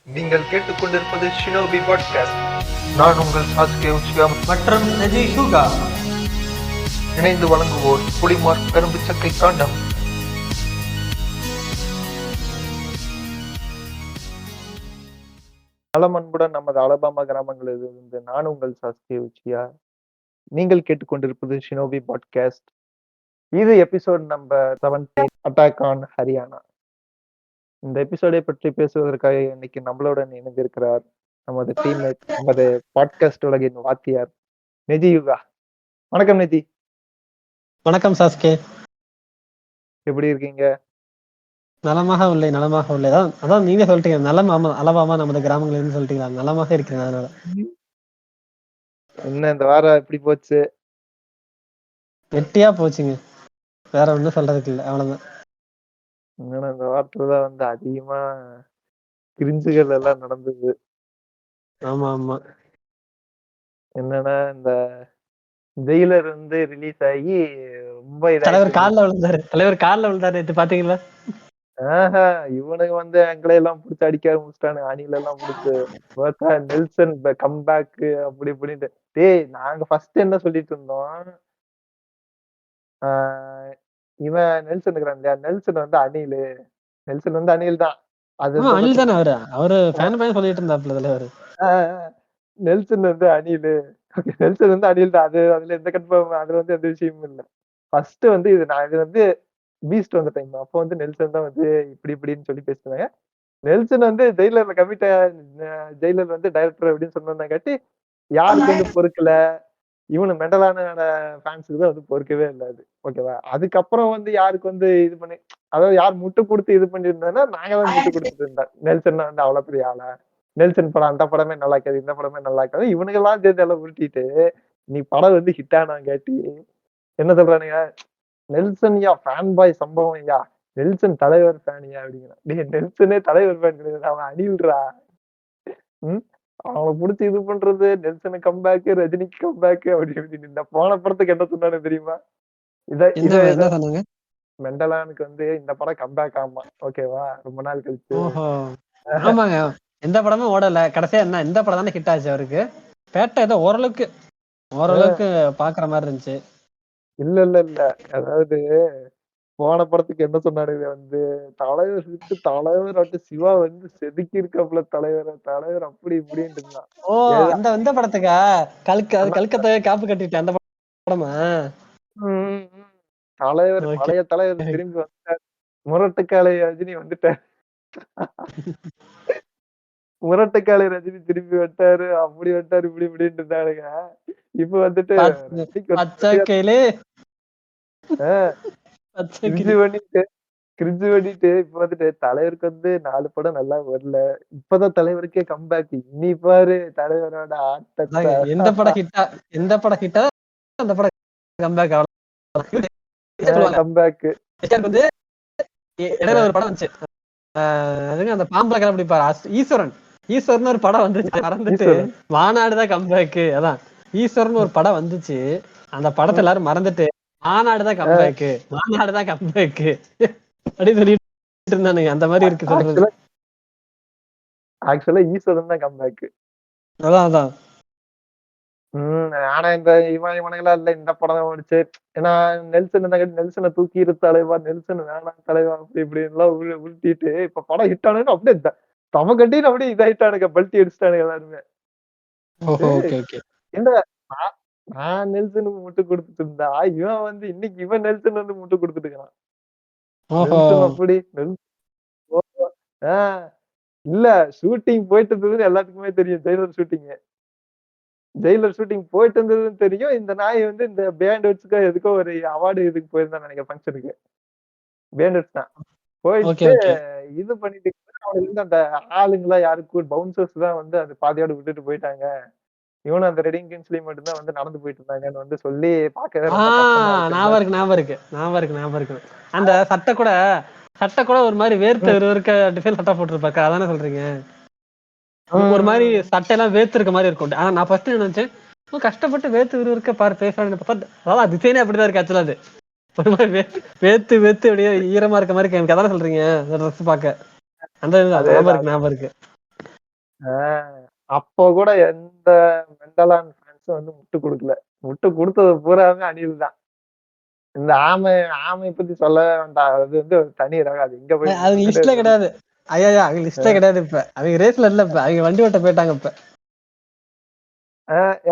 நீங்கள் கேட்டுக்கொண்டிருப்பது shinobi podcast. நான் உங்கள் சாஸ்கே உச்சிகா மற்றும் நஜி ஷூகா. இணைந்து வழங்குவோர் புலிமார் கரும்பு சக்கை காண்டம். நலம் அன்புடன் நமது அலபாமா கிராமங்களிலிருந்து நான் உங்கள் சாஸ்கே உச்சியா. நீங்கள் கேட்டுக்கொண்டிருப்பது ஷினோபி பாட்காஸ்ட். இது episode number 17, attack on Haryana. இந்த எபிசோடை பற்றி பேசுவதற்காக இன்னைக்கு நம்மளுடன் இணைந்திருக்கிறார் நமது டீம்மேட், நமது பாட்காஸ்ட் உலகின் வாத்தியார் நிதி யுகா. வணக்கம் நிதி. வணக்கம் சாஸ்கே. எப்படி இருக்கீங்க? நலமாக உள்ளே. அதான் நீங்க சொல்லிட்டீங்க, நலம் அலபாமா நமது கிராமங்கள் சொல்லிட்டீங்களா? நலமாக இருக்கிறேன். அதனால என்ன இந்த வாரம் எப்படி போச்சு? வெட்டியா போச்சுங்க, வேற ஒண்ணும் சொல்றதுக்கு இல்லை, அவ்வளவுதான். இந்த வாரத்துலதான் வந்து அதிகமா கிரிஞ்சுகள் எல்லாம் நடந்தது. ஆமா ஆமா. என்னன்னா, இந்த ஜெயிலர் வந்து ரிலீஸ் ஆகி ரொம்ப தலைவர் கால்ல விழுந்தாரு நேத்து, பாத்தீங்களா? இவனுக்கு வந்து எங்களை எல்லாம் பிடிச்சி அடிக்க ஆரம்பிச்சிட்டானு, அணில எல்லாம் பிடிச்சு நெல்சன் கம்பேக் அப்படி இப்படின்ட்டு. டேய், நாங்க ஃபர்ஸ்ட் என்ன சொல்லிட்டு இருந்தோம், இவன் நெல்சன் இருக்கிறான் இல்லையா, நெல்சன் வந்து அணில் தான். அது அனில் தானே அவரு ஃபேன் பையன் சொல்லிட்டு இருந்தாப்ல தலைவர். நெல்சன் வந்து நெல்சன் வந்து அணில் தான். அதுல எந்த கன்ஃபார்ம், அது வந்து எந்த விஷயமும் இல்லை. ஃபர்ஸ்ட் வந்து இது வந்து பீஸ்ட் வந்த டைம். அப்போ வந்து நெல்சன் தான் வந்து இப்படின்னு சொல்லி பேசுனாங்க. நெல்சன் வந்து ஜெயிலர்ல ஜெயிலர் வந்து டைரக்டர் அப்படின்னு சொன்னதாங்காட்டி யாருக்கு வந்து பொறுக்கல, இவனு மெண்டலான ஃபேன்ஸுக்கு தான் வந்து பொறுக்கவே இல்லை அது. ஓகேவா? அதுக்கப்புறம் வந்து யாருக்கு வந்து இது பண்ணி, அதாவது யார் முட்டு கொடுத்து இது பண்ணியிருந்தோம்னா நாங்க தான் முட்டு கொடுத்துட்டு இருந்தோம். நெல்சன் வந்து அவ்வளவு பெரிய ஆளா, நெல்சன் படம் அந்த படமே நல்லா இருக்காது, இந்த படமே நல்லா இருக்காது, இவனுங்கெல்லாம் சேர்ந்து எல்லாம் உருட்டிட்டு நீ படம் வந்து ஹிட் ஆனாங்காட்டி என்ன சொல்றானுங்க, நெல்சன் யா ஃபேன் பாய் சம்பவம் யா, நெல்சன் தலைவர் ஃபேனியா அப்படிங்கிறான். டேய், நெல்சனே தலைவர் ஃபேன் கிடையாது, அவன் அணில்றா. அவனை புடிச்சு இது பண்றது, நெல்சனு கம்பேக், ரஜினிக்கு கம்பேக் அப்படி இப்படின்னு. இந்த போன படத்துக்கு என்ன சொன்னானு தெரியுமா? மெண்டலானுக்கு வந்து இந்த படம் கம்பேக் ஆமா, ஓகேவா, ரொம்ப நாள் கழிச்சு. ஆமாங்க, எந்த படமும் ஓடல, கடைசியா என்ன இந்த படம் தானே ஹிட் ஆச்சு அவருக்கு. பேட்டை ஏதோ ஓரளவுக்கு பாக்குற மாதிரி இருந்துச்சு. இல்ல, அதாவது போன படத்துக்கு என்ன சொன்னானுங்க வந்து, தலைவர் வந்து சிவா வந்து செதுக்கி இருக்காப்புல தலைவர் அப்படி இப்படின்னு இருந்தான். ஓ, அந்த படத்துக்கா? கல்கத்தாவே காப்பு கட்டிட்டு அந்த படமா? தலைவர், பழைய தலைவர் திரும்பி வந்துட்டார். முரட்டுக்காலை ரஜினி வந்துட்டார். முரட்டுக்காலை ரஜினி திரும்பி வந்துட்டாரு, அப்படி வந்துட்டாரு, இப்படி இப்படின்னு இருந்தானுங்க. இப்ப வந்துட்டு கிரிஞ்சு பண்ணிட்டு இப்ப வந்துட்டு தலைவருக்கு வந்து 4 படம் நல்லா வரல, இப்பதான் தலைவருக்கே கம்பேக். இனி பாரு தலைவரோட ஆட்டத்தை. எந்த படம் ஹிட்டா அந்த படம் கம்பேக் வந்து இடையில ஒரு படம் வந்துச்சு, அந்த பாம்பளை கிளம்பி பாரு, ஈஸ்வரன் ஒரு படம் வந்துச்சு, மறந்துட்டு மாநாடுதான் கம்பேக். அதான் ஈஸ்வரன் ஒரு படம் வந்துச்சு, அந்த படத்தை எல்லாரும் மறந்துட்டு மாநாடுதான் கம்பேக் அப்படி சொல்லிட்டு இருந்தானுங்க. அந்த மாதிரி இருக்கு சொல்றது. ஆக்சுவலா ஈஸ்வரன் தான் கம்பேக். அதான் ஆனா இந்த இவனுங்களா இல்ல, இந்த படம் ஓடிச்சு. ஏன்னா நெல்சனை தூக்கி தலைவா, நெல்சன் வேணாம் தலைவா, அப்படி இப்படி எல்லாம் உருட்டிட்டு இப்ப படம் ஹிட் ஆனு அப்படியே தம கட்டின்னு அப்படியே இதாயிட்டானுங்க, பல்ட்டி அடிச்சுட்டானுங்க எல்லாருமே. நான் நெல்சனுக்கு முட்டு கொடுத்துட்டு இருந்தா, இவன் வந்து இன்னைக்கு நெல்சன் வந்து முட்டு கொடுத்துட்டு இருக்கான். அப்படி இல்ல, ஷூட்டிங் போயிட்டு இருந்தது எல்லாத்துக்குமே தெரியும். ஜெயிலர் ஷூட்டிங் போயிட்டு இருந்ததுன்னு தெரியும். இந்த நாய் வந்து இந்த பேண்டட்ஸ்க்கு எதுக்கோ ஒரு அவார்டு இதுக்கு போயிருந்தான் நினைக்கிறேன், ஃபங்க்ஷனுக்கு. பேண்டட்ஸ் தான் போயிட்டு இது பண்ணிட்டு அவனுக்கு அந்த ஆளுங்களா யாருக்கு பவுன்சர்ஸ் தான் வந்து அந்த பாதியோட விட்டுட்டு போயிட்டாங்க. இவனும் அந்த ரெடிங் கிங்ஸ்லி மட்டும் தான் வந்து நடந்து போயிட்டு இருந்தாங்கன்னு வந்து சொல்லி பார்க்கவே ஞாபகம் இருக்கு. அந்த சட்டை கூட ஒரு மாதிரி வேர்க்க டிசைன் சட்டை போட்டுருப்பாக்கா, அதானே சொல்றீங்க? ஒரு மாதிரி சட்டையெல்லாம் வேர்த்து இருக்க மாதிரி இருக்கும். ஆனா நான் ஃபர்ஸ்ட் நினைச்சேன், கஷ்டப்பட்டு வேர்த்து இருக்க பாரு பேசுறாங்க, அதான் டிசைனே அப்படிதான் இருக்கு ஆக்சுவலா. அது ஒரு மாதிரி வேர்த்து அப்படியே ஈரமா இருக்க மாதிரி எனக்கு அதானே சொல்றீங்க ட்ரெஸ் பார்க்க. அந்த ஞாபகம் இருக்கு. அப்போ கூட எந்த மெண்டலான ஃபேன்ஸும் வந்து முட்டு குடுக்கல. முட்டு குடுத்தது பூராமே அணில் தான். இந்த ஆமைய பத்தி சொல்லவே வேண்டாம். அது வந்து ஒரு தனி ரகம். அது எங்க போய் அவங்க நின்னுக்குன்னு லிஸ்ட்ல கிடையாது. ஐயா அவங்க லிஸ்ட்ல கிடையாது இப்ப. அவங்க ரேஸ்ல இல்ல இப்ப. அவங்க வண்டி ஓட்ட போயிட்டாங்க இப்ப.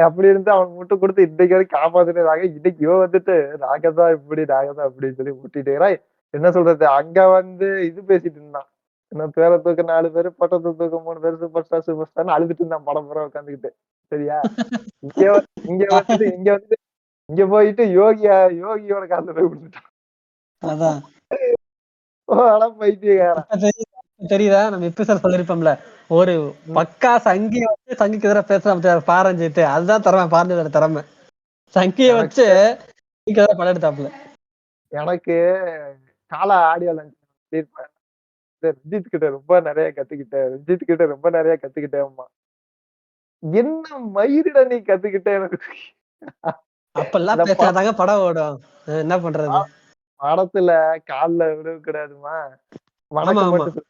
அப்படி இருந்து அவனுக்கு முட்டு குடுத்து இன்னைக்கு வரைக்கும் காப்பாத்துனதாக இன்னைக்கு இவன் வந்துட்டு நாங்க இப்படி, நாங்க அப்படின்னு சொல்லி முட்டிட்டு இருக்கிறான். என்ன சொல்றது? அங்க வந்து இது பேசிட்டு இருந்தான். என்ன பேர தூக்க 4 பேரு, பட்டத்த தூக்க 3 பேரு, சூப்பர் ஸ்டார், சூப்பர் ஸ்டார்ன்னு அழுதுட்டு இருந்தான் படம் பூரா உட்காந்துக்கிட்டு. சரியா? இங்க வ இங்க போயிட்டு யோகியோட கால்ல போய் விழுந்துட்டான். அதான். அட பைத்தியக்காரன். இப்ப தெரியுதா? நம்ம எபிசோட் சொல்லிருப்போம்ல. ஒரு பக்கா சங்கிய வச்சு சங்கிக்கு எதிரா பேசுறான் பாரஞ்சிட்டு. அதுதான் திறமை, பாரஞ்சியோட திறமை. சங்கிய வச்சு சங்கிக்கு எதிரா படம் எடுத்தாப்புல. எனக்கு காலா ஆடியோ லான்ச் சொல்லியிருப்பேன். ரஞ்சித் கிட்ட ரொம்ப நிறைய கத்துக்கிட்டேன்மா. என்ன மயிருடா நீ கத்துக்கிட்ட எனக்கு. அப்பெல்லாம் பேசாதாங்க படம் ஓடும். என்ன பண்றது? படத்துல கால்ல விழக்கூடாதுமா. வணக்கம் மட்டும்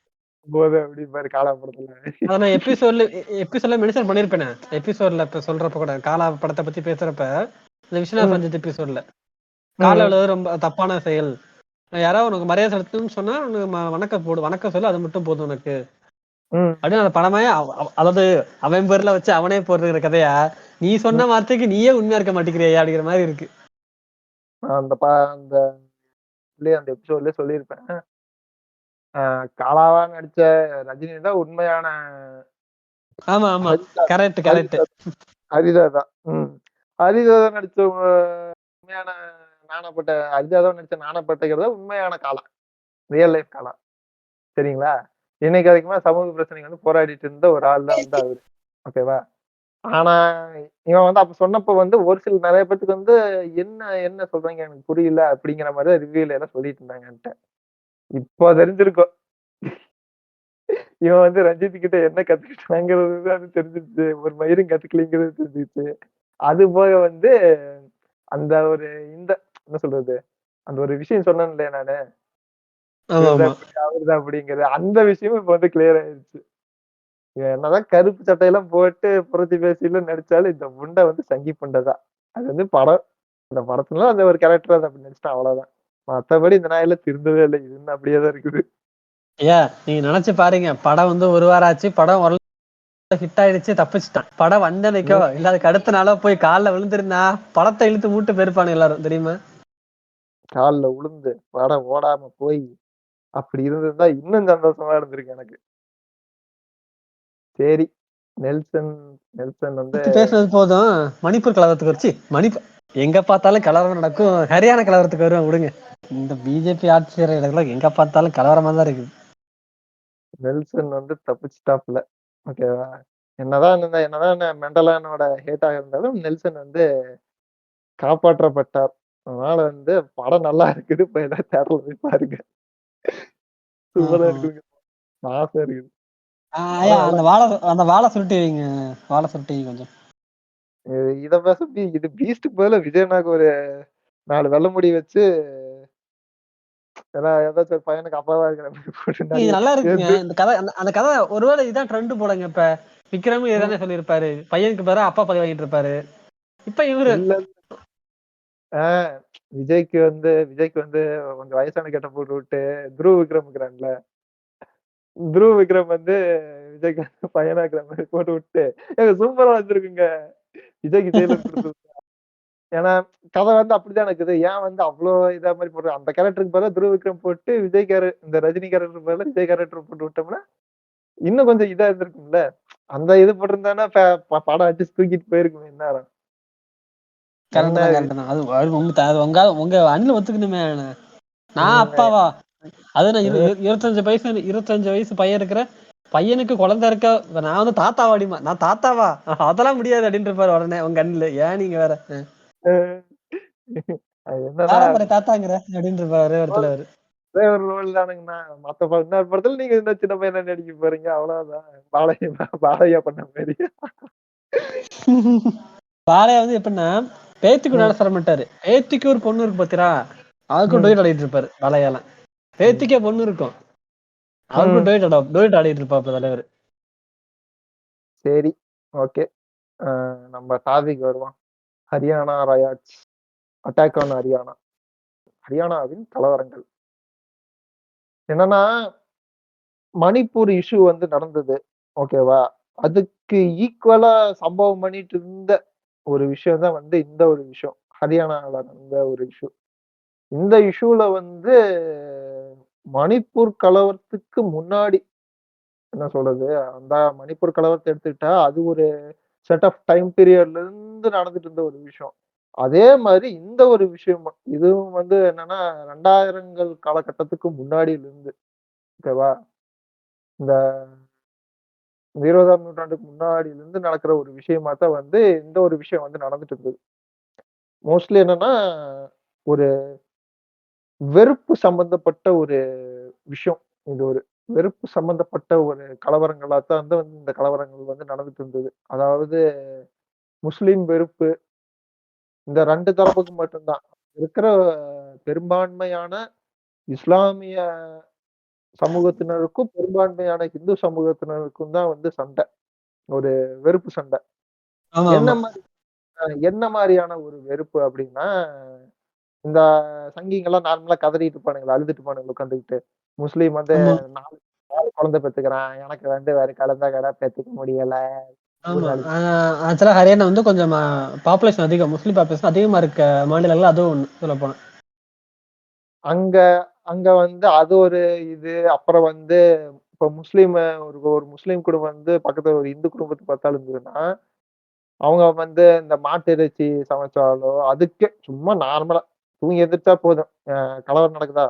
போது அப்படிம்பாரு காலா படத்துல. அத நான் எபிசோட்ல மென்ஷன் பண்ணிருப்பேனே. எபிசோட்ல இப்ப சொல்றப்ப கூட காலா படத்தை பத்தி பேசுறப்ப இந்த விஸ்வநாத் சஞ்சித் எபிசோட்ல கால விழுவது ரொம்ப தப்பான செயல். யாராவது உனக்கு மரியாதை செலுத்தணும்னு சொன்னா வணக்கம் சொல்லு, அது மட்டும் போதும் உனக்கு அப்படின்னு அந்த படமே. அதாவது அவன் பேர்ல வச்சு அவனே போடுற கதையா நீ சொன்ன வார்த்தைக்கு நீயே உண்மையா இருக்க மாட்டேங்கிறியா அப்படிங்கிற மாதிரி இருக்கு. அந்த எபிசோட்லயே சொல்லியிருப்பேன். காலாவா நடிச்ச ரஜினி தான் உண்மையான. ஆமா ஆமா கரெக்ட் கரெக்ட். ஹரிதாதான் ஹரிதாதான் நடிச்ச உண்மையான நாணப்பட்ட ஹரிதாதான் நடிச்ச நாணப்பட்டங்கிறத உண்மையான காலம், ரியல் லைஃப் காலம். சரிங்களா? இன்னைக்கு வரைக்குமே சமூக பிரச்சனைக்கு வந்து போராடிட்டு இருந்த ஒரு ஆள் தான் வந்து அவரு. ஓகேவா? ஆனா இவன் வந்து அப்ப சொன்னப்ப வந்து ஒரு சில நிறைய பேத்துக்கு வந்து என்ன சொல்றீங்க எனக்கு புரியல அப்படிங்கிற மாதிரி ரிவ்யூல எல்லாம் சொல்லிட்டு இருந்தாங்க என்கிட்ட. இப்போ தெரிஞ்சிருக்கும் இவன் வந்து ரஞ்சித் கிட்ட என்ன கத்துக்கிட்டாங்கிறது அது தெரிஞ்சிருச்சு. ஒரு மயிரும் கத்துக்கலைங்கிறது தெரிஞ்சிருச்சு. அது போக வந்து அந்த ஒரு என்ன சொல்றது, அந்த ஒரு விஷயம் சொன்னேன் இல்லையா நானு, அவருதான் அப்படிங்கிறது, அந்த விஷயமும் இப்ப வந்து கிளியர் ஆயிருச்சு. என்னதான் கருப்பு சட்டையெல்லாம் போட்டு புரட்சி பேசியில நடிச்சாலும் இந்த புண்டை வந்து சங்கி புண்டைதான். அது வந்து படம். அந்த படத்துல அந்த ஒரு கேரக்டர் அதை அப்படி நடிச்சிட்டான், அவ்வளவுதான். மத்தபடி இந்த நாயில திருந்தவே இல்லை. இது இன்னும் அப்படியேதான் இருக்குது. ஐயா நீங்க நினைச்சு பாருங்க, படம் வந்து ஒரு வாரம் ஆச்சு, படம் ஹிட் ஆயிடுச்சு, தப்பிச்சுட்டான். படம் வந்தனைக்கோ இல்ல அதுக்கு அடுத்த நாளோ போய் காலில் விழுந்திருந்தா படத்தை இழுத்து மூட்டு போயிருப்பானு எல்லாரும் தெரியுமா? காலில் விழுந்து படம் ஓடாம போய் அப்படி இருந்திருந்தா இன்னும் சந்தோஷமா இருந்திருக்கு எனக்கு. சரி, நெல்சன் வந்து பேசுனது போதும். மணிப்பூர் கலவரத்துக்கு வச்சு எங்க பார்த்தாலும் கலவரம் நடக்கும். ஹரியானா கலவரத்துக்கு வருவேன் விடுங்க. இந்த பிஜேபி ஆட்சி செய்யற இடத்துல எங்க பார்த்தாலும் கலவரமா தான் இருக்குது. நெல்சன் வந்து தப்பிச்சுட்டாப்ல. ஓகேவா? என்னதான் மெண்டலானோட ஹேட்டாக இருந்தாலும் நெல்சன் வந்து காப்பாற்றப்பட்டார். அதனால வந்து படம் நல்லா இருக்குது. இப்ப ஏதாவது தேட்டர்ல போய் பாருங்க. சூப்பரா இருக்குங்க. ஆசை இருக்குது. அந்த வாழை சுருட்டி வைங்க. வாழை சுருட்டி கொஞ்சம். இத பேச இது பீஸ்டுக்கு பதிலா விஜயனாக்கு ஒரு 4 வெள்ள முடி வச்சு ஏதாச்சும் பையனுக்கு அப்பாவா இருக்கிற மாதிரி போட்டு நல்லா இருக்குங்க இந்த கதை. அந்த கதை ஒருவேளை இதான் ட்ரெண்ட் போடுங்க. இப்ப விக்ரமும் இதானே சொல்லியிருப்பாரு, பையனுக்கு பேர அப்பா பதவி வாங்கிட்டு இருப்பாரு. இப்ப இவரு விஜய்க்கு வந்து கொஞ்சம் வயசான கெட்ட போட்டு விட்டு துருவ் விக்ரம் இருக்கிறான்ல, துருவ் விக்ரம் வந்து விஜய்க்கு பையனா இருக்கிற மாதிரி போட்டு விட்டு சூப்பரா வச்சிருக்குங்க. விஜய்க்கு டெய்லர் கொடுத்து. ஏன்னா கதை வந்து அப்படிதான் இருக்குது. ஏன் வந்து அவ்வளவு இதா மாதிரி போடுற அந்த கேரக்டருக்கு பதிலா துருவ் விக்ரம் போட்டு விஜய் இந்த ரஜினி கேரக்டர் பதிலா விஜய் கேரக்டர் போட்டு விட்டோம்னா இன்னும் கொஞ்சம் இதா இருந்திருக்கும்ல. அந்த இது போட்டிருந்தானா படம் அடிச்சு தூக்கிட்டு போயிருக்குமே நேரம். உங்க அண்ணில ஒத்துக்கணுமே. நான் அப்பாவா? அது நான் 25 வயசு பையன் இருக்கிற பையனுக்கு குழந்தை இருக்க நான் வந்து தாத்தாவாடிமா. நான் தாத்தாவா? அதெல்லாம் முடியாது அப்படின்னு இருப்பாரு உடனே உங்க அண்ணில. ஏன் நீங்க வேற தாத்தாங்கிற அப்படின்னு இருப்பாரு ஒரு தலைவர். ஒரு ரோல் தானுங்கண்ணா. இன்னொரு படத்துல நீங்க இந்த சின்ன பையனா நடிக்க போறீங்க, அவ்வளவுதான். பாலையா பண்ண மாதிரி. பாலையா வந்து எப்படின்னா பேத்திக்கு நட சொல்ல மாட்டாரு. பேத்திக்கு ஒரு பொண்ணு இருக்கு பாத்தீரா, அதுக்கும் டொயிட் ஆடிட்டு இருப்பாரு பாலையால. பேத்திக்கே பொண்ணு இருக்கும், அவருக்கும் டொயிட் ஆடிட்டு இருப்பாரு தலைவர். சரி, ஓகே. நம்ம டாபிக் வருவோம். Haryana riots, attack on Haryana. ஹரியானாவின் கலவரங்கள். என்னன்னா, மணிப்பூர் இஷ்யூ வந்து நடந்தது. ஓகேவா? அதுக்கு ஈக்குவலா சம்பவம் பண்ணிட்டு இருந்த ஒரு விஷயம் தான் வந்து இந்த ஒரு விஷயம். ஹரியானால நடந்த ஒரு இஷ்யூ. இந்த இஷ்யூல வந்து மணிப்பூர் கலவரத்துக்கு முன்னாடி என்ன சொல்றது? அந்த மணிப்பூர் கலவரத்த எடுத்துக்கிட்டா, அது ஒரு செட் ஆஃப் டைம் பீரியட்ல இருந்து நடந்துட்டு இருந்த ஒரு விஷயம். அதே மாரி இந்த ஒரு விஷயமும், இதுவும் வந்து என்னன்னா 2000ங்கள் காலகட்டத்துக்கு முன்னாடில இருந்து, ஓகேவா? இந்த 20ஆம் நூற்றாண்டுக்கு முன்னாடில இருந்து நடக்கிற ஒரு விஷயமா தான் வந்து இந்த ஒரு விஷயம் வந்து நடந்துட்டு இருந்தது. மோஸ்ட்லி என்னன்னா, ஒரு வெறுப்பு சம்பந்தப்பட்ட ஒரு விஷயம். இது ஒரு வெறுப்பு சம்பந்தப்பட்ட ஒரு கலவரங்களா தான் வந்து இந்த கலவரங்கள் வந்து நடந்துட்டு இருந்தது. அதாவது முஸ்லிம் வெறுப்பு இந்த 2 தரப்புக்கு மட்டும் தான். இருக்கிற பெரும்பான்மையான இஸ்லாமிய சமூகத்தினருக்கும், பெரும்பான்மையான இந்து சமூகத்தினருக்கும் தான் வந்து சண்டை. ஒரு வெறுப்பு சண்டை. ஆமா என்ன ஆமா மாரி என்ன மாரியான ஒரு வெறுப்பு அப்டின்னா, இந்த சங்கிங்கலாம் நார்மலா கதறிட்டு இருப்பானுங்கல்ல, அழுதுட்டு இருப்பானுங்கல்ல உட்காந்துக்கிட்டு. முஸ்லீம் வந்து ஆமா 4 குழந்தை பெத்துக்கிறான். எனக்கு வந்து வேற குழந்தை கூட பெத்துக்க முடியல. ஆமா. ஊர்ல அழுது ஆக்சுவலா ஹரியானா வந்து கொஞ்சம் பாப்புலேஷன் அதிகம். முஸ்லீம் பாப்புலேஷன் அதிகமா இருக்க மாநிலங்கள்ல அதுவும் ஒண்ணு சொல்லப்போனா. அங்க அங்க வந்து அது ஒரு இது. அப்புறம் வந்து இப்ப முஸ்லீம் ஒரு ஒரு முஸ்லீம் குடும்பம் வந்து பக்கத்துல ஒரு இந்து குடும்பத்த பார்த்தாலும் இருந்ததுன்னா, அவங்க வந்து இந்த மாட்டு இறைச்சி சமைச்சாலோ, அதுக்கே சும்மா நார்மலா தூங்கி எந்திரிச்சா போதும். கலவரம் நடக்குதா?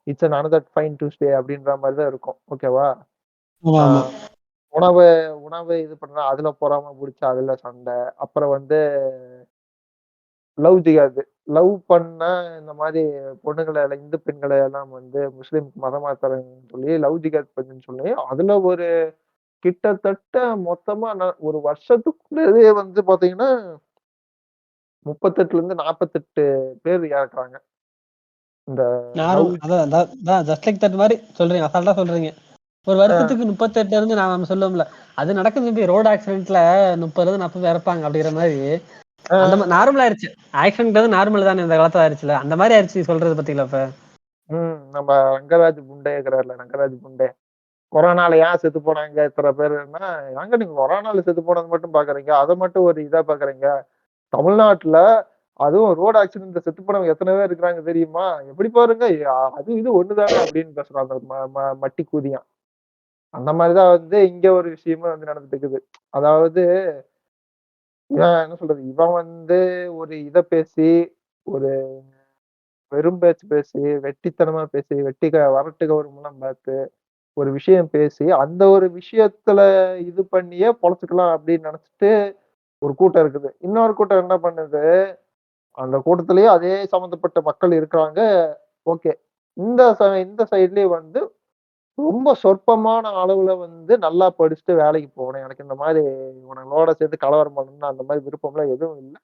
It's an another fine Tuesday அப்படின்ற மாரி தான் இருக்கும். ஓகேவா? ஆமா ஆ ஆமா உணவு உணவு இது பண்றா, அதுல பொறாம புடிச்சு அதுல சண்டை. அப்புறம் வந்து லவ் ஜிகாது. லவ் பண்ணா இந்த மாரி பொண்ணுங்கள இந்து பெண்கள எல்லாம் வந்து முஸ்லிம்க்கு மதம் மாத்துறேன்னு சொல்லி லவ் ஜிகாத் பண்ணுன்னு சொல்லி, அதுல ஒரு கிட்டத்தட்ட மொத்தமா ஒரு வருஷத்துக்குள்ளயே வந்து பாத்தீங்கன்னா, 38ல 48 பேர் இறக்குறாங்க. இந்த நானும் லவ் அதான் அதான் அதான் ஜஸ்ட் லைக் தட் மாரி சொல்றீங்க. அசால்ட்டா சொல்றீங்க. ஒரு அ வருஷத்துக்கு 38 இருந்து நம்ம சொல்லுவோம்ல. அது நடக்குது தம்பி ரோடு ஆக்சிடென்ட்ல 30லேருந்து 40 இறப்பாங்க அப்படிங்கிற மாரி, அ அந்த நார்மல் ஆயிருச்சு. ஆக்சிடென்ட்ங்கிறது நார்மல் தானே இந்த காலத்துல ஆயிருச்சுல. அந்த மாரி ஆயிருச்சு நீ சொல்றது பாத்தீங்களா இப்ப? நம்ம ரங்கராஜ் புண்டே இருக்கிறார்ல, ரங்கராஜ் புண்டே. கொரோனால ஏன் செத்து போனாங்க இத்தன பேருன்னா, ஏங்க நீங்க கொரோனால செத்து போனது மட்டும் பாக்குறீங்க? அத மட்டும் ஒரு இதா பாக்குறீங்க? தமிழ்நாட்டுல அதுவும் ரோடு ஆக்சிடென்ட்ல செத்து போனவங்க எத்தன பேர் இருக்கிறாங்க தெரியுமா? எப்படி பாருங்க, அது இது ஒண்ணு தானே அப்படின்னு பேசுறான் அந்த ம ம மட்டி கூதியான். அந்த மாரி தான் வந்து இங்க ஒரு விஷயமும் வந்து நடந்துட்டு இருக்குது. அதாவது இவன் என்ன சொல்றது? இவன் வந்து ஒரு இத பேசி, ஒரு வெறும் பேச்சு பேசி, வெட்டித்தனமா பேசி, வரட்டு கௌரவம்லாம் பார்த்து, ஒரு விஷயம் பேசி, அந்த ஒரு விஷயத்துல இது பண்ணியே பொழச்சுக்கலாம் அப்படின்னு நெனச்சுட்டு ஒரு கூட்டம் இருக்குது. இன்னொரு கூட்டம் என்ன பண்ணுது? அந்த கூட்டத்திலேயே அதே சம்மந்தப்பட்ட மக்கள் இருக்கிறாங்க. ஓகே. இந்த சைட்லயே வந்து ரொம்ப சொற்பமான அளவுல வந்து நல்லா படிச்சுட்டு வேலைக்கு போகணும். எனக்கு இந்த மாரி இவனுங்களோட சேர்ந்து கலவரம் பண்ணணும்னு அந்த மாரி விருப்பம்லாம் எதுவும் இல்ல.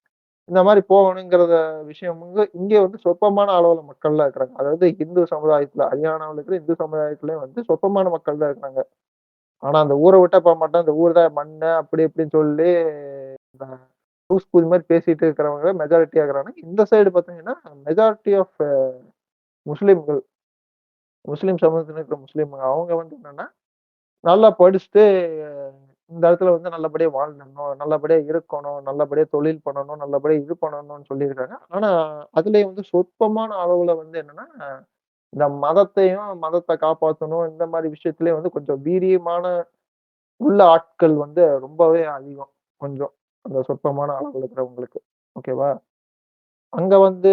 இந்த மாரி போகணுங்கிறத விஷயம் வந்து இங்க வந்து சொற்பமான அளவுல மக்கள் தான் இருக்கிறாங்க. அதாவது இந்து சமுதாயத்துல ஹரியானாவுல இருக்கிற இந்து சமுதாயத்திலயும் வந்து சொற்பமான மக்கள் தான் இருக்கிறாங்க. ஆனா அந்த ஊர விட்டா போமாட்டேன். இந்த ஊர் தான் மண்ணு அப்படி இப்படின்னு சொல்லி இந்த லூஸ் கூதி மாரி பேசிட்டு இருக்கிறவங்க மெஜாரிட்டியா இருக்கிறாங்க. இந்த சைடு பார்த்தீங்கன்னா, மெஜாரிட்டி ஆஃப் முஸ்லிம்கள், முஸ்லிம் சமூகத்தில இருக்கிற முஸ்லிம்ங்க அவங்க வந்து என்னன்னா, நல்லா படிச்சுட்டு இந்த இடத்துல வந்து நல்லபடியா வாழ்ந்துடணும், நல்லபடியா இருக்கணும், நல்லபடியா தொழில் பண்ணணும், நல்லபடியா இது பண்ணணும்னு சொல்லியிருக்காங்க. ஆனா, அதிலேயே வந்து சொற்பமான அளவுல வந்து என்னன்னா, இந்த மதத்த காப்பாத்தணும், இந்த மாரி விஷயத்திலேயே வந்து கொஞ்சம் வீரியமான உள்ள ஆட்கள் வந்து ரொம்பவே அதிகம். கொஞ்சம். அந்த சொற்பமான அளவுல இருக்கிறவங்களுக்கு. ஓகேவா? அங்க வந்து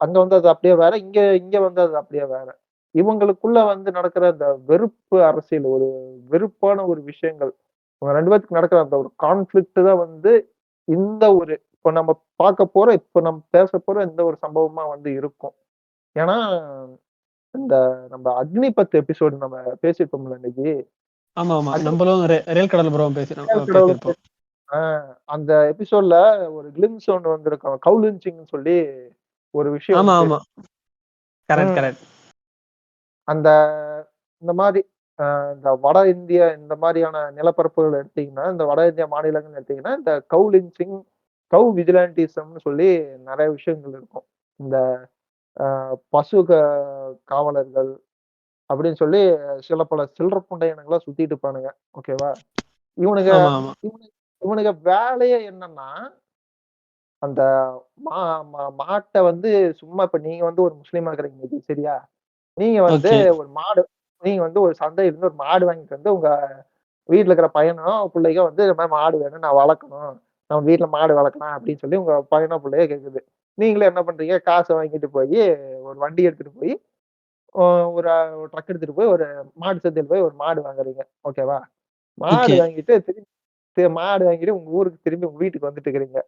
அங்க வந்து அது அப்படியே வேற. இங்க இங்க வந்து அது அப்படியே வேற. இவங்களுக்குள்ள வந்து நடக்கிற அந்த வெறுப்பு அரசியல், ஒரு வெறுப்பான ஒரு விஷயங்கள். இவங்க 2 பேத்துக்கு நடக்கிற அந்த ஒரு கான்ஃப்ளிக்ட் தான் வந்து இந்த ஒரு இப்ப நம்ம இப்ப நம்ம பேசப்போற இந்த ஒரு சம்பவமா வந்து இருக்கும். ஏன்னா, இந்த நம்ம அக்னிபத் எபிசோடு நம்ம பேசியிருப்போம்ல இன்னைக்கு. ஆமா ஆமா. அக்னி நம்மளும் ரியல் கடல் ப்ரோவும் கடவுளும் பேசியிருப்போம். ஆ அந்த எபிசோட்ல ஒரு கிளிம்ஸ் ஒண்ணு வந்திருக்கும். கவுலின்சிங்ன்னு சொல்லி ஒரு விஷயம் ஆமா வந்து ஆமா. கரெக்ட் ம். கரெக்ட். அந்த இந்த மாரி இந்த வட இந்திய இந்த மாதிரியான நிலப்பரப்புகள் எடுத்தீங்கன்னா, இந்த வட இந்திய மாநிலங்கள்னு எடுத்தீங்கன்னா, இந்த கவ் லின்ச்சிங், கவ் விஜிலன்டிசம்னு சொல்லி நெறைய விஷயங்கள் இருக்கும். இந்த அ பசு காவலர்கள் அப்படின்னு சொல்லி சில பல சில்லற புண்டையனுங்களா சுத்திட்டு இருப்பானுங்க. ஓகேவா? இவனுங்க ஆமா ஆமா இவனுங்க இவனுங்க வேலையே என்னன்னா, அந்த மா மா மாட்ட வந்து சும்மா இப்ப நீங்க வந்து ஒரு முஸ்லீமா இருக்கிறீங்க இது சரியா? நீங்க வந்து ஓகே ஒரு மாடு நீங்க வந்து ஒரு சந்தையிலிருந்து ஒரு மாடு வாங்கிட்டு வந்து உங்க வீட்ல இருக்கிற பையனோ, புள்ளையோ வந்து இந்த மாரி மாடு வேணும் நான் வளர்க்கணும். நம்ம வீட்ல மாடு வளர்க்கலாம் அப்படின்னு சொல்லி உங்க பையனோ, புள்ளையோ கேட்குது. நீங்களும் என்ன பண்றீங்க? காச வாங்கிட்டு போயி ஒரு வண்டி எடுத்துட்டு போயி, ஒ ஒரு ட்ரக் எடுத்துட்டு போய் ஒரு மாடு சந்தையில போய் ஒரு மாடு வாங்குறீங்க. ஓகேவா? மாடு ஓகே வாங்கிட்டு மாடு வாங்கிட்டு உங்க ஊருக்கு திரும்பி உங்க வீட்டுக்கு வந்துட்டு இருக்கிறீங்க.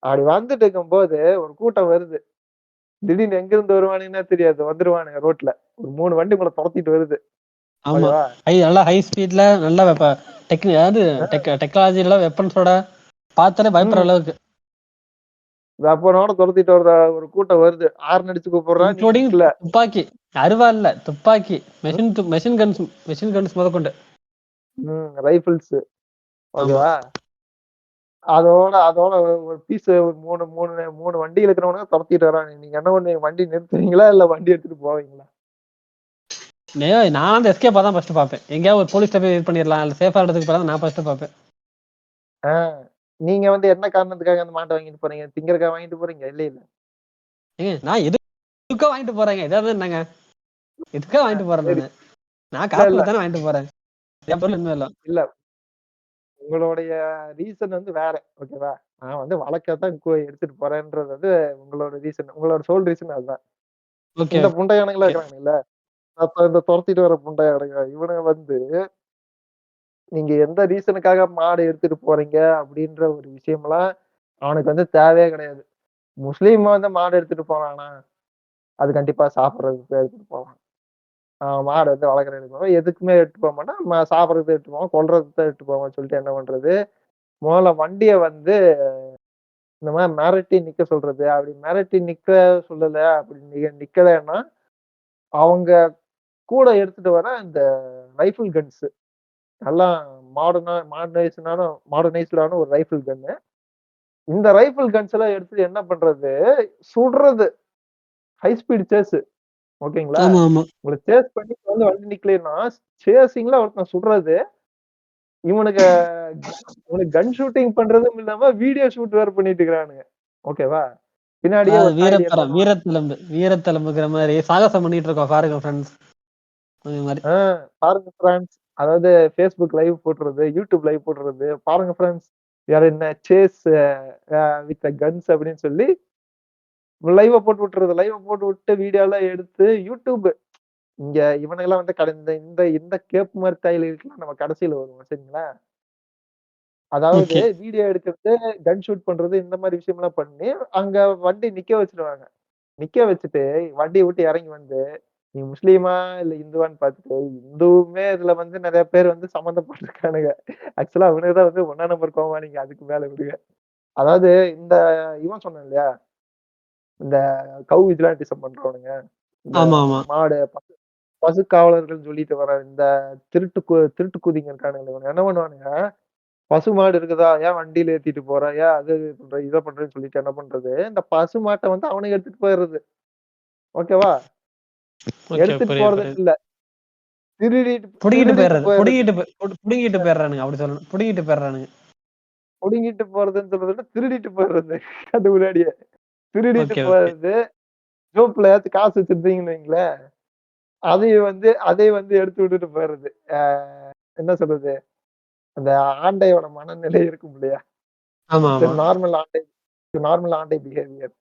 அப்படி வந்துட்டு இருக்கும்போது ஒரு கூட்டம் வருது. திடீர்னு எங்கிருந்து வருவானுங்கன்னே தெரியாது. வந்துருவானுங்க ரோட்ல. ஒரு 3 வண்டி உங்கள தொரத்திட்டு வருது. ஆமா ஓகேவா? நல்லா ஹை ஸ்பீட்ல நல்லா அதாவது டெக்னாலஜில வெப்பன்ஸோட பார்த்தாலே பயப்படுற ம். அளவுக்கு வெப்பனோட தொரத்திட்டு வர ஒரு கூட்டம் வருது. ஹாரன் அடிச்சு கூப்பிடுறான். நீ இன்க்ளூடிங் நிக்கல. துப்பாக்கி அருவா இல்ல துப்பாக்கி ம். மெஷின் கன்ஸ் முதற்கொண்டு ரைஃபிள்ஸ். ஆமா ஓகேவா? அதோட அதோட ஒரு பீஸ் ஒரு 3 வண்டியில இருக்கிறவனுங்க தொரத்திட்டு வராங்க. நீங்க என்ன பண்ணுவீங்க? வண்டி நிறுத்துவீங்களா? இல்ல வண்டி எடுத்துட்டு போவீங்களா? நான் வந்து எஸ்கேப்பா தான் ஃபர்ஸ்ட் பார்ப்பேன். எங்கேயாவது ஒரு போலீஸ்ல போய் இது பண்ணிடலாம் இல்ல சேஃபா இடத்துக்கு போய் நான் ஃபர்ஸ்ட் பார்ப்பேன். ஆ. நீங்க வந்து என்ன காரணத்துக்காக அந்த மாட்ட வாங்கிட்டு போறீங்க? திங்கறதுக்காக வாங்கிட்டு போறீங்க? இல்லைல்ல. நான் எதுக்கோ வாங்கிட்டு போறேங்க ஏதாவது என்னங்க எதுக்கோ ஆ வாங்கிட்டு போறேன் சரி. நானு. நான் இல்ல, காசு இல்ல, தானே வாங்கிட்டு போறேன். என் பொருள் இன்னும் இல்ல. இல்ல. உங்களுடைய ரீசன் வந்து வேற. ஓகேவா? நான் வந்து வளர்க்கத்தான் எடுத்துட்டு போறேன்றது வந்து உங்களோட ரீசன். உங்களோட சோல் ரீசன் அதுதான். ஓகே இந்த புண்டையானுங்களா ஓகே இருக்கிறானுங்கல்ல, அப்ப இந்த தொரத்திட்டு வர புண்டையானுங்க, இவனுங்க வந்து நீங்க எந்த ரீசனுக்காக மாடு எடுத்துட்டு போறீங்க அப்படின்ற ஒரு விஷயம்லாம் அவனுக்கு வந்து தேவையே கிடையாது. முஸ்லீம் வந்து மாடு எடுத்துட்டு போனானா, அது கண்டிப்பா சாப்பிடுறதுக்கு எடுத்துட்டு போவான். மாடு வந்து வளர்க்குறதுக்கு எடுத்துட்டு போவான். எதுக்குமே எடுத்துட்டு போக மாட்டான். சாப்பிடுறதுக்கு எடுத்துட்டு போவான். கொல்றதுக்கு தான் எடுத்துட்டு போவான்னு சொல்லிட்டு என்ன பண்றது, முதல்ல வண்டிய வந்து இந்த மாரி மிரட்டி நிக்க சொல்றது. அப்படி மிரட்டி நிக்க சொல்லல, அப்படி நிக்கலன்னா, அவங்க கூட எடுத்துட்டு வர இந்த ரைஃபிள் கன்ஸ் நல்லா மாடர்னைஸ்டான ஒரு ரைஃபிள் கன்னு. இந்த ரைஃபிள் கன்ஸ் எல்லாம் எடுத்து என்ன பண்றது, சுடுறது. High speed chase. ஓகேங்களா? ஆமா ஆமா உங்கள சேஸ் பண்ணி வந்து வண்டி நிக்கலைன்னா, சேசிங்ல ஒருத்தன் சுடுறது. இவனுங்க இவனுக்கு கன் ஷூட்டிங் பண்றதும் இல்லாம, வீடியோ ஷூட் வேற பண்ணிட்டு இருக்கிறானுங்க. ஓகேவா? பின்னாடியே அதாவது ஒரு தாடி என்ன பண்ணுவான் வீரத்தெலும்புங்கிற மாதிரி சாகசம் பண்ணிட்டு இருக்கோம் பாருங்க ஃப்ரெண்ட்ஸ் அந்த மாதிரி. ஆ பாருங்க ஃபிராண்ட்ஸ். அதாவது Facebook லைவ் போட்டுறது, YouTube லைவ் போட்டுறது. பாருங்க ஃபிராண்ட்ஸ். வேற என்ன சேஸ் வித் கன்ஸ் அப்படின்னு சொல்லி லைவ போட்டு விட்டுறது. லைவ போட்டு விட்டு வீடியோலாம் எடுத்து YouTube இங்க இவனுங்கலாம் வந்து இந்த இந்த இந்த கேப் மாரி தையல்களுக்கெல்லாம் நம்ம கடைசில வருவோம். சரிங்களா? அதாவது ஓகே வீடியோ எடுக்கிறது, கன் ஷூட் பண்றது இந்த மாரி விஷயம்லாம் பண்ணி, அங்க வண்டி நிக்க வச்சுருவாங்க. நிக்க வச்சுட்டு வண்டிய விட்டு இறங்கி வந்து, நீ முஸ்லீமா இல்ல இந்துவான்னு பார்த்துட்டு, இந்துவுமே இதுல வந்து நெறைய பேர் வந்து சம்மந்தப்பட்டுருக்கானுங்க. ஆக்சுவலா அவனுங்க தான் வந்து 1 நம்பர் கோமாளிங்க. அதுக்கு மேல விடுங்க. அதாவது இந்த இவன் சொன்னான் இல்லையா? இந்த கவ் விஜிலாண்டிசம் பண்றவனுங்க. இந்த ஆமா ஆமா மாடு, பசு காவலர்கள்ன்னு சொல்லிட்டு வர இந்த திருட்டு கூதிங்க இருக்கானுங்களே, இவனுங்க என்ன பண்ணுவானுங்க, பசு மாடு இருக்குதா? ஏன் வண்டியில ஏத்திட்டு போற? ஏன் அது இது பண்ற, இத பண்றேன்னு சொல்லிட்டு என்ன பண்றது, இந்த பசு மாட்ட வந்து அவனுங்க எடுத்துட்டு போயிறது. ஓகேவா? ஓகே எடுத்துட்டு புரியுது போறதுன்னு புரியுது இல்ல. திருடிட்டு புடுங்கிட்டு திருடிட்டு போயிடுறது போயிறது. புடுங்கிட்டு போயிடுறானுங்க அப்படி சொல்லணும் புடுங்கிட்டு போயிடுறானுங்க. புடுங்கிட்டு போறதுன்னு சொல்றத விட திருடிட்டு போயிறது. அது முன்னாடியே. திருடிட்டு ஓகே ஓகே போறது. ஜோப்ல ஏதாச்சும் காசு வச்சிருந்தீங்கன்னு வைங்களேன், அதையும் வந்து எடுத்து விட்டுட்டு போயிறது. என்ன சொல்றது? அந்த ஆண்டையோட மனநிலை இருக்கும் இல்லையா? ஆமா ஆமா நார்மல் ஆண்டை பிஹேவியர்.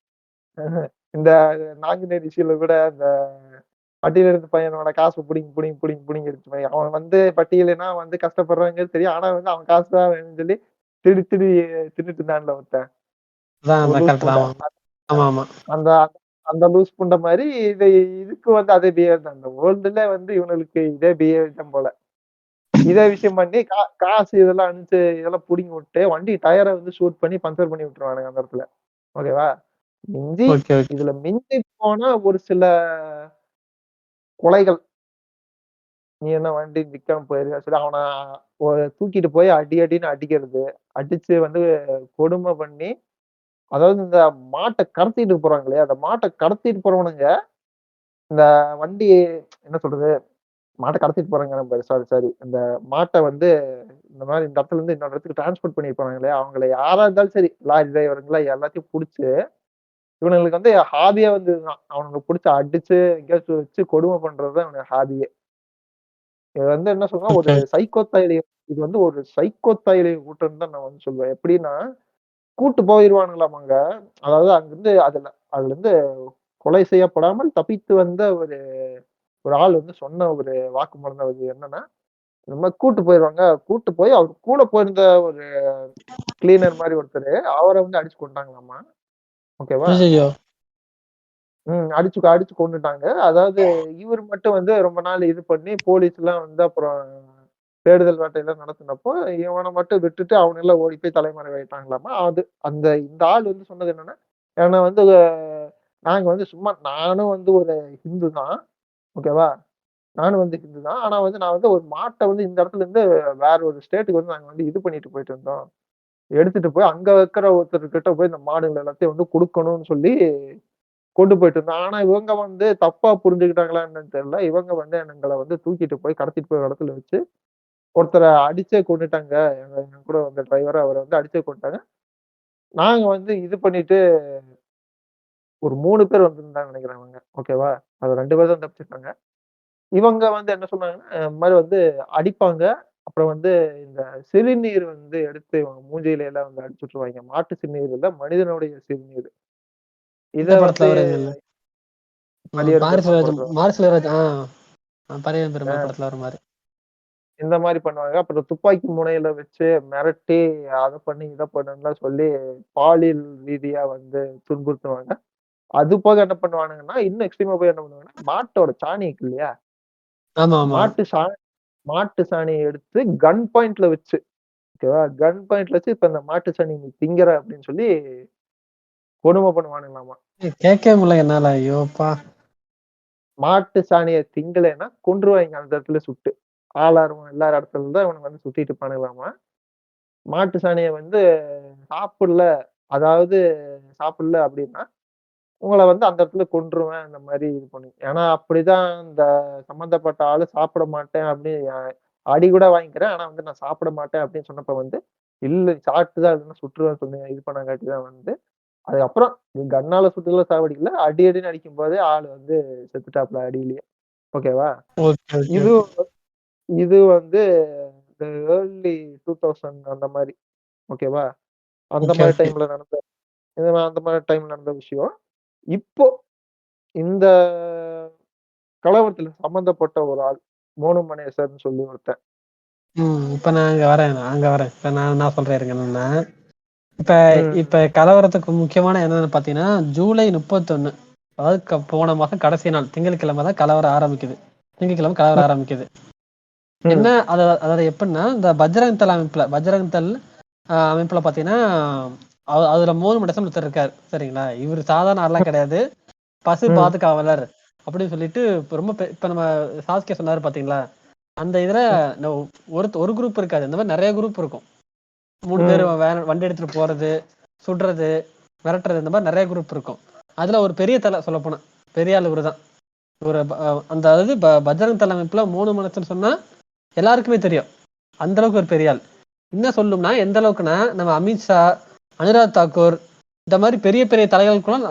இந்த நாங்குநேரி இஷ்யூல கூட அந்த பட்டியலிருந்து பையனோட காசு புடிங்கி, புடிங்கி, புடிங்கி, புடிங்கி எடுத்துட்டு போய் அவன் வந்து பட்டியலினா வந்து கஷ்டப்படுறாங்கிறது தெரியும். ஆனா வந்து அவன் காசு தான் வேணும்னு சொல்லி திருடி திருடி தின்னுட்டு இருந்தான்ல ஒருத்தன். அதான் ஒரு அதான் லூஸ் கரெக்ட் தான் புண்டை. ஆமா ஆமா ஆமா அந்த அந்த லூஸ் புண்டை மாரி இதுக்கு வந்து அதே பிஹேவியர் தான். அந்த வேர்ல்டுல வந்து இவனுங்களுக்கு இதே பிஹேவியர் தான் போல. இதே விஷயம் பண்ணி காசு இதெல்லாம் அனுப்பிச்சு இதெல்லாம் புடுங்கி விட்டு வண்டி டயர வந்து ஷூட் பண்ணி பஞ்சர் பண்ணி விட்டுருவானுங்க அந்த இடத்துல. ஓகேவா? மிஞ்சி ஓகே ஓகே இதுல மிஞ்சி போனா ஒரு சில கொலைகள் நீ என்ன வண்டி நிக்காம போயிருக்க சொல்லி அவனை தூக்கிட்டு போய் அடி அடின்னு அடிக்கிறது. அடிச்சு வந்து கொடுமை பண்ணி, அதாவது இந்த மாட்ட கடத்திட்டு போறாங்க இல்லையா? அந்த மாட்ட கடத்திட்டு போறவனுங்க, இந்த வண்டி என்ன சொல்றது? மாட்ட கடத்திட்டு போறாங்க பாரு. Sorry, sorry. இந்த மாட்ட வந்து இந்த மாரி இந்த இடத்துல இருந்து இன்னொரு இடத்துக்கு டிரான்ஸ்போர்ட் பண்ணிட்டு போறாங்க இல்லையா? அவங்கள யாரா இருந்தாலும் சரி, லாரி டிரைவருங்கள எல்லாத்தையும் புடிச்சு, இவனுங்களுக்கு வந்து ஹாபியா வந்து இதுதான். அவனுங்கள புடிச்சு அடிச்சு, எங்கேயாச்சும் வச்சு கொடுமை பண்றது தான் இவனுங்க ஹாபியே. இது வந்து என்ன சொல்றேன்னா, ஒரு ஓகே. சைக்கோ தைரியம். இது வந்து ஒரு சைக்கோ தைரியம் கூட்டம்னு தான் நான் வந்து சொல்லுவேன். எப்படின்னா, கூட்டு போயிருவானுங்களாமாங்க. அதாவது அங்கிருந்து அதுலருந்து கொலை செய்யப்படாமல் தப்பித்து வந்த ஒரு ஒரு ஆள் வந்து சொன்ன ஒரு வாக்குமூலம் தான் இது என்னன்னா, இந்த மாரி கூட்டு போயிருவாங்க. கூட்டு போய் அவர் கூட போயிருந்த ஒரு கிளீனர் மாரி ஒருத்தரு, அவர வந்து அடிச்சு கொன்னுட்டாங்களாமா. ஓகேவா? ஐயோ. அடிச்சு அடிச்சு கொன்னுட்டாங்க. அதாவது இவரு மட்டும் வந்து ரொம்ப நாள் இது பண்ணி போலீஸ்லாம் வந்து அப்புறம் தேடுதல் வேட்டையெல்லாம் நடத்துனப்போ, இவன மட்டும் விட்டுட்டு அவனுங்கலாம் ஓடி போய் தலைமறைவாயிட்டாங்களாமா. இந்த ஆள் வந்து சொன்னது என்னன்னா, என்ன வந்து நாங்க வந்து சும்மா நானும் வந்து ஒரு ஹிந்து தான். ஓகேவா? நானும் வந்து ஹிந்து தான். ஆனா வந்து நான் வந்து ஒரு மாட்ட வந்து இந்த இடத்துல இருந்து வேற ஒரு ஸ்டேட்டுக்கு வந்து நாங்க வந்து இது பண்ணிட்டு போயிட்டு இருந்தோம். எடுத்துட்டு போய் அங்க இருக்கிற ஒருத்தர்கிட்ட போய் இந்த மாடுகள் எல்லாத்தையும் வந்து குடுக்கணும்னு சொல்லி கொண்டு போயிட்டு இருந்தோம். ஆனா இவங்க வந்து தப்பா புரிஞ்சுக்கிட்டாங்களா என்னன்னு தெரியல. இவங்க வந்து எங்கள வந்து தூக்கிட்டு போய் கடத்திட்டு போய் ஒரு இடத்துல வச்சு ஒருத்தர அடிச்சே கொன்னுட்டாங்க. என் கூட வந்த டிரைவர அவர வந்து அடிச்சே கொன்னுட்டாங்க. நாங்க வந்து இது பண்ணிட்டு ஒரு 3 பேர் வந்திருந்தாங்கன்னு நெனைக்கிறேன் அவங்க. ஓகேவா? அதுல 2 பேர் தான் தப்பிச்சுட்டாங்க. இவங்க வந்து என்ன சொன்னாங்கன்னா, இந்த மாரி வந்து அடிப்பாங்க. அப்புறம் வந்து இந்த சிறுநீர் வந்து எடுத்து இவங்க மூஞ்சியில எல்லாம் வந்து அடிச்சு விட்டுருவாய்ங்க. மாட்டு சிறுநீர் இல்ல, மனிதனுடைய சிறுநீர். இத இந்த படத்துல வந்து வருங்கல்ல. பலியரும் பெருமாள் பாரிசுராஜ் படத்துல பாரிசுராஜ் பரியன் பெருமாள் படத்துல வர மாதிரி. இந்த மாரி பண்ணுவாங்க. அப்புறம் துப்பாக்கி முனையில வச்சு மிரட்டி, அத பண்ணி, இத பண்ணுன்னுலாம் சொல்லி பாலியல் ரீதியா வந்து துன்புறுத்துவாங்க. அது போக என்ன பண்ணுவானுங்கன்னா, இன்னும் எக்ஸ்ட்ரீமா போய் என்ன பண்ணுவாங்கன்னா, மாட்டோட சாணி இருக்கு இல்லையா? ஆமா ஆமா. மாட்டு சா மாட்டு சாணிய எடுத்து கன் பாயிண்ட்ல வச்சு, ஓகேவா? கன் பாயிண்ட்ல வச்சு, இப்ப இந்த மாட்டு சாணி நீ திங்கிற அப்படின்னு சொல்லி கொடுமை பண்ணுவானுங்களாமா. கேட்கவே முடியல என்னால. ஐயோப்பா. மாட்டு சாணிய திங்கலைன்னா கொன்றுவாய்ங்க அந்த இடத்துல சுட்டு. ஆளாரம் எல்லா இடத்துல தான் இவனுங்க வந்து சுத்திட்டு இருப்பானுங்களாமா. மாட்டு சாணிய வந்து சாப்பிடல, அதாவது சாப்பிடல அப்படின்னா, உங்கள வந்து அந்த இடத்துல கொன்றுவேன் அந்த மாரி இது பண்ணி. ஏன்னா அப்படிதான் இந்த சம்பந்தப்பட்ட ஆளு சாப்பிட மாட்டேன் அப்படின்னு அடி கூட வாங்கிக்கிறேன். ஆனா வந்து நான் சாப்பிட மாட்டேன் அப்படின்னு சொன்னப்ப வந்து, இல்ல சாப்பிட்டு தான் இல்லன்னா சுட்டுருவேன்னு சொல்லி இது பண்ணங்காட்டி தான் வந்து, அதுக்கப்புறம் கன்னால சுட்டுலாம் சாவடிக்கல. அடி அடின்னு அடிக்கும்போதே ஆளு வந்து செத்துட்டாப்புல அடியிலேயே. ஓகேவா? ஓகே ஓகே இது ஓகே. இது வந்து இந்த ஏர்லி 2000 அந்த மாரி. ஓகேவா? அந்த ஓகே மாரி ஓகே. டைம்ல நடந்த அந்த மாரி டைம்ல நடந்த விஷயம். இப்போ இந்த கலவரத்துல சம்பந்தப்பட்ட ஒரு ஆள், மோனு மகேசர்ன்னு சொல்லி ஒருத்தன். இப்ப நான் அங்க வரேன். இப்ப நான் சொல்றேன் இருங்க என்னன்னா, இப்ப ம். இப்ப கலவரத்துக்கு முக்கியமான என்னன்னு பாத்தீங்கன்னா, ஜூலை 31. அதாவது போன மாசம் கடைசி நாள் திங்கட்கிழமை தான் கலவரம் ஆரம்பிக்குது. திங்கட்கிழமை ம். கலவரம் ஆரம்பிக்குது. என்ன ம். அதாவது எப்படின்னா, இந்த பஜ்ரங் தள் அமைப்புல பாத்தீங்கன்னா, அதுல மோது மடசன் ஒருத்தர் இருக்காரு. சரிங்களா? இவரு சாதாரண ஆள்லாம் கிடையாது. பசு ம். பாதுகாவலர் அப்படின்னு சொல்லிட்டு இப்ப நம்ம சாஸ்கே சொன்னாரு பாத்தீங்களா? அந்த இதுல ம். இந்த ஒரு குரூப் இருக்காது. இந்த மாதிரி நெறைய குரூப் இருக்கும். 3 பேரு ம். வண்டி எடுத்துட்டு போறது, சுடுறது, மிரட்டுறது இந்த மாதிரி நெறைய குரூப் இருக்கும். அதுல ஒரு பெரிய தல சொல்லப்போனா. பெரிய ஆள் இவருதான். ஒரு அந்த அதாவது பஜ்ரங் தள் அமைப்புல 3 மனசுன்னு சொன்னா எல்லாருக்குமே தெரியும். அந்த அளவுக்கு ஒரு பெரிய ஆள். என்ன சொல்லும்னா எந்த அளவுக்குன்னா, நம்ம அமித்ஷா, அனுராக் தாக்கூர் இந்த மாதிரி பெரிய பெரிய தலைவர்களுக்குலாம்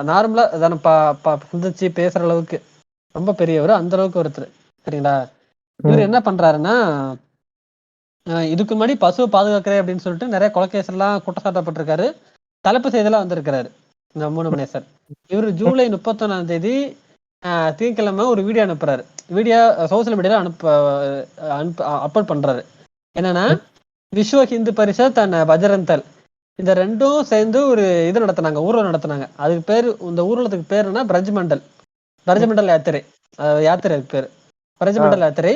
நார்மலா சந்திச்சு பேசுற அளவுக்கு ரொம்ப பெரியவர். அந்த அளவுக்கு ஒருத்தர். சரிங்களா? இவர் ம். என்ன பண்றாருன்னா, இதுக்கு முன்னாடி பசுவை பாதுகாக்கிறேன் அப்படின்னு சொல்லிட்டு நிறைய கொலைகேஸ் எல்லாம் குற்றச்சாட்டப்பட்டிருக்காரு. தலைப்பு செய்தியெல்லாம் வந்திருக்கிறாரு இந்த மூணு மணேசர். இவர் ஜூலை 31ஆம் தேதி திங்கட்கிழமை ஒரு வீடியோ அனுப்புறாரு. வீடியோ சோசியல் மீடியால அப்லோட் பண்றாரு. என்னன்னா, விஸ்வ ஹிந்து பரிஷத் அண்ட் பஜ்ரங் தள் இந்த ரெண்டும் சேர்ந்து ஒரு இது நடத்தினாங்க, ஊர்வலம் நடத்தினாங்க. அதுக்கு பேரு இந்த ஊர்வலத்துக்கு பேர் என்ன, பிரஜ்மண்டல் யாத்திரை. யாத்திரை பேரு பிரஜ்மண்டல் ஆ. யாத்திரை.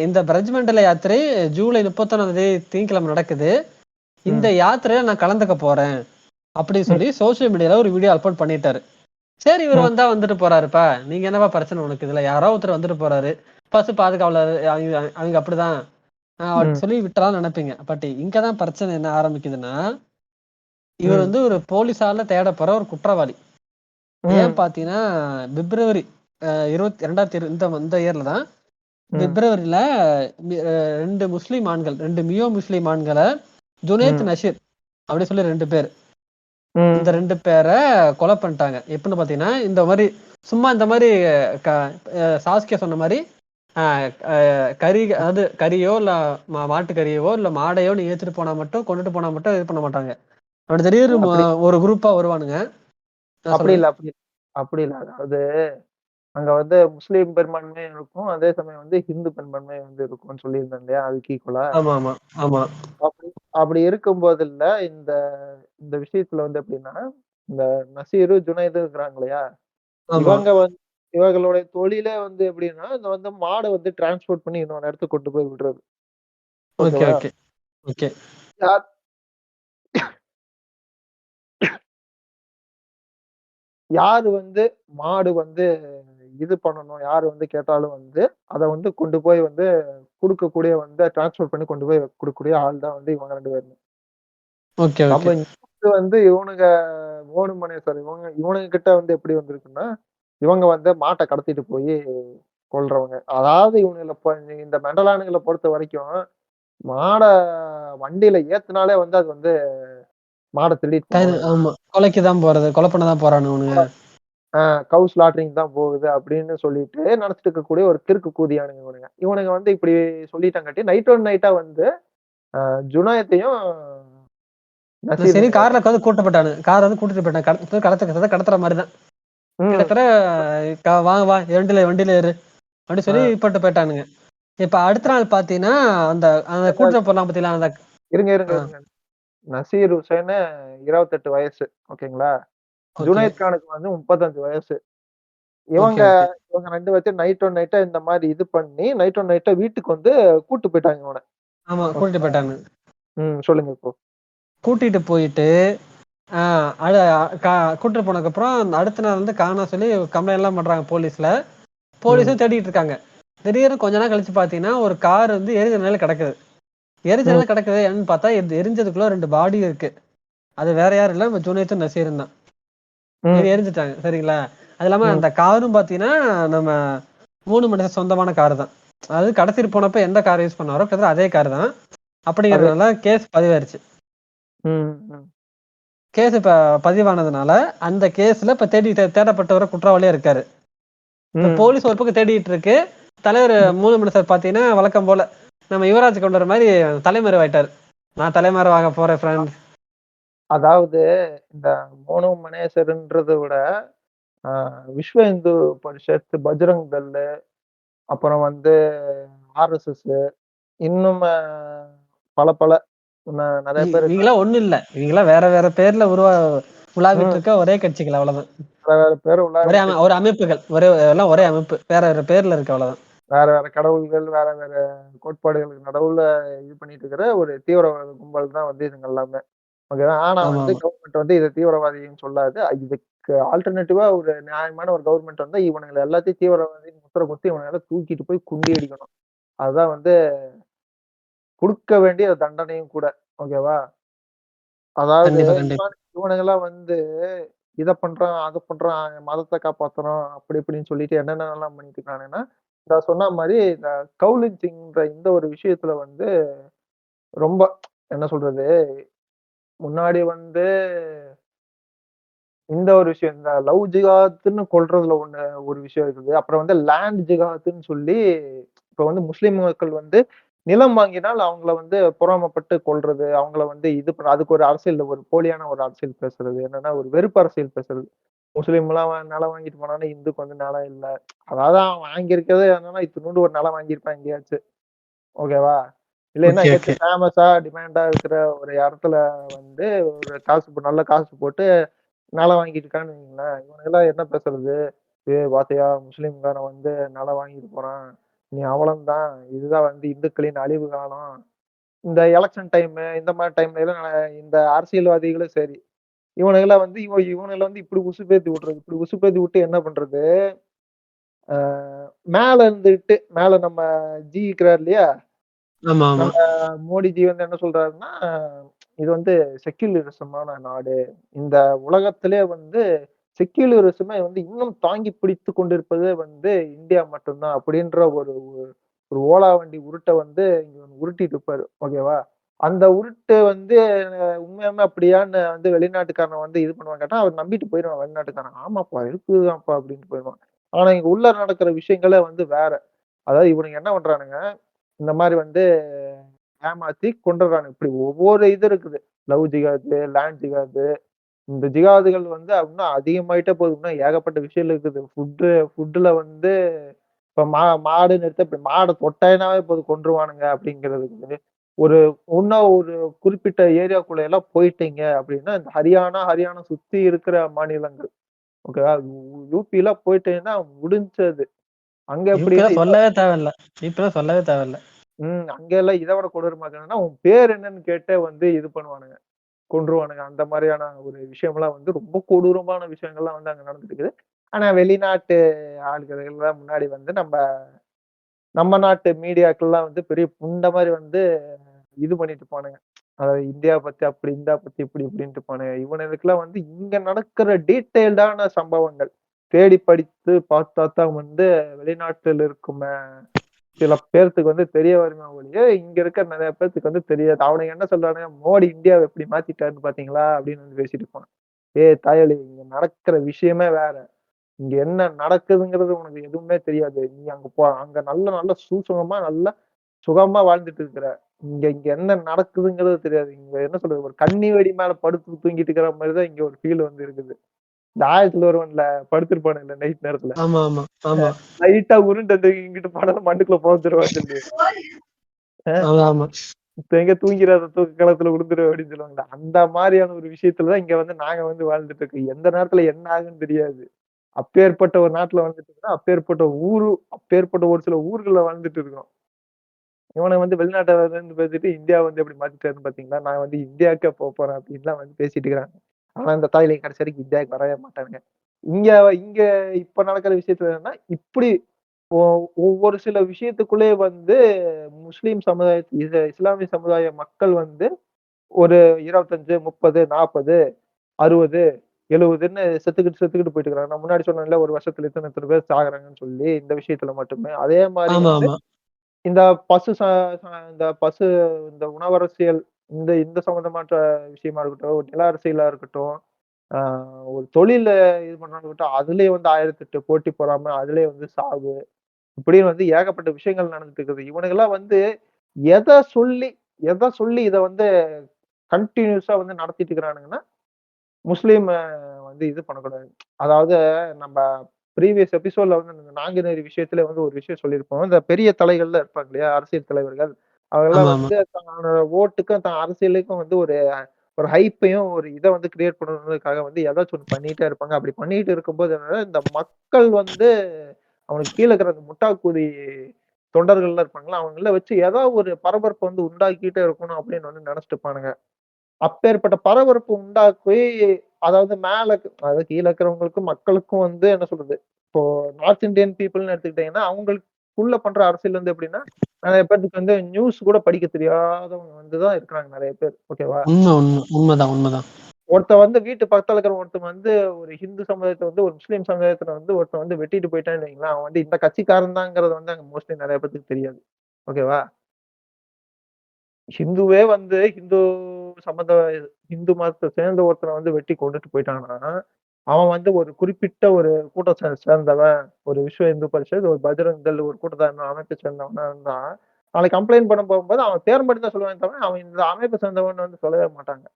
இந்த பிரஜ்மண்டல யாத்திரை ஜூலை 31ஆம் தேதி திங்கட்கிழமை நடக்குது. இந்த ம். யாத்திரையில நான் கலந்துக்க போறேன் அப்படின்னு ம். சொல்லி சோசியல் மீடியால ஒரு வீடியோ அப்லோட் பண்ணிட்டாரு. சரி, இவர் ம். வந்தா வந்துட்டு போறாருப்பா, நீங்க என்னப்பா பிரச்சனை உனக்கு, இதுல யாரோ ஒருத்தர் வந்துட்டு போறாரு, பசு பாதுகாவலர் அவங்க அவங்க அப்படிதான் ம், சொல்லி விட்டுறான்னு நினைப்பீங்க. பட் இங்கதான் பிரச்சனை என்ன ஆரம்பிக்குதுன்னா, இவர் ம், வந்து ஒரு போலீஸால தேடப்படுற ஒரு குற்றவாளி. ஏன் ம், பாத்தீங்கன்னா, பிப்ரவரி 2020 இந்த இந்த இயர்ல தான் ம், பிப்ரவரியில 2 முஸ்லிம் ஆண்கள், 2 மியோ முஸ்லிம் ஆண்கள ஜுனைத் ம், நஷீர் அப்படி சொல்லி 2 பேர். இந்த ம். 2 பேர கொலை பண்ணிட்டாங்க. எப்படின்னு பாத்தீங்கன்னா, இந்த மாரி சும்மா இந்த மாரி க சாஸ்கியா சொன்ன மாரி அ அ கறி அதாவது கறியோ இல்ல மாட்டு கறியவோ இல்ல மாடையோ நீ ஏத்துட்டு போனா மட்டும் கொண்டுட்டு போனா மட்டும் இது பண்ண மாட்டாங்க. அப்படி திடீர்னு அப்படி ஒரு குரூப்பா வருவானுங்க. அப்படி சொல்லுங்க. இல்ல அப்படி அப்படி இல்ல. அதாவது அங்க வந்து முஸ்லீம் பெரும்பான்மை இருக்கும். அதே சமயம் வந்து ஹிந்து பெரும்பான்மை வந்து இருக்கும்னு சொல்லியிருந்தேன் இல்லையா? அதுக்கு ஈக்குவலா. ஆமா, ஆமா, ஆமா, அப்படி அப்படி இருக்கும்போதுல்ல இந்த இந்த விஷயத்துல வந்து எப்படின்னா, இந்த நசீரு, ஜுனைது இருக்கிறாங்க இல்லையா? ஆமா. இவங்க வந்து இவர்களுடைய தொழிலே வந்து எப்படின்னா, இந்த வந்து மாட வந்து டிரான்ஸ்போர்ட் பண்ணி இன்னொரு இடத்துக்கு கொண்டு போய் விடுறது. ஓகே, ஓகேவா? Okay, okay. யார் யாரு வந்து மாடு வந்து இது பண்ணணும், யாரு வந்து கேட்டாலும் வந்து, அத வந்து கொண்டு போய் வந்து குடுக்கக்கூடிய வந்து டிரான்ஸ்போர்ட் பண்ணி கொண்டு போய் குடுக்கக்கூடிய ஆள் தான் வந்து இவங்க 2 பேருமே. Okay, okay. நம்ம இங்க வந்து இவனுங்க சாரி இவனுங்க கிட்ட வந்து எப்படி வந்திருக்குன்னா, இவங்க வந்து மாட்ட கடத்திட்டு போயி கொல்றவங்க. அதாவது இவனுங்கள இந்த மெண்டலானுங்கள பொறுத்தவரைக்கும், மாட வண்டியில ஏத்துனாலே வந்து அது வந்து மாட திருடிட்டு போனவனுங்க. ஆமா. கொலைக்கு தான் போறது. கொலை பண்ண தான் போறானுங்க. ஆ கவ் ஸ்லாட்டரிங் தான் போகுது அப்படின்னு சொல்லிட்டு நெனச்சுட்டு இருக்கக்கூடிய ஒரு கிறுக்கு கூதியானுங்க இவனுங்க. இவனுங்க வந்து இப்படி சொல்லிட்டாங்காட்டி நைட் ஒன் நைட்டா வந்து ஜுனாயத்தையும் நான் சரி நசீரையும் கார்ல உட்காந்து கூட்டப்பட்டானுங்க. கார் வந்து கூட்டிட்டு போயிட்டாங்க. கடத்துற மாரி தான். ம். கிட்டத்தட்ட வாங்க வா வண்டியில வண்டியில ஏறு அப்படின்னு சொல்லி ஆ போட்டு போயிட்டானுங்க. இப்ப அடுத்த நாள் பாத்தீங்கன்னா, அந்த அந்த கூட்டிட்டு போலாம் பாத்தீங்களா? அந்த இருங்க, ஆ இருங்க. நசீர் ஹுசைனு 28 வயசு. ஓகேங்களா? ஓகே. ஜுனைத் கானுக்கு வந்து 35 வயசு. ஓகே, இவங்க ஓகே. இவங்க 2 பேத்தையும் நைட் ஒன் நைட்டா இந்த மாரி இது பண்ணி, நைட் ஒன் நைட்டா வீட்டுக்கு வந்து கூட்டு போயிட்டாங்க இவன. ஆமா கூட்டிட்டு ஓகேவா? போயிட்டானுங்க. சொல்லுங்க இப்போ. கூட்டிட்டு போயிட்டு ஆ அடு கா கூட்டிட்டு போனதுக்கப்புறம் அடுத்த நாள் வந்து காணோம் சொல்லி கம்ப்ளைண்ட்லாம் பண்றாங்க போலீஸ்ல. ம், போலீஸும் தேடிட்டு இருக்காங்க. திடீர்னு கொஞ்ச நாள் கழிச்சு பார்த்தீங்கன்னா, ஒரு கார் வந்து எரிஞ்ச நிலையில கிடக்குது. எரிஞ்ச ம். நிலையில கிடக்குது என்னன்னு பார்த்தா, எரிஞ்சதுக்குள்ள 2 பாடி இருக்கு. அது வேற யாரும் இல்ல, நம்ம ஜுனைத்தும் நசீரும் தான். ம், எரிஞ்சுட்டாங்க. சரிங்களா? அது இல்லாம ம். அந்த காரும் பார்த்தீங்கன்னா, நம்ம 3 மனிதர் சொந்தமான கார் தான். அதாவது கடத்திட்டு போனப்ப எந்த கார் யூஸ் பண்ணாரோ, கிட்டத்தட்ட அதே கார் தான். அதே அப்படிங்கிறதுனால கேஸ் பதிவாயிருச்சு. ம், ம். கேஸ் இப்ப பதிவானதுனால, அந்த கேஸ்ல இப்ப தேடப்பட்டவர் குற்றவாளியா இருக்காரு. இப்ப ம், போலீஸ் ஒரு பக்கம் தேடிட்டு இருக்கு. தலைவர் ம். 3 மனிதர் பார்த்தீங்கன்னா, வழக்கம் போல நம்ம யுவராஜ் கவுண்டர் மாரி தலைமறைவாயிட்டாரு. நான் தலைமறைவாக போறேன் ஃபிரெண்ட். அதாவது இந்த மோனோ மனேசர்ன்றத விட, அ விஸ்வ இந்து பரிஷத், பஜ்ரங் தள்ளு, அப்புறம் வந்து ஆர்எஸ்எஸ் இன்னும் பல பல நெறைய பேர் இருக்காங்க. இவங்கலாம் ஒண்ணும் இல்ல. இவங்கலாம் வேற வேற பேர்ல உலாவிட்டு ம். இருக்க ஒரே கட்சிகள் அவ்வளவுதான். வேற வேற பேர் ஒரே உள்ளார்ந்த ஒரு கட்சி. அமைப்புகள். எல்லாம் ஒரே அமைப்பு. வேற வேற பேர்ல இருக்கு அவ்வளவுதான். வேற வேற கடவுள்கள், வேற வேற கோட்பாடுகளுக்கு நடுவுல இது பண்ணிட்டு இருக்கிற ஒரு தீவிரவாத கும்பல் தான் வந்து இதுங்க எல்லாமே. ஓகேவா? ஆனா வந்து ஆமாமா. கவர்மெண்ட் வந்து இத தீவிரவாதின்னு சொல்லாது. இதுக்கு ஆல்டர்னேட்டிவா ஒரு நியாயமான ஒரு கவர்மெண்ட் வந்தா இவனுங்கள எல்லாத்தையும் தீவிரவாதின்னு முத்திர குத்தி இவனுங்கள தூக்கிட்டு போய் குண்டி அடிக்கணும். அதுதான் வந்து குடுக்க வேண்டிய தண்டனையும் கூட. ஓகேவா? அதாவது கண்டிப்பா, கண்டிப்பா. இவனுங்கலாம் வந்து இத பண்றான், அத பண்றான், மதத்த காப்பாத்துறோம், அப்படி இப்படின்னு சொல்லிட்டு என்னென்னலாம் பண்ணிட்டு இருக்கானுங்கன்னா, நான் சொன்ன மாரி இந்த கவுலின்சிங்ன்ற இந்த ஒரு விஷயத்துல வந்து ரொம்ப என்ன சொல்றது, முன்னாடி வந்து இந்த ஒரு விஷயம், இந்த லவ் ஜிஹாத்ன்னு கொல்றதுல ஒரு விஷயம் இருக்குது. அப்புறம் வந்து லேண்ட் ஜிஹாத்ன்னு சொல்லி, இப்ப வந்து முஸ்லிம் மக்கள் வந்து நிலம் வாங்கினால் அவங்கள வந்து பொறாமைப்பட்டு கொல்றது, அவங்கள வந்து இது அதுக்கு ஒரு அரசியல் ஒரு போலியான ஒரு அரசியல் பேசுறது. என்னன்னா ஒரு வெறுப்பு அரசியல் பேசுறது. முஸ்லீம்லாம் நிலம் வாங்கிட்டு போனான்னா, இந்துக்கு வந்து நிலம் இல்ல. அதாவது அவன் வாங்கியிருக்கிறதே என்னன்னா, இத்துணூண்டு ஒரு நிலம் வாங்கியிருப்பான் எங்கேயாச்சும். ஓகேவா? இல்லைன்னா ஓகே, ஓகே. எங்கேயாச்சும் ஃபேமஸா டிமாண்டா இருக்கிற ஒரு இடத்துல வந்து ஒரு நல்ல காசு போட்டு நிலம் வாங்கிட்டு இருக்கான்னு வைங்களேன். இவனுங்கலாம் என்ன பேசுறது? பாத்தியா முஸ்லீம்காரன் வந்து நிலம் வாங்கிட்டு போறான். நீ அவலம்தான். இதுதான் வந்து இந்துக்களின் அழிவு காலம். இந்த எலக்ஷன் டைமு இந்த மாரி டைம்ல எல்லாம் இந்த அரசியல்வாதிகளும் சரி, இவனுங்கலாம் வந்து இவனுங்கள வந்து இப்படி உசுப்பேத்தி விட்டுறது. இப்படி உசுப்பேத்தி விட்டு என்ன பண்றது? மேல இருந்துகிட்டு மேல நம்ம ஜி இருக்கிறார் இல்லையா? ஆமா ஆமா. நம்ம மோடிஜி வந்து என்ன சொல்றாருன்னா, இது வந்து செக்யூலரிசமான நாடு. இந்த உலகத்திலே வந்து செக்யூலரிசமே வந்து இன்னும் தாங்கி பிடித்துக் கொண்டிருப்பது வந்து இந்தியா மட்டும் தான் அப்படின்ற ஒரு ஒரு ஓலா வண்டி உருட்ட வந்து இங்க உருட்டிட்டு இருப்பாரு. ஓகேவா? அந்த உருட்டு வந்து உண்மையாலுமே அப்படியான்னு வந்து வெளிநாட்டுக்காரன் வந்து இது பண்ணுவான்னு கேட்டா, அவர் நம்பிட்டு போயிருவான் வெளிநாட்டுக்காரன். ஆமாப்பா இருக்குதான்ப்பா அப்படின்ட்டு போயிருவான். ஆனா இங்க உள்ள நடக்கிற விஷயங்களே வந்து வேற. அதாவது இவனுங்க என்ன பண்றானுங்க, இந்த மாரி வந்து ஏமாத்தி கொண்டுர்றானுங்க. இப்படி ஒவ்வொரு இது இருக்குது. லவ் ஜிகாது, லேண்ட் ஜிகாது. இந்த ஜிகாதுகள் வந்து இன்னும் அதிகமாயிட்டே போகுது. இன்னும் ஏகப்பட்ட விஷயம் இருக்குது. ஃபுட்டுல வந்து இப்ப மாடுன்னு எடுத்தா இப்ப மாட தொட்டாயினாவே போதும் கொன்றுவானுங்க அப்படிங்கிறதுக்கு. ஒரு இன்னும் ஒரு குறிப்பிட்ட ஏரியாக்குள்ள எல்லாம் போயிட்டீங்க அப்படின்னா, இந்த ஹரியானா சுத்தி இருக்கிற மாநிலங்கள். ஓகேவா? யூபிலாம் போயிட்டீங்கன்னா முடிஞ்சது. அங்க எப்படின்னா யூபிலாம் சொல்லவே தேவையில்ல. யூபிலாம் சொல்லவே தேவையில்ல. அங்கெல்லாம் இத விட கொடூரமாக்குறதுன்னா, உன் பேர் என்னன்னு கேட்டே வந்து இது பண்ணுவானுங்க. கொன்றுவானுங்க. அந்த மாரியான ஒரு விஷயம்லாம் வந்து ரொம்ப கொடூரமான விஷயங்கள்லாம் வந்து அங்க நடந்துட்டு இருக்குது. ஆனா வெளிநாட்டு ஆள்கள் எல்லாம் முன்னாடி வந்து நம்ம நாட்டு மீடியாக்கள்லாம் வந்து பெரிய புண்ட மாரி வந்து இது பண்ணிட்டு இருப்பானுங்க. அதாவது இந்தியா பத்தி அப்படி, இந்தியா பத்தி இப்படி இப்படின்ட்டு இருப்பானுங்க. இவனுங்களுக்கெல்லாம் வந்து இங்க நடக்கிற டீட்டெயில்டான சம்பவங்கள் தேடி படித்து பார்த்தா தான் வந்து வெளிநாட்டில் இருக்கும் சில பேர்த்துக்கு வந்து தெரிய வருமே ஒழிய, இங்க இருக்க நெறைய பேத்துக்கு வந்து தெரியாது. அவனுங்க என்ன சொல்றானுங்க, "மோடி இந்தியாவ எப்படி மாத்திட்டாருன்னு பார்த்தீங்களா?" அப்படின்னு வந்து பேசிட்டு இருப்பான். ஏய் தாயலி, இங்க நடக்கிற விஷயமே வேற. இங்க என்ன நடக்குதுங்கிறது உனக்கு எதுவுமே தெரியாது. நீ அங்க அங்க நல்ல நல்ல சூசகமா, நல்ல சுகமா வாழ்ந்துட்டு இருக்கிற. இங்க இங்க என்ன நடக்குதுங்கிறது தெரியாது. இங்க என்ன சொல்றது, ஒரு கண்ணி வெடி மேல படுத்து தூங்கிட்டு இருக்கிற மாரி தான் இங்க ஒரு ஃபீல் வந்து இருக்குது. இந்த ஆயிரத்துல ஒருவன்ல படுத்திருப்பானுங்கல்ல நைட் நேரத்துல. ஆமா ஆமா ஆமா. லைட்டா உருண்டு அந்த இங்கிட்டு போனா மண்ணுக்குள்ள புதைஞ்சிருவான்னு சொல்லி. ஆமா ஆமா. இப்ப எங்க தூங்கிறாத தூக்க களத்துல விழுந்துரு அப்படின்னு சொல்லுவாங்கல்ல. அந்த மாரியான ஒரு விஷயத்துல தான் இங்க வந்து நாங்க வந்து வாழ்ந்துட்டு இருக்கோம். எந்த நேரத்துல என்ன ஆகுன்னு தெரியாது. அப்பேற்பட்ட ஒரு நாட்டுல வாழ்ந்துட்டு இருக்கோம். அப்பேற்பட்ட ஒரு சில ஊர்கள்ல வாழ்ந்துட்டு இருக்கோம். இவனுங்க வந்து வெளிநாட்டுல இருந்து பேசிட்டு இந்தியா வந்து எப்படி மாத்திட்டாருன்னு பாத்தீங்களா? நான் வந்து இந்தியாவுக்கே போறேன் அப்படின்லாம் வந்து பேசிட்டு இருக்கிறாங்க. ஆனா இந்த தாய்லை கடைசி வரைக்கும் இந்தியாவுக்கு வரவே மாட்டானுங்க. இங்க இங்க இப்ப நடக்கிற விஷயத்துல என்னன்னா, இப்படி ஒ ஒவ்வொரு சில விஷயத்துக்குள்ளயே வந்து முஸ்லீம் சமுதாய இஸ்லாமிய சமுதாய மக்கள் வந்து ஒரு 25, 30, 40, 60, 70ன்னு செத்துக்கிட்டு போயிட்டு இருக்காங்க. நான் முன்னாடி சொன்னேன்ல ஒரு வருஷத்துல இத்தன பேர் சாகுறாங்கன்னு சொல்லி, இந்த விஷயத்துல மட்டுமே. அதே மாரி ஆமா வந்து ஆமா. இந்த பசு ச ச இந்த பசு இந்த உணவரசியல் இந்த இந்த சம்மந்தமாட்ட விஷயமா இருக்கட்டும், ஒரு நில அரசியலா இருக்கட்டும், ஆ ஒரு தொழில்ல இது பண்றவங்க இருக்கட்டும், அதுலயே வந்து 1008 போட்டி பொறாம, அதுலயே வந்து சாவு. இப்படின்னு வந்து ஏகப்பட்ட விஷயங்கள் நடந்துட்டு இருக்குது. இவனுங்கலாம் வந்து எத சொல்லி எத சொல்லி இத வந்து கன்டினியூஸா வந்து நடத்திட்டு இருக்கிறானுங்கன்னா, முஸ்லீம வந்து இது பண்ணக்கூடாது. அதாவது நம்ம ப்ரீவியஸ் எபிசோட்ல வந்து இந்த நாங்குநேரி விஷயத்துல வந்து ஒரு விஷயம் சொல்லியிருப்போம். இந்த பெரிய தலைகள்லாம் இருப்பாங்க இல்லையா? அரசியல் தலைவர்கள். அவங்கலாம் ஆமா ஆமா. வந்து தன்னோட ஓட்டுக்கும், தன் அரசியலுக்கும் வந்து ஒரு ஒரு ஹைப்பையும், ஒரு இத வந்து கிரியேட் பண்ணணுன்றதுக்காக வந்து ஏதாச்சும் ஒண்ணு பண்ணிட்டே இருப்பாங்க. அப்படி பண்ணிட்டு இருக்கும்போது என்னன்னா, இந்த மக்கள் வந்து அவனுக்கு கீழ இருக்கிற அந்த முட்டாக்குடி தொண்டர்கள்லாம் இருப்பாங்கல்ல, அவங்கள வச்சு ஏதோ ஒரு பரபரப்ப வந்து உண்டாக்கிட்டே இருக்கணும் அப்படின்னு வந்து நெனச்சுட்டு இருப்பானுங்க. அப்பேற்பட்ட பரபரப்பு உண்டாக்கி, அதாவது அதாவது கீழ இருக்கிறவங்களுக்கும், மக்களுக்கும் வந்து என்ன சொல்றது, இப்போ நார்த் இந்தியன் பீப்பிள்ன்னு எடுத்துக்கிட்டீங்கன்னா, அவங்களுக்குள்ள பண்ற அரசியல் வந்து எப்படின்னா, நெறைய பேத்துக்கு வந்து நியூஸ் கூட படிக்க தெரியாதவங்க வந்து தான் இருக்கிறாங்க நெறைய பேர். ஓகேவா? உண்மதான் உண்மதான். ஒருத்தன் வந்து வீட்டு பக்கத்துல இருக்கிற ஒருத்தன் வந்து ஒரு ஹிந்து சமுதாயத்த வந்து ஒரு முஸ்லீம் சமுதாயத்துல வந்து ஒருத்தன் வந்து வெட்டிட்டு போயிட்டான்னு வைங்களேன், அவன் வந்து இந்த கட்சிக்காரன் தான்ங்கிறது வந்து அங்க மோஸ்ட்லி நெறைய பேத்துக்கு தெரியாது. ஓகேவா? ஹிந்துவே வந்து சம்மந்த இந்து மதத்த சேர்ந்த ஒருத்தன வந்து வெட்டி கொன்னுட்டு போயிட்டாங்கன்னா, அவன் வந்து ஒரு குறிப்பிட்ட ஒரு கூட்டத்த சேர்ந்தவன். ஒரு விஸ்வ இந்து பரிஷத், ஒரு பஜ்ரங் தள் ஒரு கூட்டத்த அமைப்பை சேர்ந்தவனா இருந்தா, நாளைக்கு கம்ப்ளைண்ட் பண்ண போகும்போது அவன் பேர் மட்டும் தான் சொல்லுவானே தவிர, அவன் இந்த அமைப்பை சேர்ந்தவன்னு வந்து சொல்லவே மாட்டாங்க.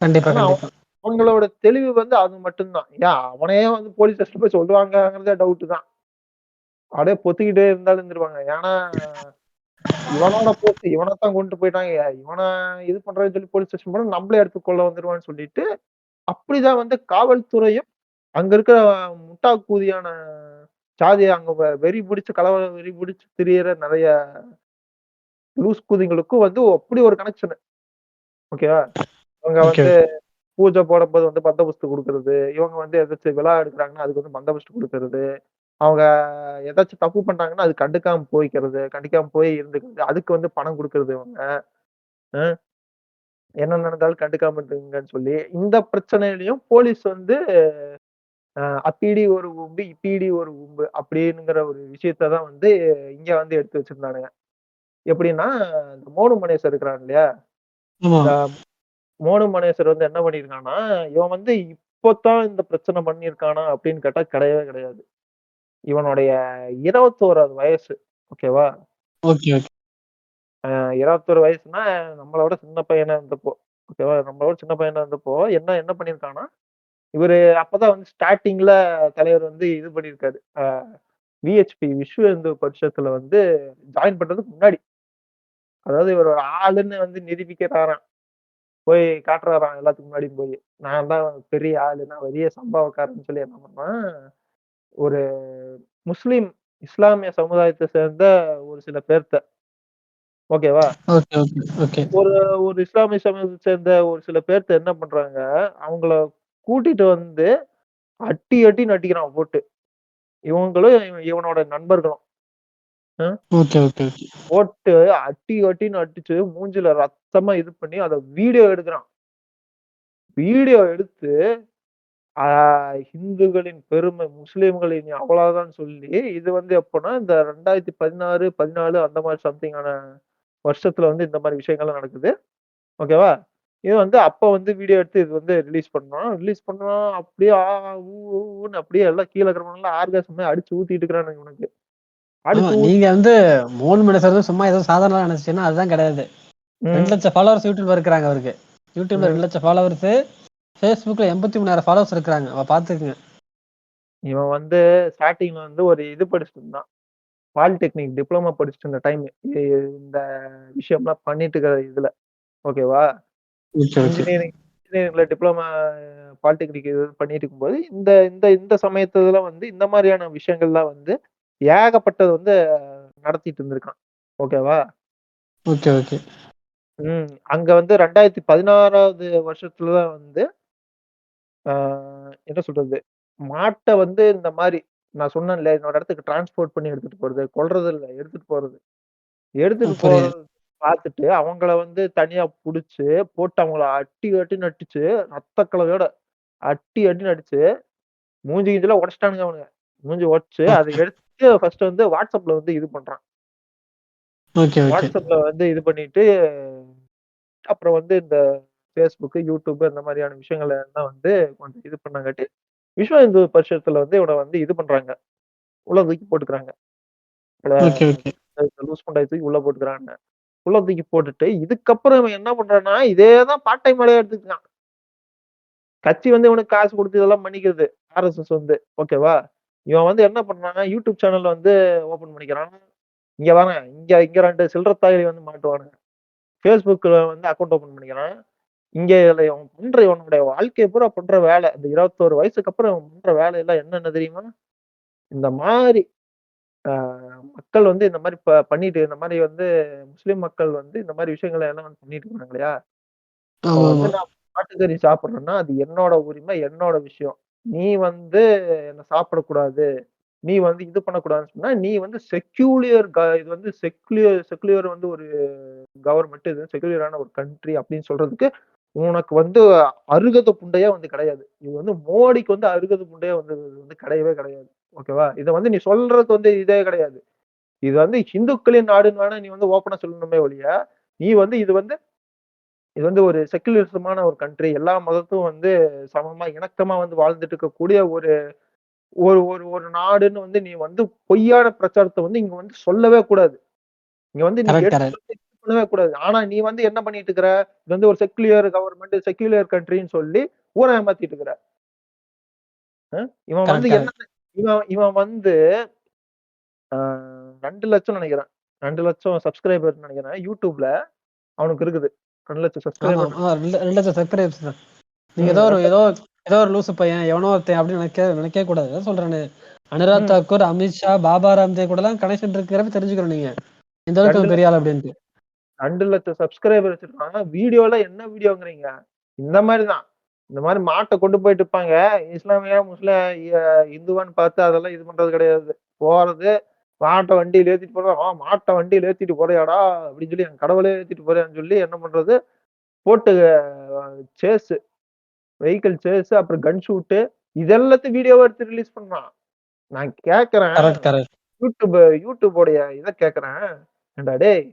கண்டிப்பா ஏன்னா, கண்டிப்பா. அவங்களோட தெளிவு வந்து அது மட்டும் தான். ஏன் அவனையே வந்து போலீஸ் ஸ்டேஷன்ல போய் சொல்லுவாங்கங்கிறதே டவுட் தான். அப்படியே பொத்திக்கிட்டே இருந்தாலும் இருந்துருவாங்க. ஏன்னா, இவனோட போச்சு. இவனத்தான் கொன்னுட்டு போயிட்டாங்க. இவன இது பண்றேன்னு சொல்லி போலீஸ் ஸ்டேஷன் போனா நம்மளே எடுத்து கொல்ல வந்துருவான்னு சொல்லிட்டு, அப்படிதான் வந்து காவல்துறையும், அங்க இருக்கிற முட்டாக்கூதியான சாதி அங்க வெறி பிடிச்சு திரியிற நெறைய லூஸ் கூதிங்களுக்கும் வந்து அப்படி ஒரு கனெக்ஷன். ஓகேவா? அவங்க ஓகே வந்து ஓகே. பூஜை போடும்போது வந்து பந்தோபஸ்து குடுக்குறது. இவங்க வந்து ஏதாச்சும் விழா எடுக்குறாங்கன்னா, அதுக்கு வந்து பந்தோபஸ்து குடுக்குறது. அவங்க ஏதாச்சும் தப்பு பண்றாங்கன்னா, அது கண்டுக்காம போய் இருந்துக்கிறது. அதுக்கு வந்து பணம் குடுக்குறது இவங்க. அ என்ன நடந்தாலும் கண்டுக்காம இருந்துங்கன்னு சொல்லி, இந்த பிரச்சனையிலயும் போலீஸ் வந்து அப்பீடி ஒரு உம்பு, இப்பீடி ஒரு உம்பு அப்படிங்கிற ஒரு விஷயத்த தான் வந்து இங்க வந்து எடுத்து வச்சிருந்தானுங்க. எப்படின்னா, இந்த மோனு மகேஷ் இருக்கிறான் இல்லையா? ஆமா. இந்த மோனு மகேஷர் வந்து என்ன பண்ணியிருக்கான்னா, இவன் வந்து இப்போ தான் இந்த பிரச்சனை பண்ணியிருக்கானா அப்படின்னு கேட்டா கிடையவே கிடையாது. இவனுடைய 21 வயசு. ஓகேவா? Okay, okay. 21 வயசுனா நம்மள விட சின்ன பையனா இருந்தப்போ. ஓகேவா? நம்மள விட சின்ன பையனா இருந்தப்போ என்ன என்ன பண்ணியிருக்கான்னா, இவரு அப்பதான் வந்து ஸ்டார்ட்டிங்ல தலைவர் வந்து இது பண்ணியிருக்காரு. விஹெச்பி விஸ்வ இந்து பரிஷத்துல வந்து ஜாயின் பண்றதுக்கு முன்னாடி. அதாவது இவர் ஒரு ஆளுன்னு வந்து நிரூபிக்கிறாராம். போய் காட்டுறாராம் எல்லாத்துக்கும் முன்னாடியும் போய். நான் தான் பெரிய ஆளு. நான் பெரிய சம்பவக்காரன்னு சொல்லி என்ன பண்ணான், ஒரு முஸ்லிம் இஸ்லாமிய சமுதாயத்த சேர்ந்த ஒரு சில பேர்த்த ஓகேவா? Okay, okay, okay. ஒரு ஒரு இஸ்லாமிய சமூகத்த சேர்ந்த ஒரு சில பேர்த்த என்ன பண்றாங்க, அவங்கள கூட்டிட்டு வந்து அடி அடின்னு அடிக்கிறான் போட்டு. இவங்களும் இவனோட நண்பர்களும். ம். Okay, okay, okay. போட்டு அடி அடின்னு அடிச்சு மூஞ்சில ரத்தமா இது பண்ணி அத வீடியோ எடுக்குறான். வீடியோ எடுத்து ஆ இந்துக்களின் பெருமை, முஸ்லிம்களின் அவ்வளவுதான் சொல்லி, இது வந்து எப்பன்னா, இந்த 2016, 14 அந்த மாரி சம்திங் ஆன வருஷத்துல வந்து இந்த மாரி விஷயங்கள்லாம் நடக்குது. ஓகேவா? இது வந்து அப்ப வந்து வீடியோ எடுத்து இது வந்து ரிலீஸ் பண்ணோம். ரிலீஸ் பண்ணோம் அப்படியே ஊன்னு அப்படியே எல்லாம் கீழ இருக்கிறவனுங்கலாம் ஆர்காசம் மாரி அடிச்சு ஊத்திட்டு இருக்கிறானுங்க இவனுக்கு. ஆமா. அடிச்சு ஊத்தி நீங்க வந்து மோகன் மடேசர் சும்மா ஏதோ சாதாரணமா நினைச்சீங்கன்னா அதுதான் கிடையாது. ம், 2,00,000 ஃபாலோவர்ஸ் யூடியூப்ல இருக்கிறாங்க அவருக்கு. யூடியூப்ல ம். 2,00,000 ஃபாலோவர்ஸ். Facebookல 83,000 ஃபாலோவர்ஸ் இருக்கிறாங்க. பாத்துக்கங்க. இவன் வந்து ஸ்டார்ட்டிங்ல வந்து ஒரு இது படிச்சுட்டு இருந்தான். பாலிடெக்னிக் டிப்ளோமா படிச்சுட்டு இருந்த டைம். இந்த விஷயம்லாம் பண்ணிட்டு இருக்கிற இதுல. ஓகேவா? Okay, okay. இன்ஜினியரிங்ல டிப்ளோமா பாலிடெக்னிக் இது பண்ணிட்டு இருக்கும்போது, இந்த இந்த இந்த சமயத்துல வந்து இந்த மாரியான விஷயங்கள்லாம் வந்து ஏகப்பட்டது வந்து நடத்திட்டு இருந்திருக்கான். ஓகேவா? Okay, okay. அங்க வந்து 2016வது வருஷத்துல தான் வந்து ஆ என்ன சொல்றது? மாட்ட வந்து இந்த மாரி நான் சொன்னேன்ல, இன்னொரு இடத்துக்கு டிரான்ஸ்போர்ட் பண்ணி எடுத்துட்டு போறது. கொல்றது இல்ல, எடுத்துட்டு போறது. எடுத்துட்டு புரியுது. போறது பார்த்துட்டு, அவங்கள வந்து தனியா புடிச்சு, போட்டு அவங்கள அடி அடின்னு அடிச்சு, ரத்த கலவையோட அடி அடின்னு அடிச்சு, மூஞ்சி கீஞ்சிலாம் உடைச்சுட்டானுங்க அவனுங்க. மூஞ்சி உடைச்சு, அத ஓகே, எடுத்து ஃபர்ஸ்ட் வந்து WhatsAppல வந்து இது பண்றான். Okay, okay. WhatsAppல வந்து இது பண்ணிட்டு, அப்புறம் வந்து இந்த Facebook, YouTube இந்த மாரியான விஷயங்கள எல்லாம் வந்து கொஞ்சம் இது பண்ணங்காட்டி, விஸ்வ இந்து பரிஷத்துல வந்து இவன வந்து இது பண்றாங்க. உள்ள தூக்கி போட்டுக்கிறாங்க. Okay, okay. லூஸ் பண்டாய தூக்கி உள்ள போட்டுக்கிறாங்க. உள்ள தூக்கி போட்டுட்டு, இதுக்கப்புறம் இவன் என்ன பண்றான்னா, இதே தான் பார்ட் டைம் வேலையா எடுத்துக்கிட்டான். கட்சி வந்து இவனுக்கு காசு குடுத்து இதெல்லாம் பண்ணிக்கிறது. ஆர்எஸ்எஸ் வந்து. ஓகேவா? இவன் வந்து என்ன பண்றான்னா, யூடியூப் சேனல் வந்து ஓப்பன் பண்ணிக்கிறான். இங்க வாங்க. இங்க 2 சில்லற தாய்லி வந்து மாட்டுவானுங்க. Facebookல வந்து அக்கவுண்ட் ஓப்பன் பண்ணிக்கிறான். இங்க இதுல இவனுடைய வாழ்க்கை பூரா பண்ற வேலை. இந்த 21 வயசுக்கு அப்புறம் இவன் பண்ற வேலையெல்லாம் என்னென்ன தெரியுமா? இந்த மாரி அ மக்கள் வந்து இந்த மாரி பண்ணிட்டு இந்த மாரி வந்து முஸ்லிம் மக்கள் வந்து இந்த மாரி விஷயங்கள எல்லாம் வந்து பண்ணிட்டு இருக்காங்க இல்லையா? அப்ப வந்து ஆமாமா. நான் மாட்டுக்கறி சாப்பிடுறேன்னா, அது என்னோட உரிமை, என்னோட விஷயம். நீ வந்து என்ன சாப்பிடக்கூடாது. நீ வந்து இது பண்ணக்கூடாதுன்னு சொன்னா, நீ வந்து இது வந்து செக்குலியர் வந்து ஒரு கவர்மெண்ட் இது செக்குலரான ஒரு கண்ட்ரி அப்படின்னு சொல்றதுக்கு, உனக்கு வந்து அருகதை புண்டையே வந்து கிடையாது. இது வந்து மோடிக்கு வந்து அருகதை புண்டையே வந்து வந்து கிடையவே கிடையாது. ஓகேவா? இத வந்து நீ சொல்றதுக்கு வந்து இதே கிடையாது. இது வந்து இந்துக்களின் நாடுன்னு வேணா நீ வந்து ஓப்பனா சொல்லணுமே ஒழிய, நீ வந்து இது வந்து ஒரு செக்குலரிசமான ஒரு கண்ட்ரி. எல்லா மதத்தும் வந்து சமமா, இணக்கமா வந்து வாழ்ந்துட்டு இருக்கக்கூடிய ஒரு ஒரு ஒரு ஒரு நாடுன்னு வந்து நீ வந்து பொய்யான பிரச்சாரத்த வந்து இங்க வந்து சொல்லவே கூடாது. இங்க வந்து நீ கரெக்ட், எடுத்து கரெக்ட். பண்ணவே கூடாது. ஆனா நீ வந்து என்ன பண்ணிட்டு இருக்கிற? இது வந்து ஒரு செக்குலர் கவர்ன்மெண்ட், செக்குலர் கண்ட்ரின்னு சொல்லி ஊர ஏமாத்திட்டு இருக்கிற. இவன் வந்து கரெக்ட், என்ன கரெக்ட். இவன் இவன் வந்து ஆ 2,00,000 நெனைக்கிறேன். 2,00,000 சப்ஸ்கிரைபர் நெனைக்கிறேன். YouTubeல அவனுக்கு இருக்குது. 2,00,000 ஆமா. சப்ஸ்கிரைபர் 2,00,000 சப்ஸ்கிரைபர்ஸ் தான். நீங்க ம். ஏதோ ஒரு 2 ஏதோ ஏதோ ஒரு லூசு பையன், எவனோ ஒருத்தன் அப்படின்னு நினைக்கவே கூடாது. அதான் சொல்றேனே. அனுராக் ம். தாக்கூர், அமித்ஷா, பாபா ராம்தேவ் கூடலாம் கனெக்ஷன் இருக்கிறப்ப தெரிஞ்சுக்கணும் நீங்க. எந்த அளவுக்கு இவன் 2 பெரிய ஆள் அப்படின்ட்டு. 2,00,000 சப்ஸ்கிரைபர் வச்சிருக்கான். வீடியோல என்ன வீடியோங்கிறீங்க? இந்த மாரி தான். இந்த மாதிரி மாட்டை கொண்டு போயிட்டு இருப்பாங்க. இஸ்லாமியா, இந்துவான்னு பார்த்து அதெல்லாம் இது பண்றது கிடையாது. போறது, மாட்டை வண்டியில ஏத்திட்டு போறோம். மாட்டை வண்டியில ஏத்திட்டு போறியாடா? அப்படின்னு சொல்லி, என் கடவுளே ஏத்திட்டு போறியான்னு சொல்லி என்ன பண்றது? போட்டு சேஸ், வெஹிக்கிள் சேஸ், அப்புறம் கன் ஷூட் இது எல்லாத்தையும் வீடியோவா எடுத்து ரிலீஸ் பண்றான். நான் கேட்கிறேன், கரெக்ட். யூடியூபோடைய இத கேட்கிறேன். ஏன்டா டேய்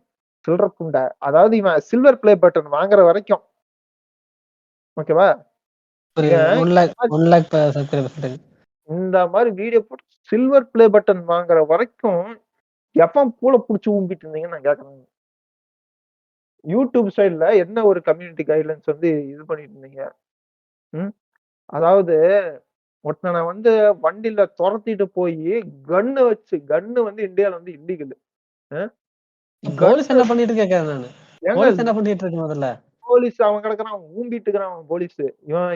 சில்ற புண்டை. அதாவது இவன் சில்வர் ப்ளே பட்டன் வாங்குற வரைக்கும் ஓகேவா? ஒரு இவன் 1 லேக் 1 லேக் சப்ஸ்கிரைபர்ஸ் கிட்ட. இந்த மாதிரி வீடியோ போட்டு சில்வர் ப்ளே பட்டன் வாங்குற வரைக்கும் எப்ப பூல புடிச்சு ஊம்பிட்டு இருந்தீங்கன்னு நான் கேட்கிறேன். யூடியூப் சைடுல என்ன ஒரு கம்யூனிட்டி கைட்லைன்ஸ் வந்து இது பண்ணிட்டு இருந்தீங்க? ம். அதாவது ஒருத்தன வந்து வண்டியில தொரத்திட்டு போயி கன்னு வந்து இந்தியால வந்து இல்லீகல். அ போலீஸ் கன்னு என்ன பண்ணிட்டு கேட்கிறேன் நானு. ஏங்க போலீஸ் என்ன பண்ணிட்டு இருக்கு முதல்ல? போலீஸ் அவன் கிடக்குறான். ஊம்பிட்டு இருக்கிறான் அவன் போலீஸ்.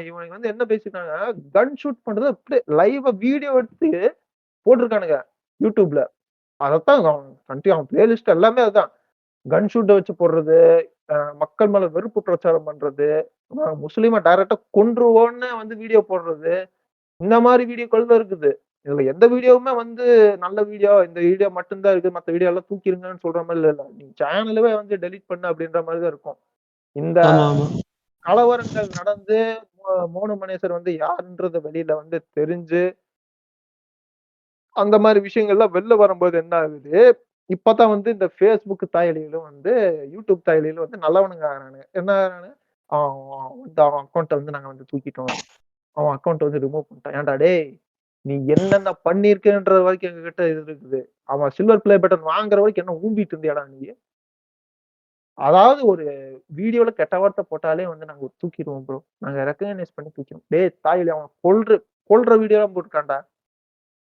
இவனுக்கு வந்து என்ன பேசிட்டாங்க, கன் ஷூட் பண்றத அப்படியே லைவா வீடியோ எடுத்து போட்டுருக்கானுங்க யூடியூப்ல. அதத்தான் அவன் பிளேலிஸ்ட் எல்லாமே அதான். கன் ஷூட்ட வச்சு போடுறது, மக்கள் மேல வெறுப்பு பிரச்சாரம் பண்றது, முஸ்லீம டைரக்ட்டா கொன்றுவோம்னு வந்து வீடியோ போடுறது. இந்த மாரி வீடியோக்கள் தான் இருக்குது. இதுல எந்த வீடியோவுமே வந்து நல்ல வீடியோ, இந்த வீடியோ மட்டும் தான் இருக்கு. மத்த வீடியோ எல்லாம் தூக்கிருங்கன்னு சொல்ற மாரி இல்ல. நீ சேனலவே வந்து டெலீட் பண்ணு அப்படின்ற மாரி தான் இருக்கும். இந்த ஆமா. கலவரங்கள் நடந்து மோனு மகேசர் வந்து யாருன்றது வெளியில வந்து தெரிஞ்சு, அந்த மாரி விஷயங்கள்லாம் வெளில வரும்போது என்ன ஆகுது, இப்பதான் வந்து இந்த Facebook தாயலிகளும் வந்து YouTube தாயலிகளும் வந்து நல்லவனுங்க ஆகுறானுங்க. என்ன ஆகுறானுங்க, அவன் அக்கவுண்ட்ட வந்து நாங்க வந்து தூக்கிட்டோம். அவன் அக்கவுண்ட் வந்து ரிமூவ் பண்ணிட்டோம். ஏன்டா டேய்! நீ என்னென்ன பண்ணியிருக்கன்ற வரைக்கும் எங்ககிட்ட இது இருக்குது. அவன் சில்வர் ப்ளே பட்டன் வாங்குற வரைக்கும் என்ன ஊம்பிட்டு இருந்தியாடா நீ? அதாவது ஒரு வீடியோல கெட்ட வார்த்தை போட்டாலே வந்து நாங்க தூக்கிருவோம் ப்ரோ. நாங்க ரெகக்னைஸ் பண்ணி தூக்கிருவோம். டேய் தாய்லி அவன் கொல்ற வீடியோலாம் போட்டுருக்கான்டா.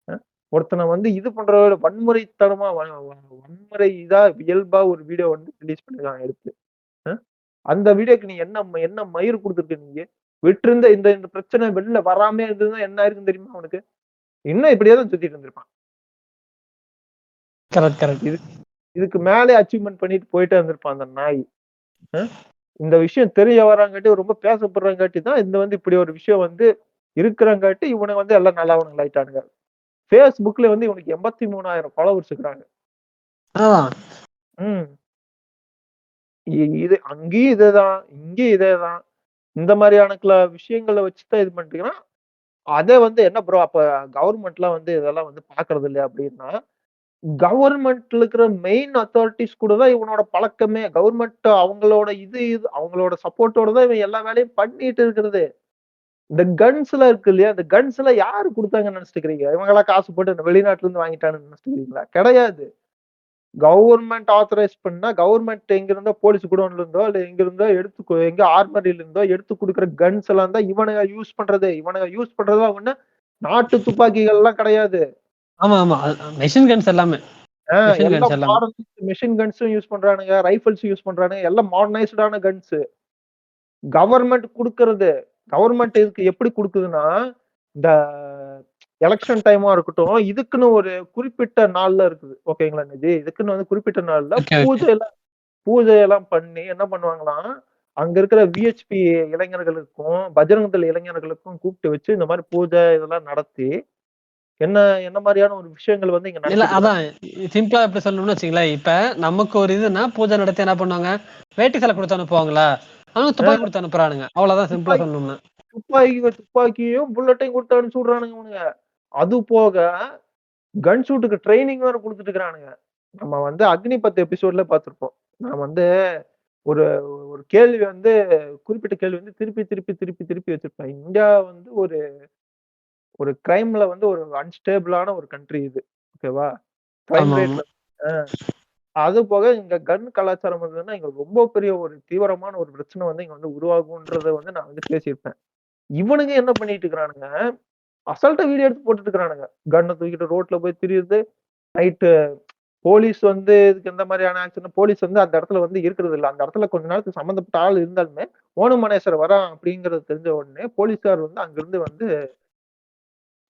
அ ஒருத்தன வந்து இது பண்ற வன்முறைத்தனமா வன்முறை இதா இயல்பா ஒரு வீடியோ வந்து ரிலீஸ் பண்ணிருக்கான் எடுத்து. அ அந்த வீடியோக்கு நீ என்ன மயிர் குடுத்துருக்க நீ? விட்டிருந்த இந்த இந்த பிரச்சனை வெளில வராமயே இருந்திருந்தா என்ன ஆயிருக்கும் தெரியுமா அவனுக்கு? இன்னும் இப்படியே தான் சுத்திட்டு இருந்திருப்பான். கரெக்ட். இது இதுக்கு மேலே அச்சீவ்மென்ட் பண்ணிட்டு போயிட்டே இருந்திருப்பான் அந்த நாய். அ இந்த விஷயம் தெரிய வராங்காட்டி ரொம்ப பேசப்படுறங்காட்டி தான் இந்த வந்து இப்படி ஒரு விஷயம் வந்து இருக்கிறங்காட்டி இவனுங்க வந்து எல்லாம் நல்லவனுங்க ஆயிட்டானுங்க. Facebookல வந்து இவனுக்கு 83,000 ஃபாலோவர்ஸ் இருக்கிறாங்க. அதான். ம். இது அங்கேயும் இதேதான், இங்கேயும் இதேதான். இந்த மாரியான விஷயங்கள வச்சு தான் இது பண்ணிட்டீங்கன்னா, அத வந்து என்ன ப்ரோ அப்ப கவர்ன்மெண்ட்லாம் வந்து இதெல்லாம் வந்து பார்க்கறது இல்லையா அப்படின்னா, கவர்ன்மெண்ட்ல இருக்கிற மெயின் அத்தாரிட்டீஸ் கூட தான் இவனோட பழக்கமே. கவர்ன்மெண்ட் அவங்களோட இது அவங்களோட சப்போர்ட்டோட தான் இவன் எல்லா வேலையும் பண்ணிட்டு இருக்கிறது. இந்த கன்ஸ்லாம் இருக்கு இல்லையா? இந்த கன்ஸ்லாம் யாரு குடுத்தாங்கன்னு நெனச்சுட்டு இருக்கிறீங்க? இவங்களா காசு போட்டு இந்த வெளிநாட்டுல இருந்து வாங்கிட்டானுன்னு நெனச்சுட்டு இருக்கிறீங்களா? கிடையாது. கவர்ன்மெண்ட் ஆத்தரைஸ் பண்ணா, கவர்ன்மெண்ட் எங்கிருந்தோ போலீஸ் குடோன்ல இருந்தோ, இல்ல எங்கிருந்தோ எங்க ஆர்மரில இருந்தோ எடுத்து குடுக்குற கன்ஸ் எல்லாம் தான் இவனுங்க யூஸ் பண்றது. இவனுங்க யூஸ் பண்றதுலாம் ஒண்ணு நாட்டு துப்பாக்கிகள்லாம் கிடையாது. ஆமா. மெஷின் கன்ஸ் எல்லாமே. மெஷின் கன்ஸ் எல்லாம் எல்லாமே. மாடர்ன் மெஷின் கன்ஸும் யூஸ் பண்றானுங்க, ரைஃபிள்ஸ் யூஸ் பண்றானுங்க. எல்லாம் மாடர்னைஸ்டான கன்ஸ். கவர்ன்மெண்ட் குடுக்குறது. கவர்ன்மெண்ட் இதுக்கு எப்படி குடுக்குதுன்னா, இந்த எலக்ஷன் டைமா இருக்கட்டும், இதுக்குன்னு ஒரு குறிப்பிட்ட நாள்ல இருக்குது. ஓகேங்களா நிதி? இதுக்குன்னு வந்து குறிப்பிட்ட நாள்ல ஓகே. பூஜையெல்லாம் பண்ணி என்ன பண்ணுவாங்களாம், அங்க இருக்கிற விஹெச்பி இளைஞர்களுக்கும், பஜரங் தள் இளைஞர்களுக்கும் கூப்பிட்டு வச்சு இந்த மாரி பூஜை இதெல்லாம் நடத்தி, என்ன என்ன மாரியான ஒரு விஷயங்கள் வந்து இங்க இல்ல நடத்திட்டு அதான் இருக்காங்க. சிம்பிளா எப்படி சொல்லணும்னு வச்சுங்களேன். இப்ப நமக்கு ஒரு இதுன்னா பூஜை நடத்தி என்ன பண்ணுவாங்க? வேட்டி சேலை குடுத்து அனுப்புவாங்களா? அவனுங்க துப்பாக்கி அ குடுத்து அனுப்புறானுங்க. அவ்வளவுதான் சிம்பிளா துப்பாக்கி சொல்லணும்னா. துப்பாக்கியும், புல்லட்டையும் குடுத்து அனுப்பிச்சு விடுறானுங்க இவனுங்க. அது போக கன் ஷூட்டுக்கு ட்ரெய்னிங் வேற குடுத்துட்டு இருக்கிறானுங்க. நம்ம வந்து அக்னிபத் எபிசோட்ல பார்த்திருப்போம். நான் வந்து ஒரு ஒரு கேள்வி வந்து குறிப்பிட்ட கேள்வி வந்து திருப்பி வச்சிருப்பேன். இந்தியா வந்து ஒரு ஒரு கிரைம்ல வந்து ஒரு அன்ஸ்டேபிளான ஒரு கண்ட்ரி இது. ஓகேவா? கிரைம் ஆமா. ரேட்ல அது போக இங்க கன் கலாச்சாரம் இருந்ததுன்னா, இங்க ரொம்ப பெரிய ஒரு தீவிரமான ஒரு பிரச்சனை வந்து இங்க வந்து உருவாகும்ன்றத வந்து நான் வந்து பேசியிருப்பேன். இவனுங்க என்ன பண்ணிட்டு இருக்கிறானுங்க, அசால்ட்டா வீடியோ எடுத்து போட்டுட்டு இருக்கிறானுங்க. கன்ன தூக்கிட்டு ரோட்ல போய் திரியிறது. நைட்டு போலீஸ் வந்து இதுக்கு எந்த மாரியான ஆக்ஷன் போலீஸ் வந்து அந்த இடத்துல வந்து இருக்கிறது இல்ல. அந்த இடத்துல கொஞ்ச நேரத்துக்கு சம்மந்தப்பட்ட ஆள் இருந்தாலுமே, ஓணமனேஸ்வர் வரான் அப்படிங்கிறது தெரிஞ்ச உடனே போலீஸார் வந்து அங்கிருந்து வந்து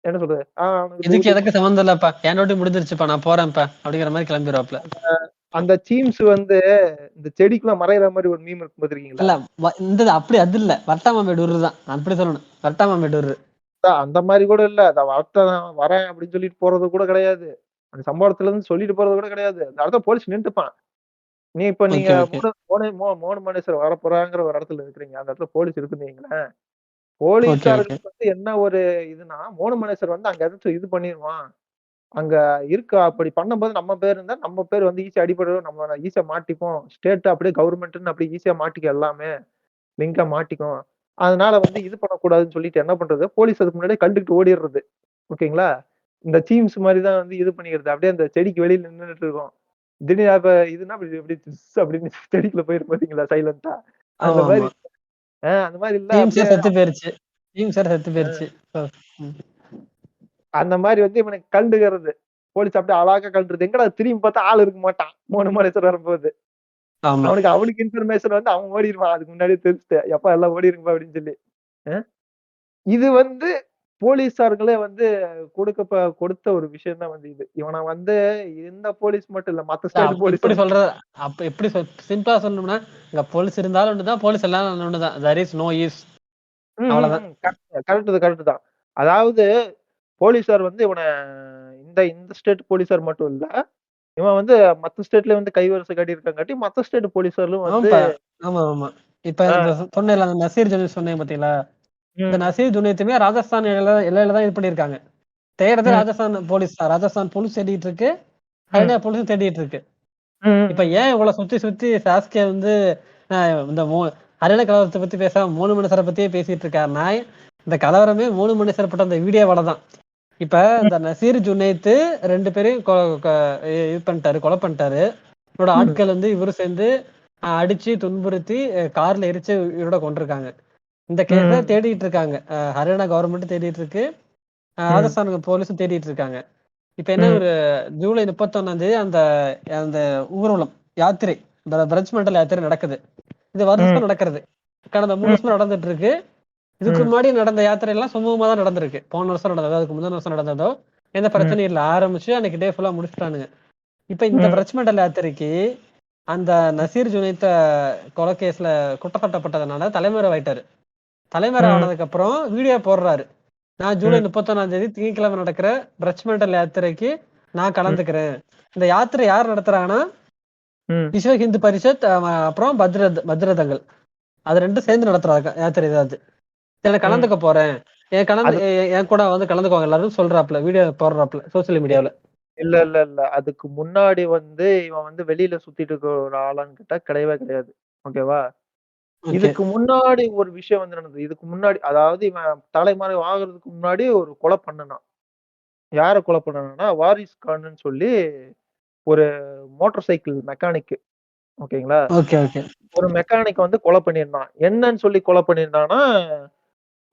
என்ன சொல்றது? அவனுக்கு இதுக்கு டியூட்டி எதுக்கு சம்மந்தம் இல்லப்பா. என் டியூட்டி முடிஞ்சிருச்சுப்பா. நான் போறேன்ப்பா. அப்படிங்கிற மாரி கிளம்பிருவாப்ல. அந்த சீம்ஸ் வந்து இந்த செடிக்குள்ள மறையிற மாதிரி ஒரு மீம் இருக்கும் பாத்திருக்கீங்களா? இல்ல இந்த அப்படி அது இல்ல வட்டாமம்பேடு தான் அப்படி சொல்லணும். வட்டாமம்பேடு அந்த மாதிரி கூட இல்ல. வரேன் அப்படின்னு சொல்லிட்டு போறது கூட கிடையாது. அந்த சம்பவத்துல இருந்து சொல்லிட்டு போறது கூட கிடையாது. அந்த இடத்துல போலீஸ் நின்னுப்பான். நீங்க ஓகே ஓகே மோன மனேஸ்வரர் வரப்போறாங்கிற ஒரு இடத்துல இருக்கிறீங்க. அந்த இடத்துல போலீஸ் இருக்குன்னு வைங்களேன். ஓகே ஓகே போலீஸார்களுக்கு வந்து என்ன ஒரு இதுன்னா, மோன மனேஸ்வரர் வந்து அங்க ஏதாச்சும் இது பண்ணிருவான். அங்க இருக்கா அப்படி பண்ணும்போது நம்ம பேர் இருந்தா, நம்ம பேர் வந்து ஈஸியா அடிபடும். நம்ம ஈஸியா மாட்டிப்போம். ஸ்டேட் அப்படியே கவர்மெண்ட்ன்னு அப்படியே ஈஸியா மாட்டிக்கும் எல்லாமே. லிங்கா மாட்டிக்கும். அதனால வந்து இது பண்ணக்கூடாதுன்னு சொல்லிட்டு என்ன பண்றது, போலீஸ் அதுக்கு முன்னாடியே கண்டுகிட்டு ஓடிர்றது. ஓகேங்களா? இந்த டீம்ஸ் மாரி தான் வந்து இது பண்ணிக்கிறது. அப்படியே அந்த செடிக்கு வெளியில நின்னுட்டு இருக்கும். திடீர்னு அப்ப இதுன்னா இப்படி இப்படி அப்படின்னு செடிக்குள்ள போயிரும் பாத்தீங்களா சைலன்ட்டா. அந்த ஆமா மாரி ஆமா அந்த மாரி இல்ல டீம்ஸே அப்படியே செத்து போயிருச்சு. டீம்ஸே செத்து போயிருச்சு. ம். அந்த மாரி வந்து இவனுக்கு கண்டுக்கிறது. போலீஸ் அப்படியே அழகா கழட்டுறது. எங்கடா திரும்பி பார்த்தா ஆள் இருக்க மாட்டான். 3 மணி வரும்போது. ஆமா. அவனுக்கு இன்ஃபர்மேஷன் வந்து அவன் ஓடிருவான். அதுக்கு முன்னாடியே தெரிஞ்சுட்டு. "எப்பா எல்லாம் ஓடிருங்கப்பா" அப்படின்னு சொல்லி. அ இது வந்து போலீஸார்களே வந்து கொடுத்த ஒரு விஷயம் தான் வந்து இது. இவன வந்து இந்த போலீஸ் மட்டும் இல்ல. மத்த ஸ்டேட் இப்படி போலீஸும் சொல்ற அப்ப எப்படி சிம்பிளா சொல்லணும்னா, இங்க போலீஸ் இருந்தாலும் ஒண்ணுதான், போலீஸ் இல்லாம ஒண்ணுதான். There is no use. ம், ம், அவ்வளவுதான். ம். கரெக்ட் தான். அதாவது போலீஸார் வந்து இவன இந்த இந்த ஸ்டேட் போலீஸார் மட்டும் இல்ல. இவன் வந்து மத்த ஸ்டேட்ல வந்து கைவரிசை காட்டியிருக்கங்காட்டி, மத்த ஸ்டேட் போலீஸார்களும் வந்து ஆமாப்பா. ஆமா, ஆமா. இப்ப ஆ, இந்த சொன்னேன்ல அந்த நசீர் ஜுனைத் சொன்னேன் பாத்தீங்களா? இந்த ம், நசீர் ஜுனைத்துமே ராஜஸ்தான் எல்லையில தான் இது பண்ணியிருக்காங்க. தேடுறது ம், ராஜஸ்தான் போலீஸ் தான். ராஜஸ்தான் போலீஸ் தேடிட்டு இருக்கு. ம், ஹரியானா போலீஸும் தேடிட்டு இருக்கு. ம், இப்ப ம், ஏன் இவ்வளவு சுத்தி சுத்தி சாஸ்கே வந்து அ இந்த ஹரியானா கலவரத்த பத்தி பேசாம 3 மனுஷர பத்தியே பேசிட்டு இருக்காருன்னா, இந்த கலவரமே 3 மனுஷர் போட்ட அந்த வீடியோவால தான். இப்ப ம், இந்த நசீர் ஜுனைத் 2 பேரையும் இது பண்ணிட்டாரு, கொலை பண்ணிட்டாரு. இவரோட ம், ஆட்கள் வந்து இவரும் சேர்ந்து அடிச்சு துன்புறுத்தி கார்ல எரிச்சு உயிரோட கொண்டிருக்காங்க. இந்த கேஸ ம், தேடிட்டு இருக்காங்க. ஹரியானா கவர்மெண்ட் தேடிட்டு இருக்கு. ம், ராஜஸ்தான் போலீஸும் தேடிட்டு இருக்காங்க. இப்ப என்ன ம், ஒரு ஜூலை 31 அந்த அந்த ஊர்வலம் யாத்திரை பிரஜ் மண்டல் யாத்திரை நடக்குது. இது ம், வருஷம் நடக்கிறது. கடந்த 3 ம், வருஷமா நடந்துட்டு இருக்கு. இதுக்கு ம், முன்னாடி நடந்த யாத்திரை எல்லாம் சுமூகமா தான் நடந்திருக்கு. போன வருஷம் நடந்ததோ, அதுக்கு முந்தின வருஷம் நடந்ததோ எந்த ம், பிரச்சனையும் இல்ல. ஆரம்பிச்சு அன்னைக்கு டே ஃபுல்லா முடிச்சுட்டானுங்க. இப்ப இந்த ம், பிரஜ் மண்டல் யாத்திரைக்கு அந்த நசீர் ஜுனைத்த கொலை கேஸ்ல குற்றம் சாட்டப்பட்டதுனால தலைமறைவாயிட்டாரு. தலைமறை ம், ஆனதுக்கு அப்புறம் வீடியோ போடுறாரு. நான் ஜூலை ம், 31 தேதி திங்கட்கிழமை நடக்கிற பிரஜ் மண்டல் யாத்திரைக்கு நான் ம், கலந்துக்கிறேன். இந்த யாத்திரை யார் நடத்துறாங்கன்னா, ம், விஸ்வ ஹிந்து பரிஷத் அப்புறம் பஜ்ரதங்கள். அது 2 சேர்ந்து நடத்துறாங்க யாத்திரை இது. இதுல ம். கலந்துக்க போறேன். அது என் கூட வந்து கலந்துக்குவாங்க எல்லாரும் சொல்றாப்ல. Video போடுறாப்ல social மீடியாவுல. இல்ல. அதுக்கு முன்னாடி வந்து இவன் வந்து வெளியில சுத்திட்டு இருக்கிற ஒரு ஆளான்னு கேட்டா கிடையவே கிடையாது. ஓகேவா? ஓகே. இதுக்கு முன்னாடி ஒரு விஷயம் வந்து நடந்தது. இதுக்கு முன்னாடி அதாவது இவன் தலைமறைவு ஆகுறதுக்கு முன்னாடி ஒரு கொலை பண்ணுனான். யார கொலை பண்ணுனான்னா, வாரிஸ் கான்னு சொல்லி ஒரு மோட்டார் சைக்கிள் மெக்கானிக். ஓகேங்களா? Okay, okay. ஒரு மெக்கானிக்க வந்து கொலை பண்ணியிருந்தான். என்னன்னு சொல்லி கொலை பண்ணியிருந்தான்னா,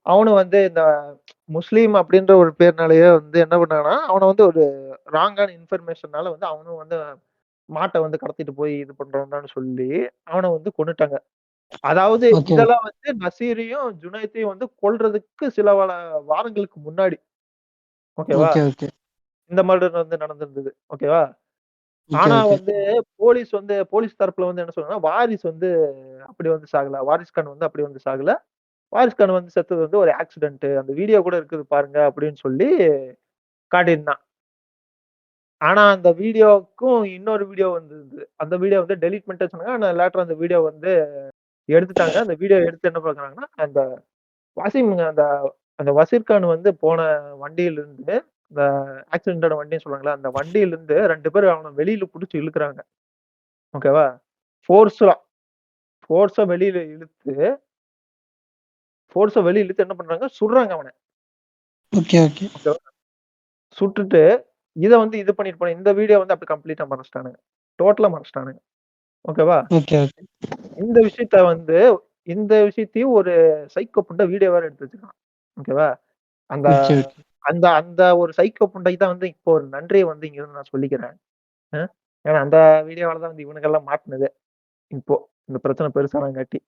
அவனும் வந்து இந்த முஸ்லீம் அப்படின்ற ஒரு பேர்னாலயே வந்து என்ன பண்ணான்னா, அவன வந்து ஒரு ராங்கான இன்ஃபர்மேஷன்னால வந்து அவனும் வந்து மாட்ட வந்து கடத்திட்டு போய் இது பண்றவன்தான்னு சொல்லி, அவன வந்து கொன்னுட்டாங்க. அதாவது ஓகே, இதெல்லாம் வந்து நசீரையும், ஜுனைத்தையும் வந்து கொல்றதுக்கு சில வாரங்களுக்கு முன்னாடி. ஓகேவா? Okay, okay. இந்த மர்டர் வந்து நடந்திருந்தது. ஓகேவா? ஓகே, ஆனா ஓகே. வந்து போலீஸ் தரப்புல வந்து என்ன சொல்றாங்கன்னா, வாரிஸ் வந்து அப்படி வந்து சாகல. வாரிஸ் கான் வந்து அப்படி வந்து சாகல. வாரிஸ் கான் வந்து செத்தது வந்து ஒரு ஆக்சிடென்ட். அந்த வீடியோ கூட இருக்குது பாருங்க அப்படின்னு சொல்லி காட்டியிருந்தான். ஆனா அந்த வீடியோவுக்கும் இன்னொரு வீடியோ வந்திருந்தது. அந்த வீடியோ வந்து டெலீட் பண்ணிட்டேன்னு சொன்னாங்க. ஆனா லேட்டரா அந்த வீடியோ வந்து எடுத்துட்டாங்க. அந்த வீடியோ எடுத்து என்ன பண்றாங்கன்னா, அந்த அந்த அந்த வசீர் கான் வந்து போன வண்டியிலிருந்து, இந்த ஆக்சிடென்ட் ஆன வண்டின்னு சொல்லுவாங்கல்ல, அந்த வண்டியிலிருந்து 2 பேர் அவன வெளியில புடிச்சு இழுக்குறாங்க. ஓகேவா? ஃபோர்ஸா ஃபோர்ஸா வெளியில இழுத்து வெளிய இழுத்து என்ன பண்றாங்க, சுடுறாங்க அவன. Okay, okay. ஓகேவா? சுட்டுட்டு இத வந்து இது பண்ணிட்டு போன இந்த வீடியோ வந்து அப்படி கம்ப்ளீட்டா மறைச்சுட்டானுங்க. டோட்டலா மறைச்சுட்டானுங்க. ஓகேவா? Okay, okay. இந்த விஷயத்த வந்து இந்த விஷயத்தையும் ஒரு சைக்கோ புண்ட வீடியோ வேற எடுத்து வச்சிருக்கான். ஓகேவா? அந்த ஓகே, ஓகே. அந்த அந்த ஒரு சைக்கோ புண்டைக்கு தான் வந்து இப்போ ஒரு நன்றிய வந்து இங்க இருந்து நான் சொல்லிக்கிறேன். அ ஏன்னா அந்த வீடியோவால தான் வந்து இவனுங்கலாம் மாட்டுனதே. இப்போ இந்த பிரச்சனை பெருசானங்காட்டி.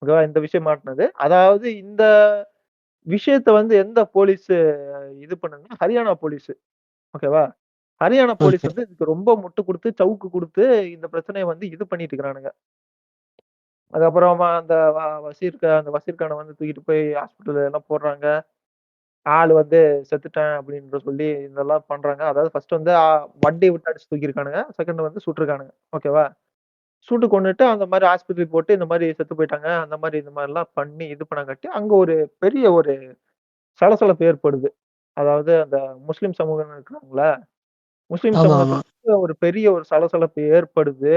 ஓகேவா? இந்த விஷயம் மாட்டுனது. அதாவது இந்த விஷயத்த வந்து எந்த போலீஸு இது பண்ணுதுன்னா, ஹரியானா போலீஸு. ஓகேவா? Haryana police okay. வந்து இதுக்கு ரொம்ப முட்டு குடுத்து, சவுக்கு குடுத்து இந்த பிரச்சனைய வந்து இது பண்ணிட்டு இருக்கிறானுங்க. அதுக்கப்புறமா அந்த வசீர் கான வந்து தூக்கிட்டு போய் ஹாஸ்பிட்டல்ல எல்லாம் போடுறாங்க. ஆளு வந்து செத்துட்டேன் அப்படின்னு சொல்லி இதெல்லாம் பண்றாங்க. அதாவது ஃபர்ஸ்ட் வந்து வண்டிய விட்டு அடிச்சு தூக்கியிருக்கானுங்க. செகண்ட் வந்து சுட்டுருக்கானுங்க. ஓகேவா? சுட்டு கொன்னுட்டு அந்த மாரி ஆஸ்பத்திரி போட்டு இந்த மாரி செத்து போயிட்டாங்க. அந்த மாரி இந்த மாரிலாம் பண்ணி இது பண்ணங்காட்டி, அங்க ஒரு பெரிய ஒரு சலசலப்பு ஏற்படுது. அதாவது அந்த முஸ்லிம் சமூகம் இருக்கிறாங்கல்ல, முஸ்லிம் ஆமா, ஆமா. சமூகத்துல ஒரு பெரிய ஒரு சலசலப்பு ஏற்படுது.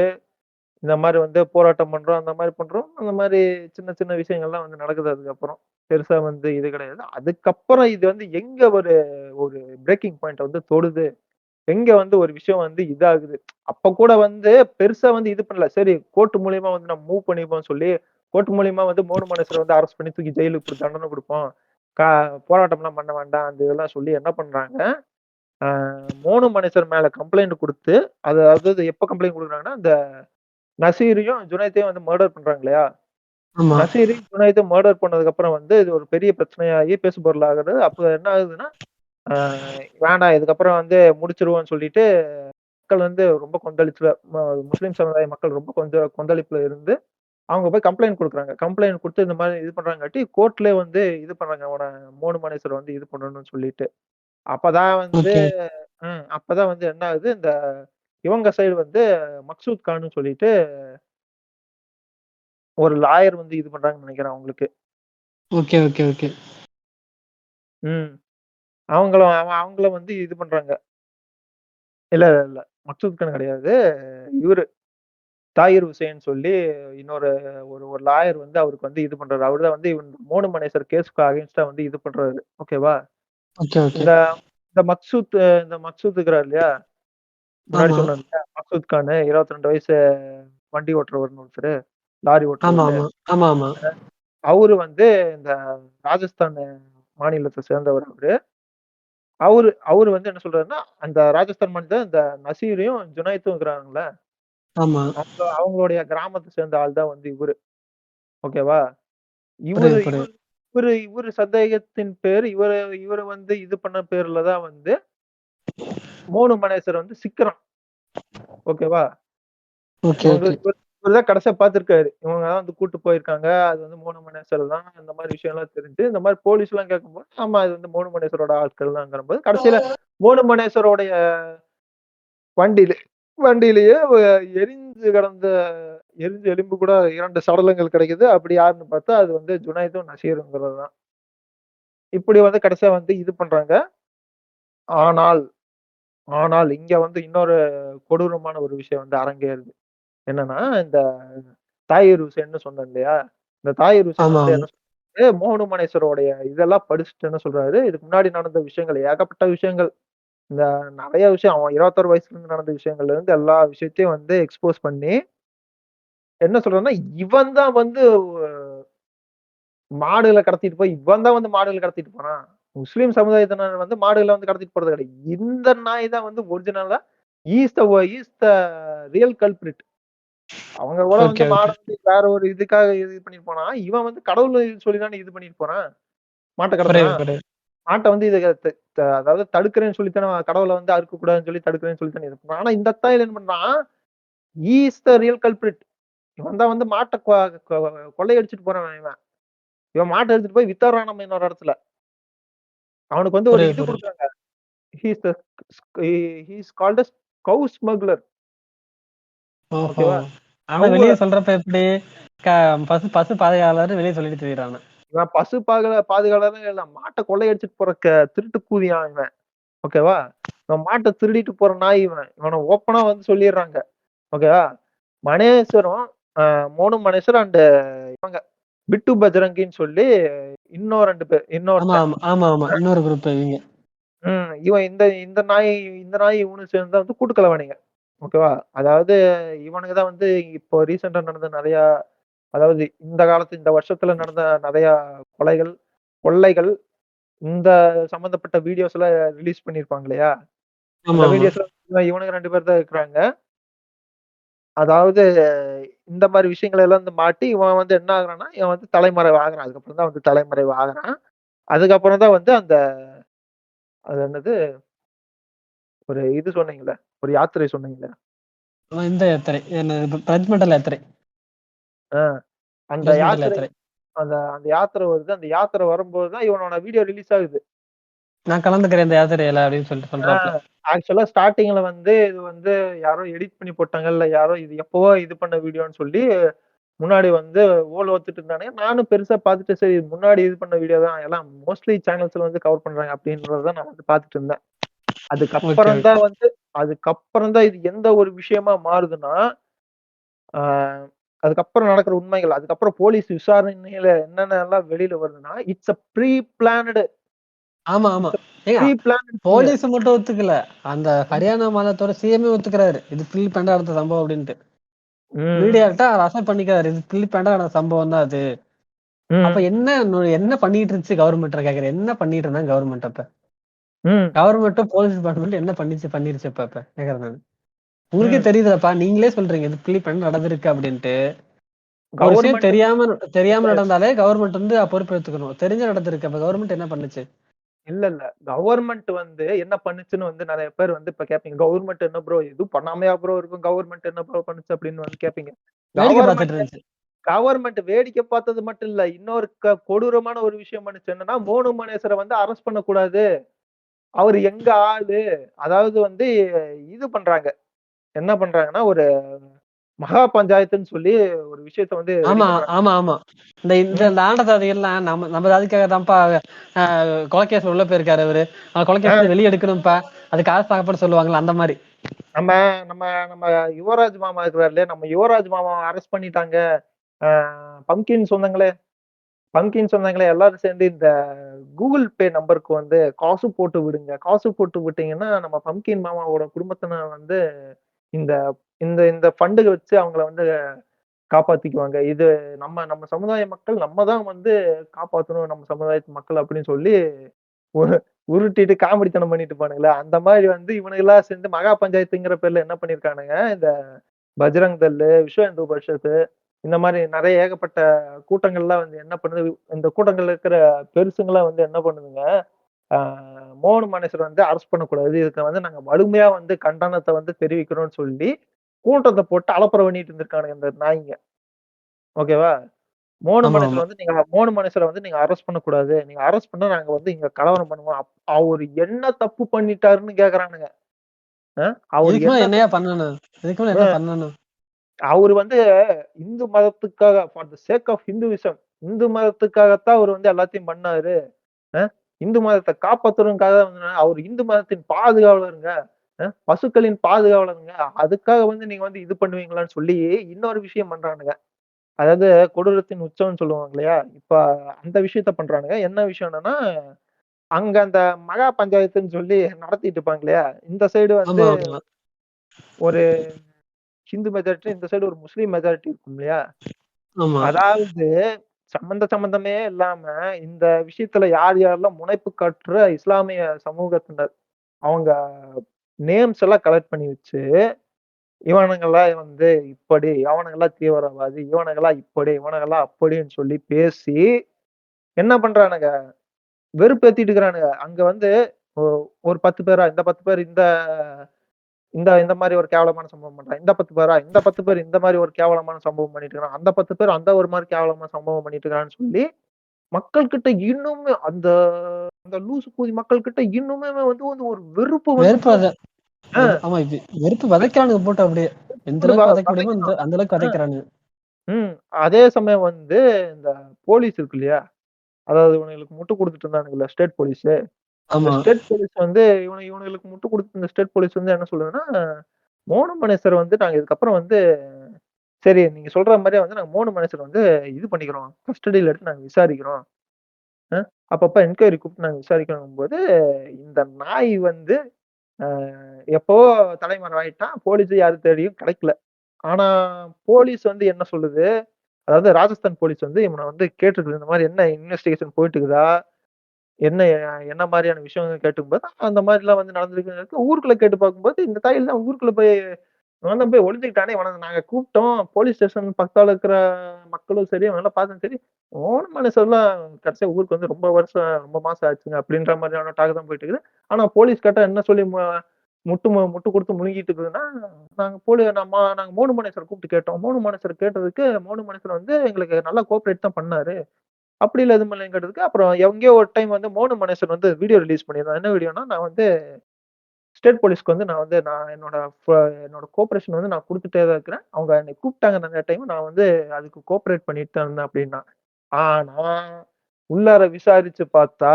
இந்த மாரி வந்து போராட்டம் பண்றோம், அந்த மாரி பண்றோம். அந்த மாரி சின்ன சின்ன விஷயங்கள்லாம் வந்து நடக்குது அதுக்கப்புறம். பெருசா வந்து இது கிடையாது. அதுக்கப்புறம் இது வந்து எங்க ஒரு ஒரு பிரேக்கிங் பாயிண்ட் வந்து தொடுது. எங்க வந்து ஒரு விஷயம் வந்து இதாகுது. அப்ப கூட வந்து பெருசா வந்து இது பண்ணல. சரி கோர்ட் மூலியமா வந்து நம்ம மூவ் பண்ணிப்போம்ன்னு சொல்லி, கோர்ட் மூலியமா வந்து மோனு மனேஸ்வர வந்து அரெஸ்ட் பண்ணி தூக்கி ஜெயிலுக்கு தண்டனை குடுப்போம். கா போராட்டம்லாம் பண்ண வேண்டாம். அந்த இதெல்லாம் சொல்லி என்ன பண்றாங்க, அ மோனு மனேஸ்வர் மேல கம்ப்ளைண்ட் குடுத்து, அதாவது எப்ப கம்ப்ளைண்ட் குடுக்குறாங்கன்னா, அந்த நசீரையும், ஜுனைத்தையும் வந்து மர்டர் பண்றாங்க இல்லையா? ஆமா. நசீரையும், ஜுனைத்தும் மர்டர் பண்ணதுக்கு அப்புறம் வந்து இது ஒரு பெரிய பிரச்சனையாகி பேசுபொருள் ஆகுது. அப்ப என்ன ஆகுதுன்னா, அ வேண்டாம் இதுக்கப்புறம் வந்து முடிச்சிருவோம்ன்னு சொல்லிட்டு மக்கள் வந்து ரொம்ப கொந்தளிச்சுல முஸ்லிம் சமுதாய மக்கள் ரொம்ப கொஞ்சம் கொந்தளிப்புல இருந்து, அவங்க போய் கம்ப்ளைண்ட் குடுக்குறாங்க. கம்ப்ளைண்ட் குடுத்து இந்த மாரி இது பண்றாங்காட்டி, கோர்ட்லயே வந்து இது பண்றாங்க. அவன மோனு மனேஸ்வர வந்து இது பண்ணணும்னு சொல்லிட்டு. அப்பதான் வந்து ஓகே. அப்பதான் வந்து என்ன ஆகுது, இந்த இவங்க சைடு வந்து மக்சூத் கான்னு சொல்லிட்டு ஒரு லாயர் வந்து இது பண்றாங்கன்னு நெனைக்கிறேன் அவங்களுக்கு. Okay, okay, okay. ம். அவங்கள வந்து இது பண்றாங்க. இல்ல. மக்சூத் கான் கிடையாது. இவரு தாஹிர் ஹுசைன் சொல்லி இன்னொரு ஒரு ஒரு லாயர் வந்து அவருக்கு வந்து இது பண்றாரு. அவரு தான் வந்து மோனு மனேசர் கேஸ்க்கு அகைன்ஸ்டா வந்து இது பண்றாரு. ஓகேவா? Okay, okay. இந்த இந்த மக்சூத் இருக்கிறார் இல்லையா? முன்னாடி ஆமா. சொன்னேன் இல்லையா? மக்சூத் கானு 22 வயசு வண்டி ஓட்டுறவர்ன்னு ஒருத்தரு. லாரி ஆமா, ஓட்டுறவரு. ஆமா. ஆமா, ஆமா. அவரு வந்து இந்த ராஜஸ்தான் மாநிலத்த சேர்ந்தவர் அவரு. அவரு வந்து என்ன சொல்றாருன்னா, அந்த ராஜஸ்தான் மாநிலத்துல இந்த நசீரையும், ஜுனைத்தும் இருக்கிறாங்கல்ல, ஆமா. அவங்களுடைய கிராமத்த சேர்ந்த ஆள் தான் வந்து இவரு. ஓகேவா? இவரு புரியுது, இவரு புரியுது. இவரு இவரு சந்தேகத்தின் பேர் இவரு வந்து இது பண்ண பேர்ல தான் வந்து மோனு மனேசர் வந்து சிக்குறான். ஓகேவா? ஓகே, இவங்க ஓகே. இவரு தான் கடைசியா பார்த்திருக்காரு. இவங்க தான் வந்து கூட்டு போயிருக்காங்க. அது வந்து மோனு மனேசர் தான். இந்த மாரி விஷயம்லாம் தெரிஞ்சு, இந்த மாரி போலீஸ்லாம் கேட்கும்போது, ஆமா இது வந்து மோனு மனேசரோட ஆட்கள் தான்ங்கிறபோது, கடைசியில மோனு மனேசருடைய வண்டியில வண்டியிலேயே எரிஞ்சு கிடந்த எரிஞ்ச எலும்பு கூட 2 சடலங்கள் கிடைக்குது. அப்படி யாருன்னு பார்த்தா, அது வந்து ஜுனைதும் நசீருங்கிறது தான். இப்படி வந்து கடைசியா வந்து இது பண்றாங்க. ஆனால் ஆனால் இங்க வந்து இன்னொரு கொடூரமான ஒரு விஷயம் வந்து அரங்கேறுது. என்னன்னா, இந்த தாஹிர் ஹுசேன்னு சொன்னேன் இல்லையா? இந்த தாஹிர் ஹுசேன் ஆமா, வந்து ஆமா. என்ன சொல்றாரு, மோனு மனேஸ்வரோடைய இதெல்லாம் படிச்சுட்டு என்ன சொல்றாரு, இதுக்கு முன்னாடி நடந்த விஷயங்கள் ஏகப்பட்ட விஷயங்கள். இந்த நெறைய விஷயம் அவன் 21 வயசுல இருந்து நடந்த விஷயங்கள்ல இருந்து எல்லா விஷயத்தையும் வந்து எக்ஸ்போஸ் பண்ணி, என்ன சொல்றாருன்னா, இவன் தான் வந்து மாடுகள கடத்திட்டு போய் இவன் தான் வந்து மாடுகள கடத்திட்டு போனான். முஸ்லிம் சமுதாயத்தினர் வந்து மாடுகள வந்து கடத்திட்டு போறது கிடையாது. இந்த நாய் தான் வந்து ஒரிஜினலா ஈஸ் த ரியல் கல்பிரிட். அவங்க கூட வந்து ஓகே, மாட ஓகே. வந்து வேற ஒரு இதுக்காக இது பண்ணிட்டு போனான். இவன் வந்து கடவுள் சொல்லி தானே இது பண்ணிட்டு போறான். மாட்ட புரியுது, கடத்துறான். புரியுது. மாட்ட வந்து இத த த அதாவது தடுக்கிறேன்னு சொல்லி தானே கடவுள வந்து அறுக்கக்கூடாதுன்னு சொல்லி தடுக்கிறேன்னு சொல்லி தானே இது பண்றான். ஆனா இந்த தாயில என்ன பண்றான், ஈஸ் த ரியல் கல்பிரிட். இவன் தான் வந்து மாட்ட கொள்ளையடிச்சுட்டு போறவன் இவன். இவன் மாட்ட எடுத்துட்டு போய் வித்தர்றான் நம்ம இன்னொரு இடத்துல. அவனுக்கு வந்து ஒரு புரியுது, இது புரியுது. குடுக்குறாங்க. He is the he is called as cow smuggler. ஓஹோ! ஓகேவா? ஆனா கவ் வெளிய சொல்றப்ப எப்படி? க பசு பசு பாதுகாவலர்ன்னு வெளிய சொல்லிட்டு திரியிறாங்க. இவன் பசு பாதுகாவலர்லாம் இல்ல. மாட்ட கொள்ளையடிச்சுட்டு போற திருட்டு கூதியான் இவன். ஓகேவா? இவன் மாட்ட திருடிட்டு போற நாய் இவன். இவன ஓப்பனா வந்து சொல்லிர்றாங்க. ஓகேவா? மனேஸ்வரம், அ மோனு மனேஸ்வரம் அண்ட் இவங்க பிட்டு பஜரங்கின்னு சொல்லி இன்னும் 2 பேர். ஆமா, இன்னொருத்தன். ஆமா. ஆமா, ஆமா. இன்னொரு குரூப் இவிங்க. இவன் இந்த நாய் இவனும் சேர்ந்து தான் வந்து கூட்டு களவாணிங்க. ஓகேவா? அதாவது இவனுங்க தான் வந்து இப்போ ரீசென்ட்டா நடந்த நெறையா அதாவது இந்த வருஷத்துல நடந்த நெறையா கொலைகள், கொள்ளைகள், இந்த சம்பந்தப்பட்ட வீடியோஸ் எல்லாம் ரிலீஸ் பண்ணியிருப்பாங்க இல்லையா? ஆமா, அந்த ஆமா. வீடியோஸ்ல இவனுங்க 2 பேர் தான் இருக்கிறாங்க. அதாவது இந்த மாரி விஷயங்கள் எல்லாம் வந்து மாட்டி, இவன் வந்து என்ன ஆகுறான்னா, இவன் வந்து தலைமறைவு ஆகுறான். அதுக்கப்புறம் தான் வந்து தலைமறைவு ஆகுறான். அதுக்கப்புறம் தான் வந்து அந்த அது என்னது ஒரு இது சொன்னீங்கல்ல, ஒரு யாத்திரை சொன்னீங்கல்ல. இந்த யாத்திரை என்ன பிரஜ்மண்டல் யாத்திரை. ஆ. அந்த பிரஜ்மண்டல் யாத்திரை யாத்திரை. அந்த அந்த யாத்திரை வருது. அந்த யாத்திரை வரும்போது தான் இவனோட வீடியோ ரிலீஸ் ஆகுது. நான் கலந்துக்கிறேன் இந்த யாத்திரையில அப்படின்னு சொல்லிட்டு ஆ சொல்றாப்ல. ஆக்சுவலா ஸ்டார்ட்டிங்ல வந்து இது வந்து யாரோ எடிட் பண்ணி போட்டாங்க. இல்ல யாரோ இது எப்பவோ இது பண்ண வீடியோன்னு சொல்லி முன்னாடி வந்து ஓல ஒத்துட்டு இருந்தானுங்க. நானும் பெருசா பார்த்துட்டு சரி முன்னாடி இது பண்ண வீடியோ தான் எல்லாம் மோஸ்ட்லி சேனல்ஸ்ல வந்து கவர் பண்றாங்க அப்படின்றத நான் வந்து பார்த்துட்டு இருந்தேன். ஓகே, அதுக்கப்புறம் ஓகே. தான் வந்து அதுக்கப்புறம் தான் இது எந்த ஒரு விஷயமா மாறுதுன்னா, ஆ அதுக்கப்புறம் நடக்கிற உண்மைகள். அதுக்கப்புறம் போலீஸ் விசாரணையில என்னென்னலாம் வெளியில வருதுன்னா, இட்ஸ் அ ப்ரீ பிளான்டு ஆமா, ஆமா. இட்ஸ் அ ஏங்க ப்ரீ பிளான்டு திங். போலீஸ் மட்டும் ஒத்துக்கல. அந்த ம். ஹரியானா மாநிலத்தோட சிஎம்ஏ ஒத்துக்கிறாரு. இது ப்ரீ பிளான்டா நடந்த சம்பவம் அப்படின்ட்டு. ம். மீடியாட்ட அவர் அக்செப்ட் பண்ணிக்கிறாரு. இது ப்ரீ பிளான்டா நடந்த சம்பவம் தான் அது. அப்ப ம். என்ன பண்ணிட்டு இருந்துச்சு கவர்மெண்ட்ல கேட்கிறேன். என்ன பண்ணிட்டு இருந்தாங்க கவர்மெண்ட் அப்ப? ம். கவர்மெண்ட்டும் போலீஸ் டிபார்ட்மெண்ட் என்ன பண்ணிருச்சு அப்ப கேட்கிறேன் நானு. உங்களுக்கே ம். தெரியுதுலப்பா. நீங்களே சொல்றீங்க. இது ப்ரீ பிளான் நடந்திருக்கு அப்படின்ட்டு. ஒரு விஷயம் கவர்மெண்ட் தெரியாம தெரியாம இல்ல, நடந்தாலே கவர்மெண்ட் வந்து பொறுப்பேத்துக்கணும். தெரிஞ்சு நடந்திருக்கு. அப்ப கவர்மெண்ட் என்ன பண்ணுச்சு? இல்ல. கவர்மெண்ட் வந்து என்ன பண்ணுச்சுன்னு வந்து நெறைய பேர் வந்து இப்ப கேட்பீங்க. கவர்மெண்ட் என்ன ப்ரோ எதுவும் பண்ணாமயா ப்ரோ இருக்கும்? கவர்மெண்ட் என்ன ப்ரோ பண்ணுச்சு? அப்படின்னு வந்து கேட்பீங்க. வேடிக்கை பார்த்துட்டு கவர்மெண்ட் இருந்துச்சு. கவர்மெண்ட் வேடிக்கை பார்த்தது மட்டும் இல்ல. இன்னொரு கொடூரமான ஒரு விஷயம் பண்ணுச்சு என்னன்னா, மோனு மகேஷர வந்து அரெஸ்ட் பண்ணக்கூடாது. அவரு எங்க ஆளு? அதாவது வந்து இது பண்றாங்க. என்ன பண்றாங்கன்னா, ஒரு மகா பஞ்சாயத்துன்னு சொல்லி ஒரு விஷயத்த வந்து ரெடி ஆமா, பண்றாங்க. ஆமா, ஆமா. இந்த இந்த ம். இந்த ஆண்ட ஜாதிகள்லாம் நம்ம நம்ம ஜாதிக்காக தான்ப்பா அ கொலை கேஸ்ல உள்ள போயிருக்காரு அவரு. கொலை ஆ கேஸ்ல வெளிய எடுக்கணும்ப்பா. அதுக்கு காசு பாக்கப்பான்னு சொல்லுவாங்கல்ல அந்த மாரி. நம்ம நம்ம நம்ம யுவராஜ் மாமா இருக்கிறாரு இல்லையா? நம்ம யுவராஜ் மாமாவ அரெஸ்ட் பண்ணிட்டாங்க. ஆ பம்கின் சொந்தங்களே பம்கின் சொந்தங்களே எல்லாரும் சேர்ந்து இந்த கூகுள் பே நம்பருக்கு வந்து காசு போட்டு விடுங்க. காசு போட்டு விட்டீங்கன்னா, நம்ம பம்கின் மாமாவோட குடும்பத்தினர் வந்து இந்த இந்த இந்த ஃபண்ட் வச்சு அவங்கள வந்து காப்பாத்திக்குவாங்க. இது நம்ம நம்ம சமுதாய மக்கள் நம்ம தான் வந்து காப்பாத்தணும் நம்ம சமுதாயத்து மக்கள் அப்படின்னு சொல்லி உரு உருட்டிட்டு காமெடித்தனம் பண்ணிட்டு இருப்பானுங்கல்ல. அந்த மாரி வந்து இவனுங்கலாம் சேர்ந்து மகா பஞ்சாயத்துங்கிற பேர்ல என்ன பண்ணியிருக்கானுங்க, இந்த பஜ்ரங் தள்ளு, விஸ்வ இந்து பரிஷத்து இந்த மாரி நெறைய ஏகப்பட்ட கூட்டங்கள்லாம் வந்து என்ன பண்ணுது, இந்த கூட்டங்கள்ல இருக்கிற பெருசுங்கலாம் வந்து என்ன பண்ணுதுங்க, ஆ மோகன் மனேஸ்வர வந்து அரெஸ்ட் பண்ணக்கூடாது. இதுக்கு வந்து நாங்க வலிமையா வந்து கண்டனத்த வந்து தெரிவிக்கிறோம்னு சொல்லி, கூட்டத்த போட்டு அலப்பற பண்ணிட்டு இருந்திருக்கானுங்க இந்த நாய்ங்க. ஓகேவா? ஆமா, ஆமா. மோனு மனேஸ்வர வந்து நீங்க அரெஸ்ட் பண்ணக்கூடாது. நீங்க அரெஸ்ட் பண்ணா நாங்க வந்து இங்க கலவரம் பண்ணுவோம். அவரு என்ன தப்பு பண்ணிட்டாருன்னு கேட்கறானுங்க. அ அவரு இதுக்கு என்ன மேல என்னய்யா தப்பு பண்ணணும்? இதுக்கு மேல என்ன அ பண்ணணும்? அவரு வந்து இந்து மதத்துக்காக for the sake of Hinduism இந்து மதத்துக்காகத்தான் அவரு வந்து எல்லாத்தையும் பண்ணாரு. அ இந்து மதத்த காப்பாத்தணும்க்காக தான் வந்து அவரு இந்து மதத்தின் பாதுகாவலருங்க. பசுக்களின் பாதுகாவலருங்க. அதுக்காக வந்து நீங்க வந்து இது பண்ணுவீங்களான்னு சொல்லி இன்னொரு விஷயம் பண்றானுங்க. அதாவது கொடூரத்தின் உச்சம்னு சொல்லுவாங்க இல்லையா? இப்ப அந்த விஷயத்த பண்றானுங்க. என்ன விஷயம் என்னன்னா, அங்க அந்த மகா பஞ்சாயத்துன்னு சொல்லி நடத்திட்டு இருப்பாங்க இல்லையா? இந்த சைடு வந்து ஆமா, ஆமா. ஒரு ஹிந்து மெஜாரிட்டி, இந்த சைடு ஒரு முஸ்லீம் மெஜாரிட்டி இருக்கும் இல்லையா? ஆமா. அதாவது சம்பந்தமே இல்லாம இந்த விஷயத்துல யார் யாரெல்லாம் முனைப்பு காட்டுற இஸ்லாமிய சமூகத்தினர், அவங்க நேம்ஸ் எல்லாம் கலெக்ட் பண்ணி வச்சு, இவனுங்கலாம் வந்து இப்படி, அவனுங்கலாம் தீவிரவாதி, இவனுங்கலாம் இப்படி, இவனுங்கலாம் அப்படின்னு சொல்லி பேசி என்ன பண்றானுங்க? வெறுப்பேத்திட்டு இருக்கிறானுங்க. அங்க வந்து ஒ ஒரு 10 பேரா, இந்த 10 பேர் இந்த இந்த இந்த மாரி ஒரு கேவலமான சம்பவம் பண்றான். இந்த 10 பேரா, இந்த 10 பேர் இந்த மாரி ஒரு கேவலமான சம்பவம் பண்ணிட்டு இருக்கான். அந்த 10 பேர் அந்த ஒரு மாரி கேவலமான சம்பவம் பண்ணிட்டு இருக்கான்னு சொல்லி, மக்கள் கிட்ட இன்னுமே அந்த அந்த லூசு கூதி மக்கள் கிட்ட இன்னுமே வந்து வந்து ஒரு வெறுப்பு வந்து வெறுப்பு அத ஆ ஆமா இது வெறுப்பு விதைக்கிறானுங்க போட்டு அப்படியே. எந்த கொண்டு அளவுக்கு விதைக்க முடியுமோ வதைக்கணும். அந்த அளவுக்கு ஆ, விதைக்கிறானுங்க. ம். அதே சமயம் வந்து இந்த போலீஸ் இருக்கு இல்லையா? அதாவது இவனுங்களுக்கு முட்டு குடுத்துட்டு இருந்தானுங்கல்ல ஸ்டேட் போலீஸு. அந்த ஆமா. ஸ்டேட் போலீஸ் வந்து இவனுங்களுக்கு முட்டு குடுத்து இந்த ஸ்டேட் போலீஸ் வந்து என்ன சொல்லுதுன்னா, மோனு மனேசர் வந்து நாங்க இதுக்கப்புறம் வந்து சரி நீங்க சொல்ற மாரியே வந்து நாங்க மோனு மனேசர வந்து இது பண்ணிக்கிறோம். கஸ்டடில எடுத்து நாங்க விசாரிக்கிறோம். அ அப்பப்ப என்குயரி கூப்பிட்டு நாங்க விசாரிக்கிறோங்கும்போது, இந்த நாய் வந்து அ எப்பவோ தலைமறைவு ஆயிட்டான். போலீஸ் யாரு தேடியும் கிடைக்கல. ஆனா போலீஸ் வந்து என்ன சொல்லுது, அதாவது ராஜஸ்தான் போலீஸ் வந்து இவன வந்து கேட்டிருக்குது. இந்த மாரி என்ன இன்வெஸ்டிகேஷன் போயிட்டு இருக்குதா? என்ன என்ன மாரியான விஷயங்கள் கேட்டுக்கும்போது, அந்த மாரிலாம் வந்து நடந்திருக்கு. ஊருக்குள்ள கேட்டு பார்க்கும்போது, இந்த தாயில் தான் ஊருக்குள்ள போய் இவன் தான் போய் ஒளிஞ்சுக்கிட்டானே! இவன நாங்க கூப்பிட்டோம். போலீஸ் ஸ்டேஷன் பக்கத்தால இருக்கிற மக்களும் சரி, அவங்கலாம் பார்த்தும் சரி, ஓன் மனுஷர்லாம் கடைசியா ஊருக்கு வந்து ரொம்ப வருஷம், ரொம்ப மாசம் ஆச்சுங்க. அப்படின்ற மாரியான டாக் தான் போயிட்டு இருக்குது. ஆனா போலீஸ் கேட்டா என்ன சொல்லி முட்டு கொடுத்து முழுங்கிட்டு இருக்குதுன்னா, நாங்க மோனு மனேசர கூப்பிட்டு கேட்டோம். மோனு மனேசர கேட்டதுக்கு, மோனு மனேசர் வந்து எங்களுக்கு நல்லா கோஆப்பரேட் தான் பண்ணாரு. அப்படி இல்ல எதுவும் இல்லைங்கிறதுக்கு, அப்புறம் எங்கேயோ ஒரு டைம் வந்து மோனு மனேசன் வந்து வீடியோ ரிலீஸ் பண்ணியிருந்தான். என்ன வீடியோன்னா, நான் வந்து ஸ்டேட் போலீஸ்க்கு வந்து நான் என்னோட என்னோட கோஆப்பரேஷன் வந்து நான் குடுத்துட்டே தான் இருக்கிறேன். அவங்க என்னை கூப்பிட்டாங்க நெறைய டைம். நான் வந்து அதுக்கு கோஆப்பரேட் பண்ணிட்டு தான் இருந்தேன் அப்படின்னா. ஆனா, உள்ளார விசாரிச்சு பார்த்தா,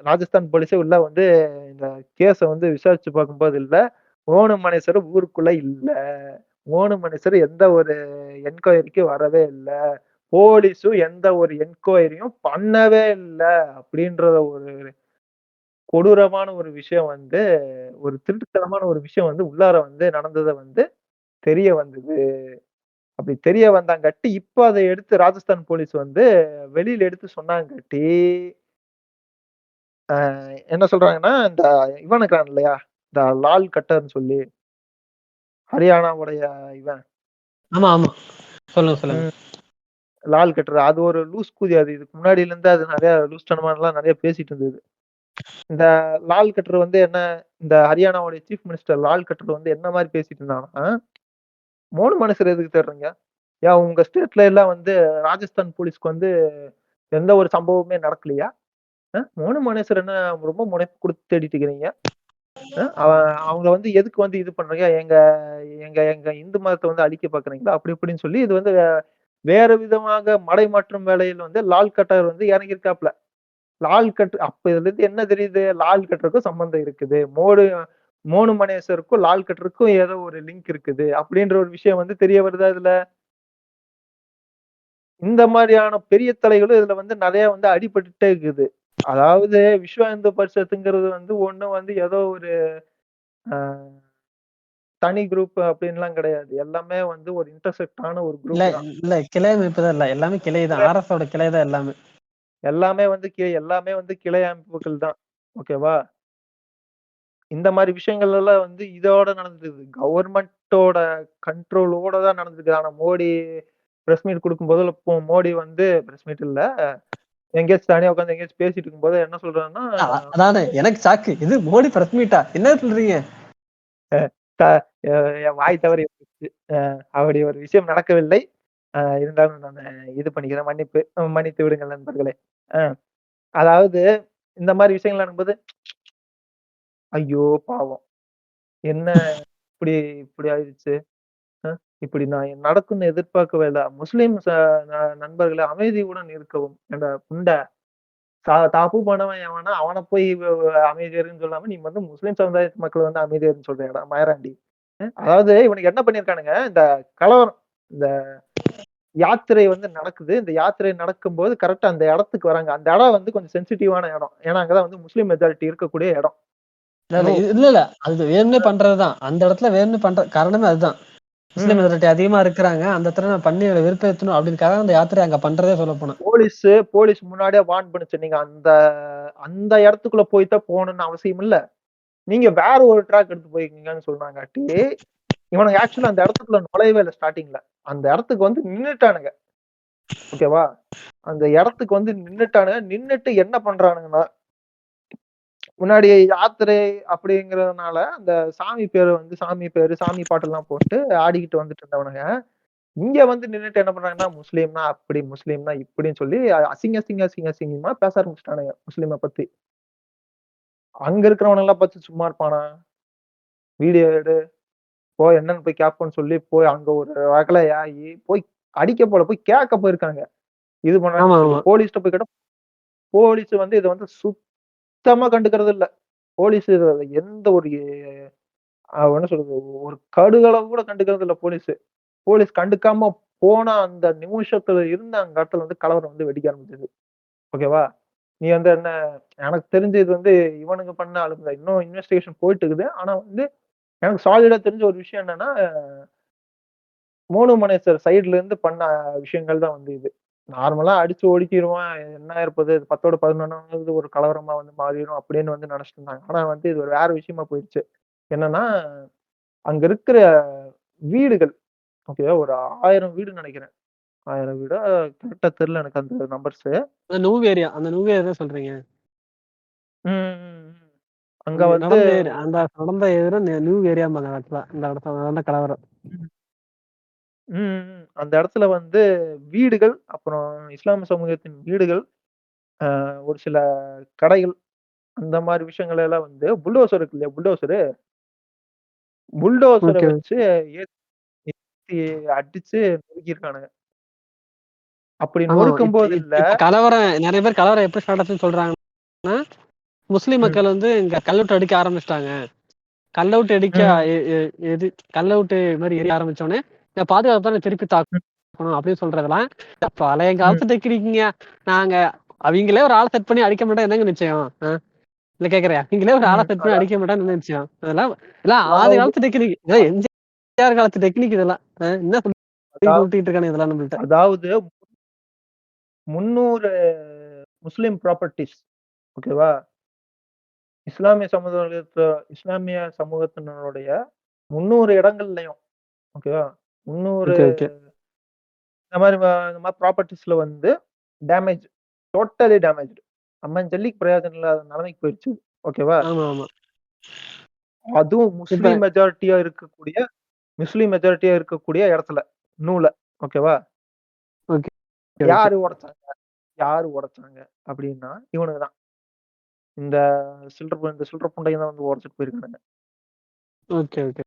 ராஜஸ்தான் போலீஸே உள்ள வந்து இந்த கேஸ வந்து விசாரிச்சு பார்க்கும்போது இல்ல, மோனு மனேசர் ஊருக்குள்ள இல்ல. மோனு மனேசர் எந்த ஒரு என்கொயரிக்கும் வரவே இல்ல. போலீஸும் எந்த ஒரு என்கொயரியும் பண்ணவே இல்ல. அப்படின்ற ஒரு கொடூரமான ஒரு விஷயம் வந்து, ஒரு திருட்டுத்தனமான ஒரு விஷயம் வந்து உள்ளார வந்து நடந்தத வந்து தெரிய வந்தது. அப்படி தெரிய வந்தாங்காட்டி, இப்ப அத எடுத்து ராஜஸ்தான் போலீஸ் வந்து வெளியில எடுத்து சொன்னாங்காட்டி, அ என்ன சொல்றாங்கன்னா, இந்த இவன் இருக்கிறான் இல்லையா? இந்த லால் கட்டர்ன்னு சொல்லி, ஹரியானாவுடைய இவன். ஆமா ஆமா, சொல்லுங்க சொல்லுங்க. ம். லால் கட்டர். அது ஒரு லூஸ் கூதி. அது இதுக்கு முன்னாடில இருந்து அது நெறைய லூஸ் தனமாலாம் நெறைய பேசிட்டு இருந்தது. இந்த லால் கட்டர் வந்து என்ன இந்த ஹரியானாவுடைய சீஃப் மினிஸ்டர் லால் கட்டர் வந்து என்ன மாரி பேசிட்டு இருந்தாங்கன்னா, மோனு மனசர் எதுக்கு தேடுறீங்க? ஏன் உங்க ஸ்டேட்ல எல்லாம் வந்து ராஜஸ்தான் போலீஸ்க்கு வந்து எந்த ஒரு சம்பவமே நடக்கலையா? மோனு மனேசர் என்ன ரொம்ப முனைப்பு குடுத்து தேடிட்டு இருக்கிறீங்க? அவங்கள வந்து எதுக்கு வந்து இது பண்றீங்க? எங்க எங்க எங்க இந்து மதத்த வந்து அழிக்க பார்க்குறீங்களா? அப்படி இப்படின்னு சொல்லி இது வந்து வேற விதமாக மடைமாற்றும் வேலையில் வந்து லால் கட்டார் வந்து இறங்கியிருக்காப்ல. அப்ப இதுலருந்து என்ன தெரியுது? லால் கட்டருக்கும் சம்பந்தம் இருக்குது. மோனு மனேசருக்கும், லால் கட்டருக்கும் ஏதோ ஒரு லிங்க் இருக்குது. அப்படின்ற ஒரு விஷயம் வந்து தெரிய வருதா இதுல? இந்த மாரியான பெரிய தலைகளும் இதுல வந்து நெறைய வந்து அடிபட்டுட்டே இருக்குது. அதாவது விஸ்வ இந்து பரிஷத்துங்கிறது வந்து ஒண்ணும் வந்து ஏதோ ஒரு அ தனி குரூப் அப்டின்லாம் கிடையாது. எல்லாமே வந்து ஒரு இன்டர்செக்ட் ஆன ஒரு இல்ல குரூப் தான். இல்ல கிளை அமைப்பு தான் இல்ல. எல்லாமே கிளை தான். ஆர்எஸோட கிளை தான் எல்லாமே. எல்லாமே வந்து கிளை அமைப்புகள் தான். ஓகேவா? இந்த மாரி விஷயங்கள் எல்லாம் வந்து இதோட நடந்தது. கவர்மெண்டோட கண்ட்ரோலோட தான் நடந்திருக்கு. ஆனா மோடி பிரஸ் மீட் குடுக்கும்போது மோடி வந்து பிரஸ் மீட் இல்ல. எங்கேயாச்சும் தனியா உட்கார்ந்து எங்கேயாச்சும் பேசிட்டு இருக்கும்போது என்ன சொல்றாருன்னா, அதானே எனக்கு ஷாக்கு. இது மோடி பிரஸ் மீட்டா? என்ன சொல்றீங்க? அ த அ என் வாய் தவறி போச்சு. அப்படி ஒரு விஷயம் நடக்கவில்லை. இருந்தாலும் நானு இது பண்ணிக்கிறேன். மன்னித்து விடுங்கள் நண்பர்களே. அ அதாவது இந்த மாரி விஷயங்கள் நடக்கும்போது, ஐயோ! பாவம். என்ன இப்படி இப்படி ஆயிடுச்சு. அ இப்படி நான் நடக்கும்னு எதிர்பார்க்கவே இல்ல. முஸ்லிம் நண்பர்களே அமைதியுடன் இருக்கவும். ஏன்டா புண்ட தப்பு பண்ணவன் எவனோ அவன போய் அமைதியா இருன்னு சொல்லாம, நீ வந்து முஸ்லிம் சமுதாயத்து மக்கள வந்து அமைதியா இருன்னு சொல்றியாடா மயராண்டி. அதாவது இவனுக்கு என்ன பண்ணியிருக்கானுங்க, இந்த கலவரம் இந்த யாத்திரை வந்து நடக்குது. இந்த யாத்திரை நடக்கும்போது கரெக்ட்டா அந்த இடத்துக்கு வராங்க. அந்த இடம் வந்து கொஞ்சம் சென்சிட்டிவான இடம். ஏன்னா, அங்க தான் வந்து முஸ்லீம் மெஜாரிட்டி இருக்கக்கூடிய இடம். இன்னும் இல்ல. அது வேணும்னே பண்றதுதான். அந்த இடத்துல வேணும்னே பண்ற காரணமே அதுதான். முஸ்லிம் ம். மெஜாரிட்டி அதிகமா இருக்கிறாங்க. அந்த இடத்துல நான் பண்ணி வெறுப்பேத்தணும் அப்படின்றதுக்காக அந்த யாத்திரை அங்க பண்றதே சொல்லப்போனா. போலீஸ் முன்னாடியே வார்ன் பண்ணுச்சு. நீங்க அந்த அந்த இடத்துக்குள்ள போய் தான் போகணும்னு அவசியம் இல்ல. நீங்க வேற ஒரு ட்ராக் எடுத்து போய்க்கங்கன்னு சொன்னாங்காட்டி, இவனுங்க ஆக்சுவலா அந்த இடத்துக்குள்ள நுழையவே இல்ல ஸ்டார்ட்டிங்ல. அந்த இடத்துக்கு வந்து நின்னுட்டானுங்க. ஓகேவா? அந்த இடத்துக்கு வந்து நின்னுட்டானுங்க. நின்னுட்டு என்ன பண்றானுங்கன்னா, முன்னாடி யாத்திரை அப்படிங்கிறதுனால, அந்த சாமி பாட்டெல்லாம் போட்டு ஆடிக்கிட்டு வந்துட்டு இருந்தவனுங்க, இங்க வந்து நின்னுட்டு என்ன பண்றாங்கன்னா, முஸ்லீம்னா அப்படி, முஸ்லீம்னா இப்படின்னு சொல்லி அசிங்கமா பேச ஆரம்பிச்சுட்டானுங்க, முஸ்லீம பத்தி. அங்க இருக்கிறவனுங்கலாம் பார்த்து சும்மா இருப்பானா? வீடியோ எடு, என்னன்னு போய் கேட்போம்ன்னு சொல்லி போய் அங்க ஒரு ரகளை ஆயி, போய் அடிக்க போல, போய் கேட்க போயிருக்காங்க. இது ஆமா, பண்ணாங்கன்னு சொல்லி. ஆமா. போலீஸ்ட்ட போய் கேட்டா, போலீஸ் வந்து இத வந்து சுத்தமா கண்டுக்கிறது இல்ல. போலீஸ் இதுல எந்த ஒரு என்ன சொல்றது? ஒரு கடுகளவு கூட கண்டுக்கிறது இல்ல போலீஸு. போலீஸ் கண்டுக்காம போன அந்த நிமிஷத்துல இருந்து அந்த இடத்துல வந்து கலவரம் வந்து வெடிக்க ஆரம்பிச்சது. ஓகேவா? நீ வந்து என்ன எனக்கு தெரிஞ்சு இது வந்து இவனுங்க பண்ண ஆளுங்க தான். இன்னும் இன்வெஸ்டிகேஷன் போயிட்டு இருக்குது. ஆனா வந்து எனக்கு சாலிடா தெரிஞ்ச ஒரு விஷயம் என்னன்னா, மோனு மனேஸ்வர் சைடுல இருந்து பண்ண விஷயங்கள் தான் வந்து இது. நார்மலா அடிச்சு ஒடுக்கிருவான். என்ன ஆயிரப்போது 10ஓட 11வது ஒரு கலவரமா வந்து மாறிரும் அப்படின்னு வந்து நினைச்சுட்டு இருந்தாங்க. ஆனா வந்து இது ஒரு வேற விஷயமா போயிருச்சு. என்னன்னா, அங்க இருக்கிற வீடுகள் ஓகேவா? ஒரு 1000 வீடுன்னு நெனைக்கிறேன். 1000 வீடா கரெக்ட்டா தெரியல எனக்கு அந்த நம்பர்ஸு. அந்த நூவேரியா. அந்த நூவேரியா தான் சொல்றீங்க. ம், ம், ம். அங்க வந்து நடந்த எதிரும் நியூ ஏரியாம்பாங்க ஆக்சுவலா இந்த இடத்துல நடந்த கலவரம். ம். அந்த இடத்துல வந்து வீடுகள், அப்புறம் இஸ்லாமிய சமூகத்தின் வீடுகள், ஒரு சில கடைகள், அந்த மாரி விஷயங்கள் எல்லாம் வந்து புல்டோசர் இருக்கு இல்லையா? புல்டோசர ஓகே. வச்சு ஏத்தி அடிச்சு நொறுக்கியிருக்கானுங்க. அப்படி ஆமா. நொறுக்கும்போது இல்ல இப்ப கலவரம் நெறைய பேர் கலவரம் எப்படி ஸ்டார்ட் ஆச்சுன்னு சொல்றாங்கன்னா, முஸ்லிம் ம், மக்கள் வந்து இங்க கல்லவுட்டு அடிக்க ஆரம்பிச்சுட்டாங்க. கல்லவுட்டு அடிக்க ம், எ எ எது கல்லவுட்டு இது மாரி எரிய ஆரம்பிச்ச உடனே, இந்த பாதுகாப்பு தானே திருப்பி ம், தாக்கணும் அப்படின்னு சொல்றதெல்லாம் பழைய ம். காலத்து டெக்னிக்குங்க. நாங்க அவிங்களே ஒரு ஆள செட் பண்ணி அடிக்க மாட்டா என்னங்க நிச்சயம்? இல்ல கேட்கிறேன். அவிங்களே ஒரு ஆள ம். செட் பண்ணி அடிக்க மாட்டான்னு என்ன நிச்சயம்? இதெல்லாம் ஆதி அதாவது காலத்து டெக்னிக். இதெல்லாம் எம்ஜிஆர் காலத்து டெக்னிக் இதெல்லாம். என்ன சொல்லி அதா உருட்டிட்டு இருக்கானுங்க இதெல்லாம் நம்மள்ட்ட. அதாவது 300 முஸ்லிம் ப்ராப்பர்ட்டீஸ் ஓகேவா? இஸ்லாமிய இஸ்லாமிய சமூகத்தினருடைய 300 இடங்கள்லயும் ஓகேவா? 300 ஓகே, ஓகே. இந்த மாரி ப்ராப்பர்ட்டீஸ்ல வந்து டேமேஜ் டோட்டலி டேமேஜ்டு. அம்மஞ்சல்லிக்கு பிரயோஜனம் இல்லாத நிலைமைக்கு போயிருச்சு. ஓகேவா? ஆமா, ஆமா. அதுவும் இப்ப முஸ்லிம் மெஜாரிட்டியா இருக்கக்கூடிய இடத்துல. நூல. ஓகேவா? Okay, okay. யாரு உடைச்சாங்க? யாரு உடைச்சாங்க? அப்டின்னா, இவனுங்க தான். இந்த இந்த சில்ற புண்டைங்க தான் வந்து உடைச்சுட்டு போயிருக்கானுங்க. Okay, okay.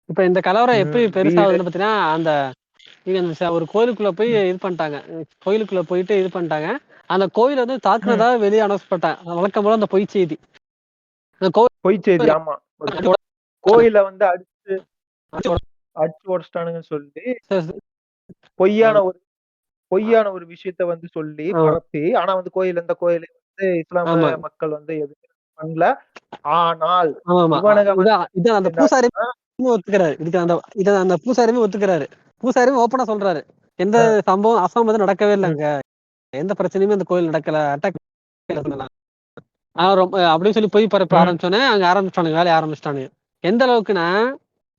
இப்ப இந்த கலவரம் எப்படி வீடு பெருசாகுதுன்னு பார்த்தீங்கன்னா, அந்த இங்க அந்த ஒரு கோயிலுக்குள்ள போய் ம், இது பண்ணிட்டாங்க. கோயிலுக்குள்ள போயிட்டு இது பண்ணிட்டாங்க. அந்த கோயில வந்து ம். தாக்குனதா வெளிய அனௌன்ஸ் பண்ணிட்டாங்க. வழக்கம் போல அந்த பொய் செய்தி. அந்த பொய் செய்தி கோவில் ஆமா. ஒரு கோயில வந்து அடிச்சு உடைச்சுட்டானுங்கன்னு சொல்லி, பொய்யான ஒரு பொய்யான ஒரு விஷயத்த வந்து சொல்லி ஆமா, பரப்பி, ஆனா வந்து எந்த கோயிலையும் வந்து இஸ்லாமிய ஆமா, மக்கள் வந்து எதுவுமே பண்ணல. ஆனால் ஆமாமா. இவனுங்க வந்து இதான் அந்த என்னடான்னா பூசாரியுமே ஒத்துக்கிறாரு. இத அந்த பூசாரியுமே ஒத்துக்கிறாரு. பூசாரியுமே ஓப்பனா சொல்றாரு. எந்த அ, சம்பவம் அசம்பாவிதம் நடக்கவே ம், இல்லங்க. எந்த பிரச்சனையுமே அந்த கோயில் நடக்கல. அட்டாக் பண்ணல. ரொம்ப அப்படின்னு சொல்லி பொய் பரப்ப ம், ஆரம்பிச்சோனே, அங்க ஆரம்பிச்சுட்டானுங்க. வேலைய ஆரம்பிச்சுட்டானுங்க. எந்த அளவுக்குன்னா,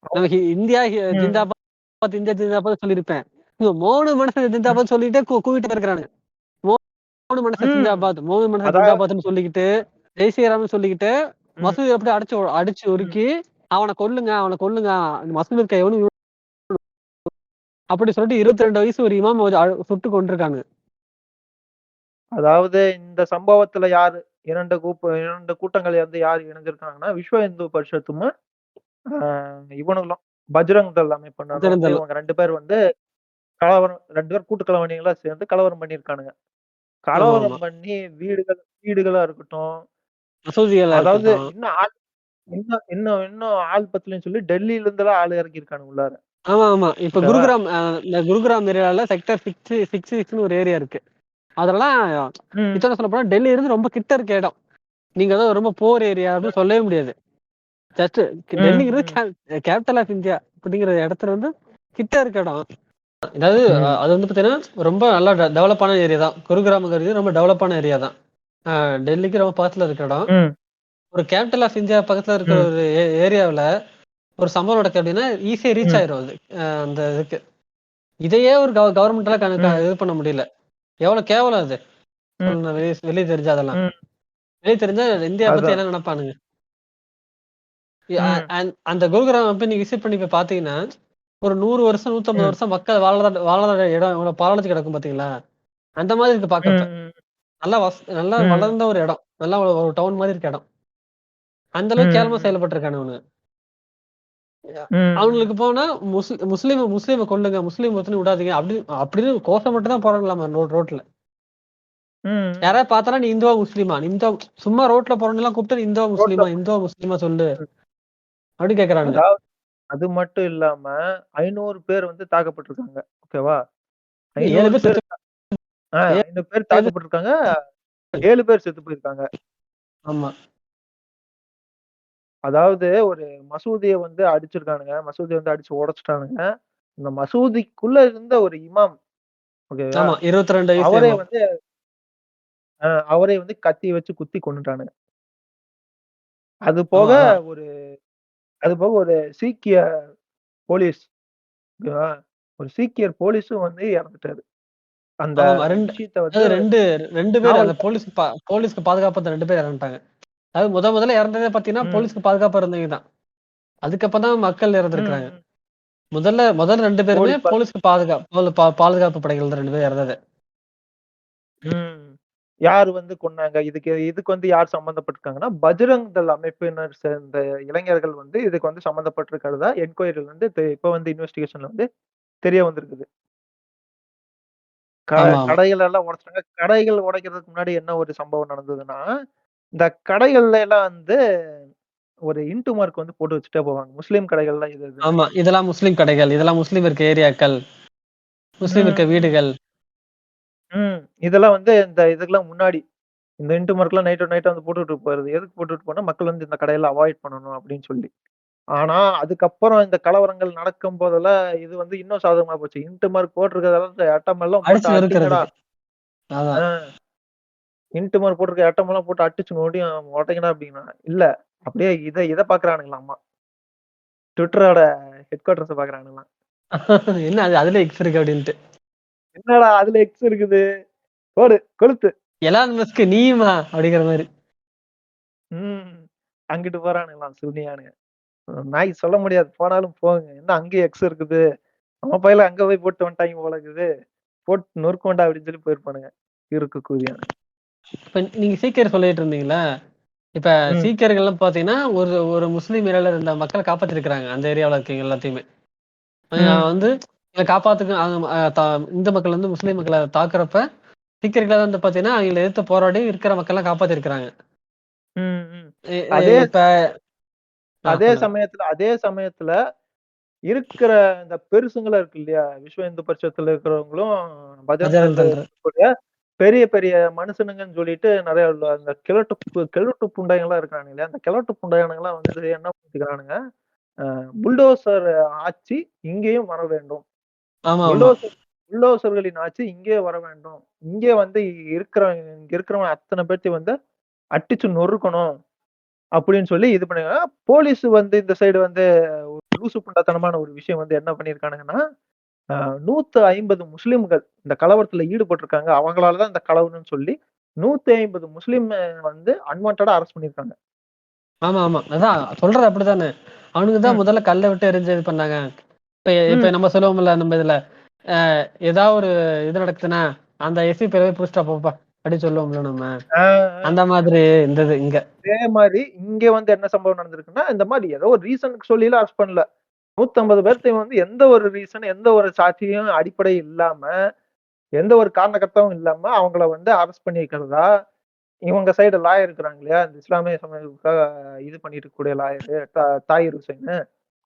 நம்ம இந்தியா ம், ஜிந்தாபாத், இந்தியா ஜிந்தாபாத் சொல்லியிருப்பேன். இவங்க 3 மனுஷன் ம், ஜிந்தாபாத் சொல்லிட்டே கூவிட்டு இருக்கிறானுங்க. 3 மனுஷன் ம். ஜிந்தாபாத், 3 மனுஷன் அதாவது ஜிந்தாபாத்ன்னு சொல்லிக்கிட்டு, ஜெய் ஸ்ரீராம்னு சொல்லிக்கிட்டு, ம், மசூதிய அப்படியே அடிச்சு ம். உருக்கி, அவன கொல்லுங்க, அவன கொல்லுங்க. மசூதில இருக்க எவனும் அப்படி சொல்லிட்டு 22 வயசு ஒரு இமாம சுட்டு கொன்றுருக்கானுங்க. அதாவது இந்த சம்பவத்துல யாரு 2 கூட்டங்கள் வந்து யார் இணைஞ்சிருக்காங்கன்னா, விஸ்வ இந்து பரிஷத்தும், அ இவனுங்களும் பஜ்ரங் தள் அமைப்பினர் வந்து திறந்தல். இவங்க 2 பேர் வந்து 2 பேர் கூட்டு களவாணிகளா சேர்ந்து கலவரம் பண்ணியிருக்கானுங்க. ஆமா, ஆமா. கலவரம் பண்ணி வீடுகளா இருக்கட்டும், மசூதிகளா அதாவது இருக்கட்டும். இன்னும் ஆள் பத்தலன்னு சொல்லி டெல்லில இருந்தெல்லாம் ஆள் இறக்கியிருக்கானுங்க உள்ளார. ஆமா, ஆமா. இப்ப ஓகேவா? இந்த குருகிராம் ஏரியால செக்டர் 66ன்னு ஒரு ஏரியா இருக்கு. அதெல்லாம் ம், இன்னொன்னு சொல்லப்போனா டெல்லி இருந்து ரொம்ப கிட்ட இருக்க இடம். நீங்க ஏதோ ரொம்ப புவர் ஏரியா அப்படின்னு சொல்லவே முடியாது. ஜஸ்ட் ம், டெல்லிங்கிறது ம், கேபிட்டல் ஆஃப் இந்தியா அப்படிங்கிற இடத்துல இருந்து கிட்ட இருக்க இடம். அதாவது ம், அது வந்து பாத்தீங்கன்னா ரொம்ப நல்லா டெவலப்பான ஏரியா தான். குருகிராமங்கிறது ரொம்ப டெவலப்பான ஏரியா தான். டெல்லிக்கு ரொம்ப பக்கத்துல இருக்க இடம். ம், ஒரு கேபிட்டல் ஆஃப் இந்தியா பக்கத்துல இருக்கிற ம், ஒரு ஏரியாவுல ஒரு சம்பவம் நடக்குது அப்படின்னா ஈஸியா ரீச் ம், ஆயிரும் அது. அந்த இதுக்கு. இதையே ஒரு கவர்மெண்டால ம், இது பண்ண முடியல. எவ்வளவு கேவலம் அது. ம், சொல்லணும் வெளிய வெளிய தெரிஞ்சா அதெல்லாம். ம். வெளிய தெரிஞ்சா இந்தியா பத்தி அதான். என்ன நினைப்பானுங்க? ம், அந்த குருகிராமம் போய் நீங்க விசிட் பண்ணி போய் பாத்தீங்கன்னா, ஒரு 100 வருஷம், 150 ம், வருஷம் மக்கள் வாழற இடம் இவ்வளவு பாழடைஞ்சு கிடக்கும் பாத்தீங்களா? அந்த மாதிரி இருக்கு பாக்கப்ப. ம், நல்லா ம், வளர்ந்த ஒரு இடம். நல்லா ஒரு டவுன் மாரி இருக்க இடம். அந்த அளவுக்கு கேவலமா ம், செயல்பட்டுருக்கானுங்க. ம், அவனுங்களுக்கு போனா முஸ்லீம கொல்லுங்க, முஸ்லீம் ஒருத்தனையும் விடாதீங்க அப்படின்னு கோஷம் மட்டும் தான் போறாங்களாமா ரோட்ல. ம். யாராவது பார்த்தாலும் நீ இந்துவா, முஸ்லீமா? நீ சும்மா ரோட்ல போறவனலாம் கூப்பிட்டு நீ இந்துவா, ரோட்ல முஸ்லீமா? இந்துவா, முஸ்லீமா சொல்லு. ம். அப்படி கேட்கறானுங்க. அதாவது அது மட்டும் இல்லாம 500 பேர் வந்து தாக்கப்பட்டுருக்காங்க. ஓகேவா? 7 500 பேர் பேர் செத்து 500 பேர் 7 தாக்கப்பட்டுருக்காங்க. 7 பேர் செத்து போயிருக்காங்க. ஆமா, அதாவது ஒரு மசூதிய வந்து அடிச்சிருக்கானுங்க. மசூதிய வந்து அடிச்சு உடைச்சுட்டானுங்க. இந்த மசூதிக்குள்ள இருந்த ஒரு இமாம் ஓகேவா? ஆமா. 22 வயசு அவரே இமாம். வந்து அவரே வந்து கத்தி வச்சு குத்தி கொன்னுட்டானுங்க. அது ஆமா, போக அதான். ஒரு அது போக ஒரு சீக்கிய போலீஸ் ஓகேவா? ஒரு சீக்கியர் போலீஸும் வந்து இறந்துட்டாரு. அந்த ஆமாமா. விஷயத்த வந்து அதாவது 2 பேர் அந்த காவல்துறை போலீஸ்க்கு பாதுகாப்பா அந்த 2 பேர் இறந்துட்டாங்க. அது முதல்ல இறந்ததே பாத்தீங்கன்னா ம். போலீஸ்க்கு பாதுகாப்பா இருந்தவங்க தான். அதுக்கப்புறம் தான் மக்கள் இறந்துருக்காங்க. ம். முதல்ல 2 பேருமே போலீஸ் பாத்து போலீஸ்க்கு பாதுகாப்பு படைகள் தான் 2 பேரும் இறந்தது. ம். யாரு வந்து கொன்னாங்க? இதுக்கு வந்து யார் சம்மந்தப்பட்டிருக்காங்கன்னா, பஜ்ரங் தள் அமைப்பினர் சேர்ந்த இளைஞர்கள் வந்து இதுக்கு வந்து சம்மந்தப்பட்டிருக்கிறதா என்கொயரில வந்து இப்ப வந்து இன்வெஸ்டிகேஷன்ல வந்து தெரிய வந்திருக்குது. ஆமா, ஆமா. கடைகள் எல்லாம் உடைச்சாங்க. கடைகள் உடைக்கிறதுக்கு முன்னாடி என்ன ஒரு சம்பவம் நடந்ததுன்னா, இந்த கடைகள்ல எல்லாம் வந்து ஒரு இன்டு மார்க் வந்து போட்டு வச்சுட்டே போவாங்க. முஸ்லீம் கடைகள்லாம் இது இதுன்னு. ஆமா. இதெல்லாம் முஸ்லீம் கடைகள். இதெல்லாம் முஸ்லீம் இருக்க ஏரியாக்கள். முஸ்லீம் இருக்க ம், ம், வீடுகள். ம். இதெல்லாம் வந்து இந்த இதுக்கெல்லாம் முன்னாடி. இந்த இன்டு மார்க்லாம் நைட்டோட நைட்டா வந்து போட்டுட்டு போறது. எதுக்கு போட்டுட்டு போனா, மக்கள் வந்து இந்த கடையெல்லாம் அவாய்ட் பண்ணணும் அப்படின்னு சொல்லி. ஆனா, அதுக்கப்புறம் இந்த கலவரங்கள் நடக்கும்போதெல்லாம் இது வந்து இன்னும் சாதகமா போச்சு. இன்டு மார்க் போட்டிருக்கிறதெல்லாம் எட்டமெல்லாம் போட்டு அடிச்சு அடிங்கடா. நொறுக்குறதுக்கு. ஆ அதான். இன்டு மார்க் போட்டிருக்க எட்டமெல்லாம் போட்டு அடிச்சு உடைங்கடா அப்படின்னா. இல்ல. அப்படியே இத பார்க்குறானுங்களாமா. ட்விட்டரோட ஹெட் குவார்ட்டர்ஸ பார்க்குறானுங்களாம். என்ன அது அதுல எக்ஸ் இருக்கு அப்டின்ட்டு. என்னடா அதுல எக்ஸ் இருக்குது. போடு கொளுத்து. எலான் மஸ்க் நீயுமா? அப்படிங்கிற மாரி. ம். அங்கிட்டு போறானுங்களாம் சுனியானுங்க. நாய் சொல்ல முடியாது. போனாலும் போங்க. என்ன அங்கேயும் எக்ஸ் இருக்குது. நம்ம பையல அங்க போய் போட்டு வந்துட்டாய்ங்க போல இருக்குது. போட்டு நொறுக்குவோண்டா அப்படின்னு சொல்லி போயிருப்பானுங்க. இருக்கு கூதியானுங்க. இப்ப நீங்க சீக்கியர் சொல்லிட்டு இருந்தீங்கல்ல. இப்ப ம். சீக்கியர்கள்லாம் பாத்தீங்கன்னா, ஒரு ஒரு முஸ்லீம் ஏரியால இருந்த மக்கள காப்பாத்திருக்காங்க. அந்த ஏரியாவுல இருக்கவங்க எல்லாத்தையுமே. ம். வந்து இத காப்பாத்துக்கு இந்து மக்கள் வந்து முஸ்லீம் மக்கள தாக்குறப்ப, சீக்கியர்கள் வந்து பாத்தீங்கன்னா, அவங்கள எதிர்த்து போராடி இருக்கிற மக்கள்லாம் காப்பாத்திருக்காங்க. ம். ம். இ இ அதே இப்ப சொல்லுங்க. அதே சமயத்துல இருக்கிற இந்த பெருசுங்களா இருக்கு இல்லையா? விஸ்வ இந்து பரிஷத்துல இருக்கிறவங்களும், பஜரங் பஜ்ரங் தள் தள். இருக்கக்கூடிய பெரிய பெரிய மனுஷனுங்கன்னு சொல்லிட்டு நெறைய அந்த கிழட்டு புண்டையங்கள்லாம் இருக்கானுங்க இல்லையா? அந்த கிழட்டு புண்டையானுங்கலாம் வந்து என்ன பண்ணிக்கிறானுங்க, புல்டோசர் ஆட்சி இங்கேயும் வர வேண்டும். ஆமா, ஆமா. புல்டோசர் புல்டோசர்களின் ஆட்சி இங்கே வர வேண்டும். இங்கே வந்து இங்க இருக்கிறவன் அத்தன பேத்தையும் வந்து அடிச்சு நொறுக்கணும். அப்படின்னு சொல்லி இது பண்ணாங்க. போலீஸ் வந்து இந்த சைடு வந்து ஒரு லூசு புண்டத்தனமான ஒரு விஷயம் வந்து என்ன பண்ணியிருக்கானுங்கன்னா, அ 150 முஸ்லிம்கள் இந்த கலவரத்துல ஈடுபட்டிருக்காங்க. அவங்களால தான் இந்த கலவரம்னு சொல்லி 150 முஸ்லிம் வந்து அன்வான்டடா அரெஸ்ட் பண்ணியிருக்காங்க. ஆமா, ஆமா. அதான் சொல்றது அப்படித்தானே. அவனுங்க தான் ம். முதல்ல கல்ல விட்டு எறிஞ்சு இது பண்ணாங்க. இப்ப இப்ப ம். நம்ம சொல்லுவோம்ல நம்ம இதுல, அ ஏதாவது ஒரு இது நடக்குதுன்னா, அந்த எஸ்பி போய் புடிச்சிட்டா போப்பா அப்படின்னு சொல்லுவோம்ல நம்ம. ஆ, அந்த மாதிரி இந்த இது இங்க. அதே மாரி இங்க வந்து என்ன சம்பவம் நடந்திருக்குன்னா, இந்த மாரி ஏதோ ஒரு ரீசனுக்கு சொல்லிலாம் அரெஸ்ட் பண்ணல. 150 பேர்த்தையும் வந்து எந்த ஒரு ரீசன், எந்த ஒரு சாட்சியும் அடிப்படை இல்லாம, எந்த ஒரு காரணகர்த்தாவும் இல்லாம அவங்கள வந்து அரெஸ்ட் பண்ணி வைக்கிறதா இவங்க சைடு லாயர் இருக்கிறாங்க இல்லையா? இந்த இஸ்லாமிய சமயத்துக்காக இது பண்ணிட்டு இருக்கக்கூடிய லாயரு தாயிர் ஹுசைனு.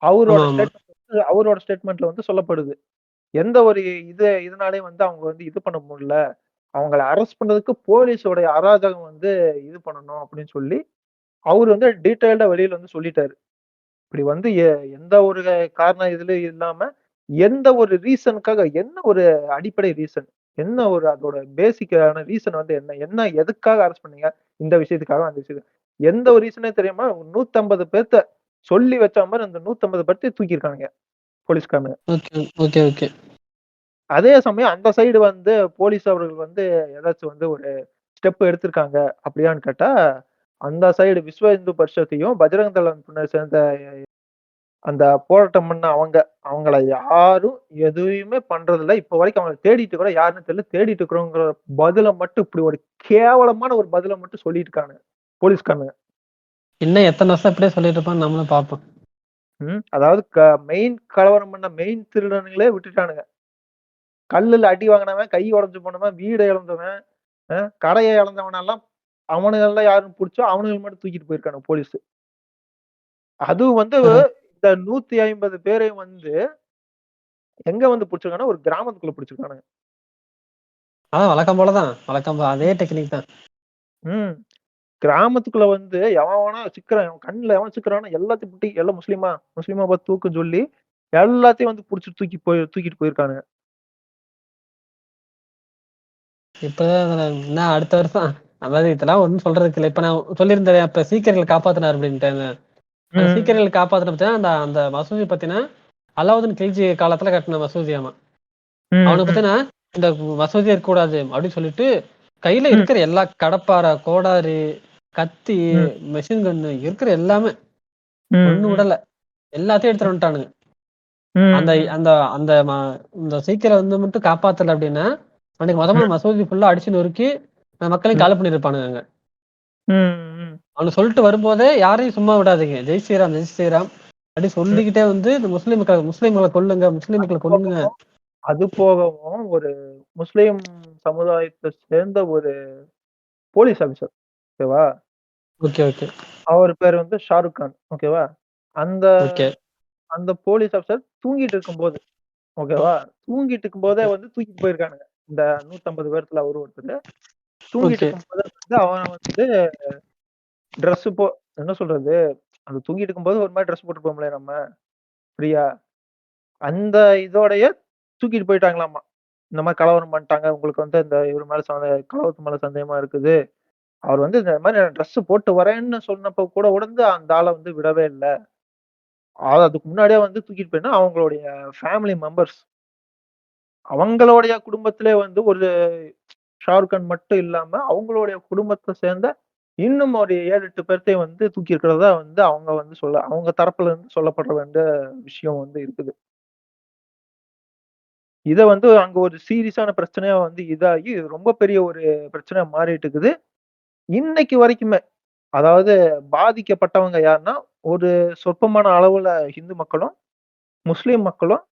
ஆமா, ஆமா. அவரோட ஸ்டேட்மெண்ட்ல வந்து சொல்லப்படுது. எந்த ஒரு இதனாலயும் வந்து அவங்க வந்து இது பண்ண முடியல. அவங்கள அரெஸ்ட் பண்றதுக்கு போலீஸோட அராஜகம் வந்து இது பண்ணணும் அப்படின்னு சொல்லி, அவரு வந்து டீட்டெயில்டா வெளியில வந்து சொல்லிட்டாரு. இப்படி வந்து எந்த ஒரு காரணம் இதுலயும் இல்லாம, எந்த ஒரு ரீசனுக்காக என்ன ஒரு அடிப்படை ரீசன்? என்ன ஒரு அதோட பேசிக்கான ரீசன் வந்து என்ன? என்ன எதுக்காக அரெஸ்ட் பண்ணீங்க? இந்த விஷயத்துக்காக, அந்த விஷயத்துக்கு. எந்த ஒரு ரீசனே தெரியாம 150 பேத்த சொல்லி வச்ச மாரி அந்த 150 பேத்தையும் தூக்கியிருக்கானுங்க போலீஸ்காரனுங்க. Okay, okay, okay. அதே சமயம் அந்த சைடு வந்து போலீஸ் அவர்கள் வந்து ஏதாச்சும் வந்து ஒரு ஸ்டெப் எடுத்திருக்காங்க அப்படியான்னு கேட்டா, அந்த சைடு விஸ்வ இந்து பரிஷத்தையும், பஜரங் தளம் சேர்ந்த அந்த போராட்டம் பண்ண அவங்கள யாரும் எதுவுமே பண்றதில்ல. இப்ப வரைக்கும் அவங்கள தேடிட்டு கூட யாருன்னு தெரியல. தேடிட்டு இருக்கிறோங்கிற பதில மட்டும் இப்படி ஒரு கேவலமான ஒரு பதில மட்டும் சொல்லிட்டு இருக்கானுங்க. போலீஸ்காரனுங்க. இன்னும் எத்தன வருஷம் இப்படியே சொல்லிட்டு இருப்பான்னு நம்மளும் பார்ப்போம். அதாவது மெயின் கலவரம் பண்ண மெயின் திருடனுங்களே விட்டுட்டானுங்க. கல்லுல அடி வாங்குனவன், கை உடைஞ்சு போனவன், வீட இழந்தவன், கடைய இழந்தவனெல்லாம் அவனுங்கலாம் யாருன்னு புடிச்சோ அவனுங்கள மட்டும் தூக்கிட்டு போயிருக்கானுங்க போலீஸு. அதுவும் வந்து அ இந்த 150 பேரையும் வந்து எங்க வந்து புடிச்சிருக்காங்கன்னா, ஒரு கிராமத்துக்குள்ள புடிச்சிருக்கானுங்க. அதான் வழக்கம் போல தான். வழக்கம் அதே டெக்னிக் தான். ம். கிராமத்துக்குள்ள வந்து எவன் சிக்குறான், எவன் கண்ணுல எவன் சிக்குறானோ எல்லாத்தையும் புட்டி எல்லாம் முஸ்லீமா, முஸ்லீமா பார்த்து தூக்குன்னு சொல்லி, எல்லாத்தையும் வந்து புடிச்சு தூக்கிட்டு போயிருக்கானுங்க. இப்பதான் என்ன அடுத்த வருஷம் அதாவது இதெல்லாம் ஒண்ணும் சொல்றதுக்கு இல்ல. இப்ப நான் சொல்லியிருந்தேன் இப்ப சீக்கியர்கள காப்பாத்துனாரு அப்படின்ட்டு. அந்த ம். சீக்கியர்கள் காப்பாத்துன பத்தினா அந்த அந்த மசூதி பாத்தீங்கன்னா, அலாவுதீன் கில்ஜி காலத்துல கட்டுன மசூதியாமா. ம். அவனுக்கு ம். பாத்தீங்கன்னா, இந்த மசூதி இருக்கக்கூடாது அப்படின்னு சொல்லிட்டு, கையில ம். இருக்கிற எல்லா கடப்பாரை, கோடாரி, கத்தி, ம், மெஷின் கன்னு இருக்கிற எல்லாமே ம், ஒண்ணு ம், விடல. எல்லாத்தையும் எடுத்துட்டு வந்துட்டானுங்க. ம், அந்த ம், அந்த அந்த இந்த சீக்கிரம் வந்து மட்டும் காப்பாத்தல அப்படின்னா அன்னைக்கு மொத்தமா ம், மசூதி ஃபுல்லா அடிச்சு நொறுக்கி மக்களையும் ம், காலி பண்ணிருப்பானுங்க அங்க. ம். அவனு சொல்லிட்டு வரும்போதே யாரையும் சும்மா விடாதீங்க, ஜெய் ஸ்ரீராம் ஜெய் ஸ்ரீராம் அப்படி ம். சொல்லிக்கிட்டே வந்து இந்த முஸ்லிம்களை கொல்லுங்க, முஸ்லிம்களை கொல்லுங்க. போகவும் அது போகவும் ஒரு முஸ்லிம் சமுதாயத்தை சேர்ந்த ஒரு போலீஸ் ஆபீசர், ஓகேவா? ஓகே ஓகே அவர் பேர் வந்து ஷாருக் கான், ஓகேவா? அந்த ஓகே அந்த போலீஸ் ஆபீசர் தூங்கிட்டு இருக்கும்போது, ஓகேவா? தூங்கிட்டு இருக்கும்போதே ஓகே வந்து தூக்கிட்டு போயிருக்கானுங்க. இந்த 150 பேர்த்துல அவரு ஒருத்தரு. தூங்கிட்டு ஓகே இருக்கும்போதே வந்து அவன் வந்து ட்ரெஸ் என்ன சொல்றது? அந்த தூங்கிட்டு இருக்கும்போது ஒரு மாரி ட்ரெஸ் போட்டு போவோம்ல நம்ம, ஃப்ரீயா. அந்த இதோடயே தூக்கிட்டு போயிட்டாங்களாமா. இந்த மாரி கலவரம் பண்ணிட்டாங்க. உங்களுக்கு வந்து இந்த இவரு மேல கலவரத்து மேல சந்தேகமா இருக்குது. அவர் வந்து இந்த மாரி ட்ரெஸ் போட்டு வரேன்னு சொன்னப்ப கூட அந்த ஆள வந்து விடவே இல்ல. அதுக்கு முன்னாடியே வந்து தூக்கிட்டு போயினா அவங்களுடைய ஃபேமிலி மெம்பர்ஸ். அவங்களுடைய குடும்பத்திலே வந்து ஒரு ஷாருக் கான் மட்டும் இல்லாம, அவங்களுடைய குடும்பத்த சேர்ந்த இன்னும் ஒரு 7, 8 பேர்த்தையும் வந்து தூக்கி இருக்கிறதா வந்து அவங்க வந்து அவங்க தரப்புல இருந்து சொல்லப்பட வேண்டிய விஷயம் வந்து இருக்குது. இத வந்து அங்க ஒரு சீரியஸான பிரச்சனையா வந்து இதாகி, இது ரொம்ப பெரிய ஒரு பிரச்சனையா மாறிட்டு இருக்குது. இன்னைக்கு வரைக்குமே. அதாவது பாதிக்கப்பட்டவங்க யாருன்னா, ஒரு சொற்பமான அளவுல இந்து மக்களும், முஸ்லிம் மக்களும்,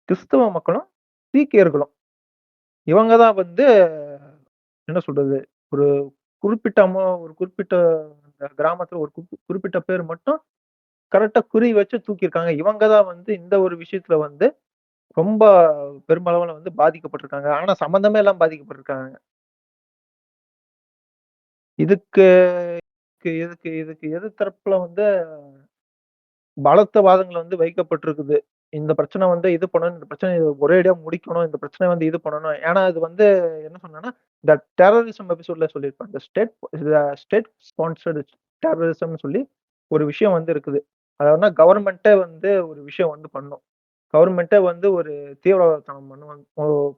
கிறிஸ்தவ மக்களும், சீக்கியர்களும். இவங்க தான் வந்து என்ன சொல்றது? ஒரு ஒரு குறிப்பிட்ட அந்த கிராமத்துல ஒரு குறிப்பிட்ட பேர் மட்டும் கரெக்ட்டா குறி வச்சு தூக்கியிருக்காங்க. இவங்க தான் வந்து இந்த ஒரு விஷயத்துல வந்து ரொம்ப பெருமளவுல வந்து பாதிக்கப்பட்டிருக்காங்க. ஆனா சம்மந்தமே இல்லாம பாதிக்கப்பட்டிருக்காங்க. இதுக்கு இதுக்கு இதுக்கு எதிர் தரப்புல வந்து பலத்த வாதங்கள் வந்து வைக்கப்பட்டிருக்குது. இந்த பிரச்சனை வந்து இது பண்ணணும். இந்த பிரச்சனைய ஒரேடியா முடிக்கணும். இந்த பிரச்சனைய வந்து இது பண்ணணும். ஏன்னா இது வந்து என்ன சொன்னேன்னா, இந்த டெரரிசம் எபிசோட்ல சொல்லியிருப்பேன். இந்த ஸ்டேட் ஸ்பான்சர்ட் டெரரிசம்னு சொல்லி ஒரு விஷயம் வந்து இருக்குது. அதாவதுனா கவர்ன்மென்ட்டே வந்து ஒரு விஷயம் வந்து பண்ணும். கவர்ன்மென்ட்டே வந்து ஒரு தீவிரவாதத்தனம்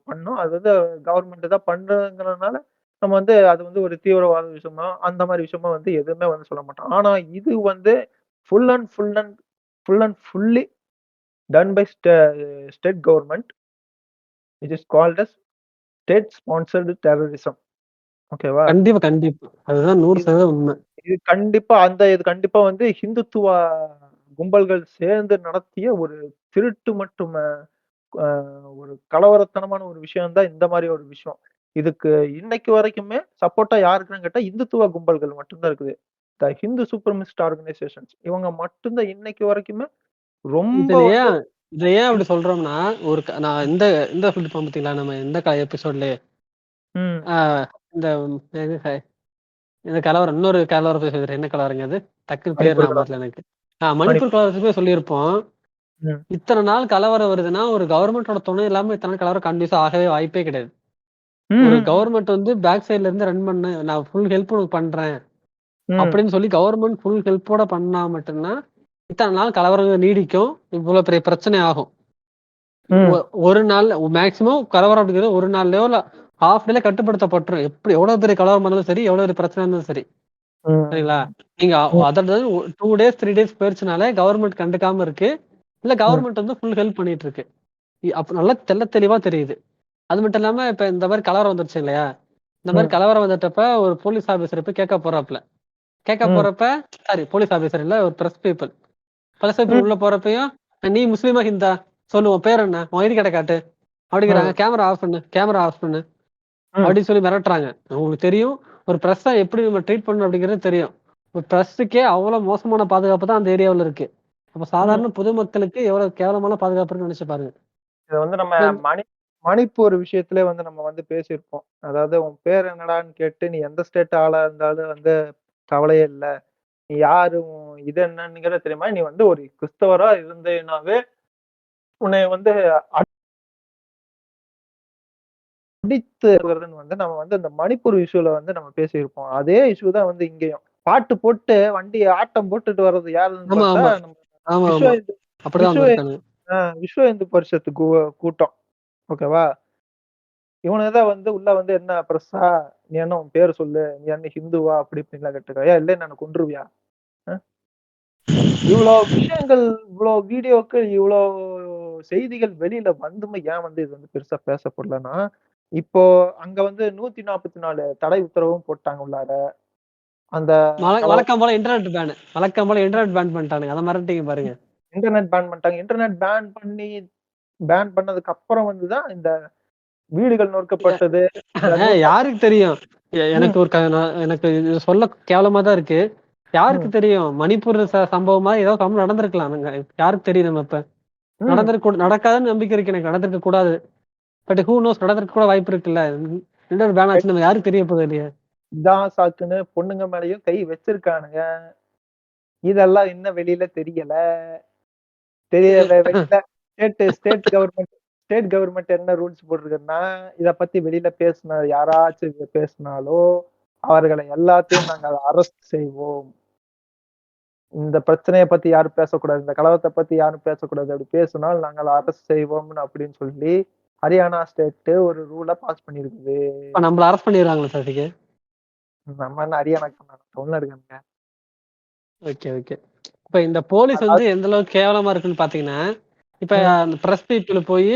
பண்ணும். அது வந்து கவர்ன்மென்ட் தான் பண்றதுங்கிறதுனால, நம்ம வந்து அது வந்து ஒரு தீவிரவாத விஷயமா, அந்த மாரி விஷயமா வந்து எதுவுமே வந்து சொல்ல மாட்டோம். ஆனா இது வந்து full and full and full and fully done by state government. It is called as state sponsored terrorism. ஓகேவா? கண்டிப்பா கண்டிப்பா அதுதான் இது 100% உண்மை. இது கண்டிப்பா வந்து ஹிந்துத்துவா கும்பல்கள் சேர்ந்து நடத்திய ஒரு திருட்டு மற்றும் அ ஒரு கலவரத்தனமான ஒரு விஷயம் தான் இந்த மாரி ஒரு விஷயம். இதுக்கு இன்னைக்கு வரைக்குமே சப்போர்ட்டா யாருக்குன்னு கேட்டா, இந்துத்துவ கும்பல்கள் மட்டும் தான் இருக்குது. த ஹிந்து சூப்பர்மிஸ்ட் ஆர்கனைசேஷன்ஸ் இவங்க மட்டும் தான் இன்னைக்கு வரைக்குமே ரொம்ப இதுல வந்து ஏன் இதை ஏன் அப்படி ம், சொல்றோம்னா நான் ம், இந்த இந்த சொல்லிருப்போம் பாத்தீங்களா நம்ம எந்த எபிசோட்லயே ம். இந்த இது, இந்த கலவரம் இன்னொரு கலவரம் பேசுறது என்ன கலவரங்க அது டக்குன்னு பேர் மணிப்பூர் நான் கலவரம். வரல எனக்கு. மணிப்பூர் மணிப்பூர். கலவரத்துக்கு சொல்லியிருப்போம். ம், இத்தனை நாள் கலவரம் வருதுன்னா ஒரு கவர்மெண்டோட துணை இல்லாம இத்தனை நாள் கலவரம் கண்டிப்பா ஆகவே வாய்ப்பே கிடையாது. ம், ஒரு ம், ம், கவர்மெண்ட் வந்து பேக் சைடுல இருந்து ரன் பண்ண நான் ஃபுல் ஹெல்ப் உனக்கு பண்றேன் ம், அப்படின்னு சொல்லி கவர்மெண்ட் ஃபுல் ஹெல்ப்போட பண்ணா மட்டும்தான் இத்தனை நாள் கலவரங்கள் நீடிக்கும், இவ்வளவு பெரிய பிரச்சனை ஆகும். ம், ஒரு நாள் மேக்சிமம் கலவரம் அப்படிங்கிறது ஒரு நாள்லயோ இல்ல ஹாஃப் டேல கட்டுப்படுத்தப்பட்டுரும். எப்படி எவ்வளவு பெரிய கலவரம் இருந்தாலும் சரி, எவ்வளவு பெரிய பிரச்சனை இருந்தாலும் சரி. சரிங்களா? ம், நீங்க ம், அதாவது 2 டேஸ் 3 டேஸ் போயிருச்சுனாலே கவர்மெண்ட் கண்டுக்காம இருக்கு. இல்ல ம், கவர்மெண்ட் வந்து ஃபுல் ஹெல்ப் பண்ணிட்டு இருக்கு. அப்ப நல்லா தெளிவா தெரியுது. அது மட்டும் இல்லாம இப்ப இந்த மாரி கலவரம் வந்துருச்சு இல்லையா? இந்த மாரி ம், கலவரம் வந்துட்டப்ப ஒரு போலீஸ் ஆபீசர் போய் கேட்க போறாப்ல. கேட்க ம், போறப்ப சாரி போலீஸ் ஆபீசர் இல்ல ஒரு பிரஸ் பீப்பிள். பிரஸ் பீப்பிள் ம், உள்ள போறப்பயும், "நீ முஸ்லீமா? ஹிந்தா? சொல்லு உன் பேர் என்ன? உன் ஐடி கார்ட காட்டு." அப்படிங்கிறாங்க. ம், "கேமரா ஆஃப் பண்ணு, கேமரா ஆஃப் பண்ணு." ம், அப்படின்னு சொல்லி மிரட்டுறாங்க. உங்களுக்கு தெரியும், ஒரு பிரஸ்ஸ எப்படி நம்ம ட்ரீட் பண்ணணும் அப்படிங்கிறது தெரியும். ஒரு பிரஸ்ஸுக்கே அவ்வளவு மோசமான பாதுகாப்பு தான் அந்த ஏரியாவுல இருக்கு. அப்ப ம். சாதாரண பொதுமக்களுக்கு எவ்வளவு கேவலமான பாதுகாப்பு இருக்குன்னு நினைச்சு பாருங்க. இத வந்து நம்ம இப்ப மணி மணிப்பூர் விஷயத்திலே வந்து நம்ம வந்து பேசியிருப்போம். அதாவது உன் பேர் என்னடான்னு கேட்டு, நீ எந்த ஸ்டேட் ஆளா இருந்தாலும் வந்து கவலையே இல்ல. நீ யாரு? உன் இது என்னங்கிறது தெரியுமா? நீ வந்து ஒரு கிறிஸ்தவரா இருந்தேன்னாவே, உன்னைய வந்து அடித்து வருதுன்னு வந்து நம்ம வந்து இந்த மணிப்பூர் இஷ்யூல வந்து நம்ம பேசியிருப்போம். அதே இஷ்யூ தான் வந்து இங்கேயும். பாட்டு போட்டு வண்டிய ஆட்டம் போட்டுட்டு வர்றது யாருன்னு ஆமா, பார்த்தா, ஆமா. நம்ம ஆமா, விஸ்வ ஆமா. இந்து அப்படிதான் விஸ்வ வந்திருக்கானுங்க. விஸ்வ இந்து பரிஷத்து கூட்டம். ஓகேவா? இவனுதான் வந்து உள்ள வந்து என்ன பெருசா நீ என்ன உன் பேரு சொல்லு, நீ என்ன ஹிந்துவா அப்படி இப்படின்லாம் கேட்டுருக்கான். ஏன் இல்ல என்ன கொன்றுவியா? இவ்வளோ விஷயங்கள், இவ்வளோ வீடியோக்கள், இவ்வளோ செய்திகள் வெளியில வந்துமே ஏன் வந்து இது வந்து பெருசா பேசப்படலன்னா, இப்போ அங்க வந்து 144 தடை உத்தரவும் போட்டாங்க உள்ளார. அந்த கலவரம் வழக்கம் போல இன்டர்நெட் பேன். வழக்கம் போல இன்டர்நெட் பேன் பண்ணிட்டானுங்க. அத மறந்துட்டீங்க பாருங்க. இன்டர்நெட் பேன் பண்ணிட்டாங்க. இன்டர்நெட் பேன் பண்ணதுக்கு அப்புறம் வந்து தான் இந்த வீடுகள் நொறுக்கப்பட்டது. இந்த யாருக்கு தெரியும்? ம், எனக்கு ஒரு எனக்கு இது சொல்ல கேவலமா தான் இருக்கு. யாருக்கு ம், தெரியும்? மணிப்பூர் சம்பவமா ஏதோ சம்பவம் நடந்திருக்கலாம். யாருக்கு தெரியும் நம்ம இப்ப? ம். நடக்காதுன்னு நம்பிக்கை இருக்கு எனக்கு. நடந்திருக்க கூடாது. பட் ஹூ நோஸ் நடந்திருக்க கூட வாய்ப்பு இருக்குல்ல. இன்டர்நெட் பேன் ஆச்சு நம்ம யாருக்கு தெரிய போகுது இல்லையா? இதான் சாக்குன்னு பொண்ணுங்க மேலயும் கை வச்சிருக்கானுங்க. இதெல்லாம் இன்னும் வெளியில தெரியல. வெளியில ஸ்டேட் கவர்மெண்ட் என்ன ரூல்ஸ் போட்டிருக்குன்னா, இத பத்தி வெளியில பேசின யாராச்சும் பேசினாலோ, அவர்களை எல்லாத்தையும் நாங்கள் அரெஸ்ட் செய்வோம். இந்த பிரச்சனைய பத்தி யாரும் பேசக்கூடாது. இந்த கலவரத்த பத்தி யாரும் பேசக்கூடாது. அப்படி பேசினால் நாங்கள் அரெஸ்ட் செய்வோம்னு அப்படின்னு சொல்லி, ஹரியானா ஸ்டேட் ஒரு ரூல பாஸ் பண்ணியிருக்குது. இப்ப நம்மள அரெஸ்ட் பண்ணிடுவாங்களா சசிக்கு? நம்ம என்ன ஹரியானாக்கு தமிழ்நாடுங்க. Okay, okay. இப்ப இந்த போலீஸ் வந்து அதாவது எந்த அளவுக்கு கேவலமா இருக்குன்னு பாத்தீங்கன்னா, இப்ப ம், அந்த பிரஸ் பீப்புள் போய்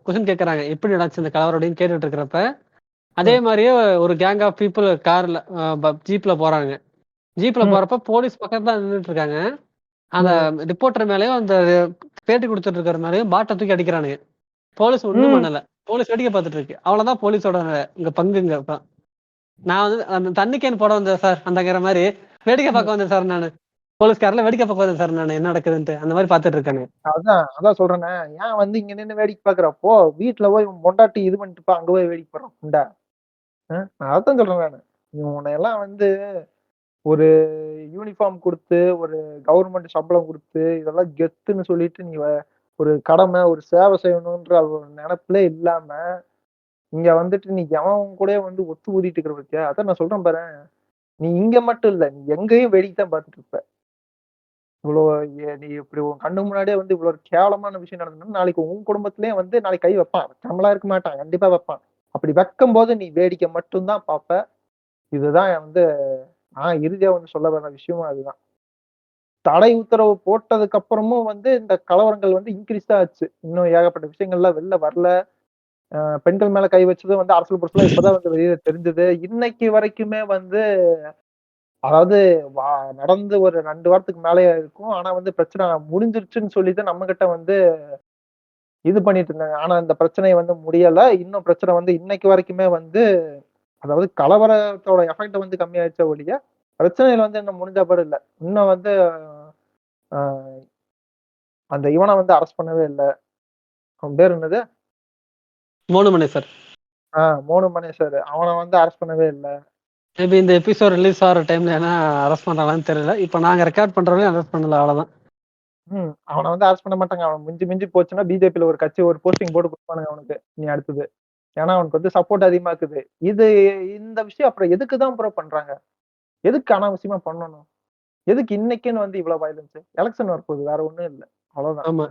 கொஸ்டின் கேட்கறாங்க. எப்படி நடந்துச்சு இந்த கலவரம் அப்படின்னு கேட்டுட்டு இருக்கிறப்ப, அதே ம், மாரியே ஒரு கேங் ஆஃப் பீப்புள் கார்ல ஜீப்ல போறாங்க. ஜீப்ல ம், போறப்ப போலீஸ் பக்கத்துல தான் நின்னுட்டு இருக்காங்க. அந்த ம், ரிப்போர்ட்டர் மேலயும் அந்த பேட்டி குடுத்துட்டு இருக்கிற மேலயும் பாட்ட தூக்கி அடிக்கிறானுங்க. போலீஸ் ஒண்ணும் ம். பண்ணல. போலீஸ் வேடிக்கை பார்த்துட்டு இருக்கு. அவ்வளவுதான் போலீஸோட இங்க பங்குங்க. நான் வந்து அந்த தண்ணி கேன் போட வந்தேன் சார் அந்தங்கிற மாரி வேடிக்கை ம். பார்க்க வந்தேன் சார் நானு. போலீஸ்காரல வேடிக்கை பார்க்க வந்தேன் சார் நானு. என்ன நடக்குதுன்ட்டு. அந்த மாரி பார்த்துட்டு இருக்கானுங்க. அதான் சொல்றேனே. ஏன் வந்து இங்க நின்னு வேடிக்கை பார்க்குறப்போ, வீட்ல போய் உன் பொண்டாட்டி இது பண்ணிட்டுப்பா, அங்க போய் வேடிக்கை பார்றான் புண்டை. நான் அதான் சொல்றேன் நானு. உன்னையெல்லாம் வந்து ஒரு யூனிஃபார்ம் குடுத்து, ஒரு கவர்மெண்ட் சம்பளம் குடுத்து, இதெல்லாம் கெத்துன்னு சொல்லிட்டு நீ ஒரு கடமை, ஒரு சேவை செய்யணுன்ற ஒரு நெனப்பிலே இல்லாம, இங்க வந்துட்டு நீ எவன் கூடயோ வந்து ஒத்து ஊதிட்டு இருக்கிற பாத்தியா? அதான் நான் சொல்றேன் பாரேன். நீ இங்க மட்டும் இல்ல. நீ எங்கேயும் வேடிக்கை தான் பார்த்துட்டு இருப்ப. இவ்ளோ நீ இப்படி உன் கண்ணு முன்னாடியே வந்து இவ்ளோ ஒரு கேவலமான விஷயம் நடந்ததுன்னா, நாளைக்கு உன் குடும்பத்திலயும் வந்து நாளைக்கு கை வைப்பான். வைக்காமலாம் இருக்க மாட்டான். கண்டிப்பா வைப்பான். அப்படி வைக்கும்போது நீ வேடிக்கை மட்டும் தான் பார்ப்ப. இதுதான் வந்து நான் இறுதியா வந்து சொல்ல வர விஷயமும் அதுதான். தடை உத்தரவு போட்டதுக்கு அப்புறமும் வந்து இந்த கலவரங்கள் வந்து இன்கிரீஸ் தான் ஆச்சு. இன்னும் ஏகப்பட்ட விஷயங்கள்லாம் வெளில வரல. பெண்கள் மேல கை வச்சதும் வந்து அரசியல் புரட்சிலாம் இப்பதான் வந்து வெளியில தெரிஞ்சது. இன்னைக்கு வரைக்குமே வந்து அதாவது வா நடந்து ஒரு 2 வாரத்துக்கு மேலயே இருக்கும். ஆனா வந்து பிரச்சனை முடிஞ்சிருச்சுன்னு சொல்லி தான் நம்மகிட்ட வந்து இது பண்ணிட்டு இருந்தாங்க. ஆனா இந்த பிரச்சனை வந்து முடியல. இன்னும் பிரச்சனை வந்து இன்னைக்கு வரைக்குமே வந்து அதாவது கலவரத்தோட எஃபெக்ட் வந்து கம்மியாயிருச்சே ஒழிய, பிரச்சனைகள் வந்து இன்னும் முடிஞ்ச பாடு இல்ல. இன்னும் வந்து அ அந்த இவன வந்து அரெஸ்ட் பண்ணவே இல்ல. அவன் பேர் என்னது? மோனுமணி சார். மோனு மகேஷ். அவன வந்து அரெஸ்ட் பண்ணவே இல்ல. மேபி இந்த எபிசோட் ரிலீஸ் ஆகிற டைம்ல ஏன்னா அரெஸ்ட் பண்றாங்களான்னு தெரியல. இப்ப நாங்க ரெக்கார்ட் பண்றவரையும் அரெஸ்ட் பண்ணல அவ்வளவுதான். அவன வந்து அரெஸ்ட் பண்ண மாட்டாங்க. அவன் மிஞ்சி மிஞ்சி போச்சுன்னா பிஜேபில ஒரு கட்சி ஒரு போஸ்டிங் போட்டு குடுப்பானுங்க அவனுக்கு. நீ அடுத்தது. ஏன்னா அவனுக்கு வந்து சப்போர்ட் அதிகமா இருக்குது. இது இந்த விஷயம் அப்புறம் எதுக்கு தான் ப்ரோ பண்றாங்க? எதுக்கு அனாவசியமா பண்ணணும்? எதுக்கு இன்னைக்குன்னு வந்து இவ்வளவு வயலன்ஸ்? எலக்ஷன் வரப்போகுது. வேற ஒண்ணும் இல்ல. அவ்வளவுதான். ஆமா.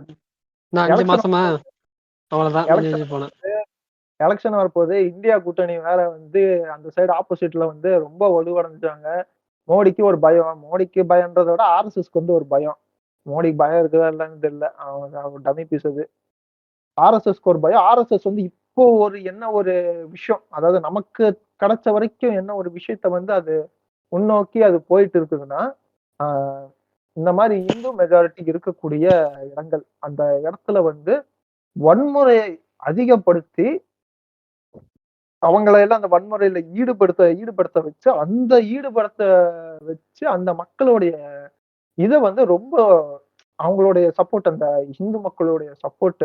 நான் 5 எலக்ஷன் மாசமா அவ்வளவுதான் முடிஞ்சு எலக்ஷன் முடிஞ்சு போனேன். எலக்ஷன் வரப்போகுது. இந்தியா கூட்டணி வேற வந்து அந்த சைடு ஆப்போசிட்ல வந்து ரொம்ப வலுவடைஞ்சாங்க. மோடிக்கு ஒரு பயம். மோடிக்கு பயம்ன்றத விட ஆர்எஸ்எஸ்க்கு வந்து ஒரு பயம். மோடிக்கு பயம் இருக்குதா இல்லன்னு தெரியல. அவன் டம்மி பீஸ் அது. ஆர்எஸ்எஸ்க்கு ஒரு பயம். ஆர்எஸ்எஸ் வந்து இப்போ என்ன ஒரு விஷயம், அதாவது நமக்கு கிடைச்ச வரைக்கும் என்ன ஒரு விஷயத்த வந்து அது முன்னோக்கி அது போயிட்டு இருக்குதுன்னா, ஆ இந்த மாரி இந்து மெஜாரிட்டி இருக்கக்கூடிய இடங்கள். அந்த இடத்துல வந்து வன்முறையை அதிகப்படுத்தி, அவங்கள எல்லாம் அந்த வன்முறையில ஈடுபடுத்த வச்சு, அந்த மக்களுடைய இத வந்து ரொம்ப அவங்களுடைய சப்போர்ட் அந்த இந்து மக்களுடைய சப்போர்ட்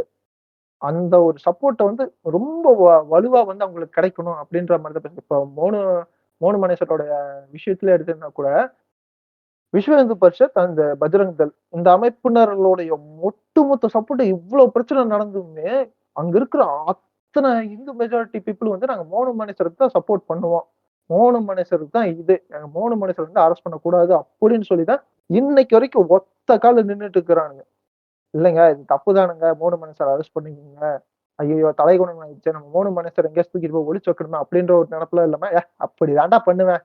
அந்த ஒரு சப்போர்ட்ட வந்து ரொம்ப வலுவா வந்து அவங்களுக்கு கிடைக்கணும் அப்படின்ற மாரி தான் இப்ப மோனு மோனு மகேஷோட விஷயத்துல எடுத்தீங்கன்னா கூட, விஸ்வ இந்து பரிஷத், அந்த பஜ்ரங் தள் இந்த அமைப்பினர்களுடைய ஒட்டுமொத்த சப்போர்ட் இவ்வளவு பிரச்சனை நடந்துமே, அங்க இருக்கிற அத்தனை இந்து மெஜாரிட்டி பீப்புள் வந்து நாங்க மோனு மகேஷருக்கு தான் சப்போர்ட் பண்ணுவோம். மோனு மகேஷருக்கு தான் இது. நாங்க மோனு மகேஷர வந்து அரெஸ்ட் பண்ணக்கூடாது அப்படின்னு சொல்லி தான் இன்னைக்கு வரைக்கும் ஒத்த கால்ல நின்னுட்டு இருக்கிறானுங்க. இல்லங்க இது தப்பு தானுங்க. மோனு மகேஷர அரெஸ்ட் பண்ணிக்கங்க. ஐயோ தலைகுணம் ஆயிடுச்சு, நம்ம மூணு மனசர் எங்கேயாச்சும் தூக்கிட்டு போய் ஒளிச்சு வைக்கணுமா அப்படின்ற ஒரு நினைப்புல இல்லாம அப்படி தாண்டா பண்ணுவேன்,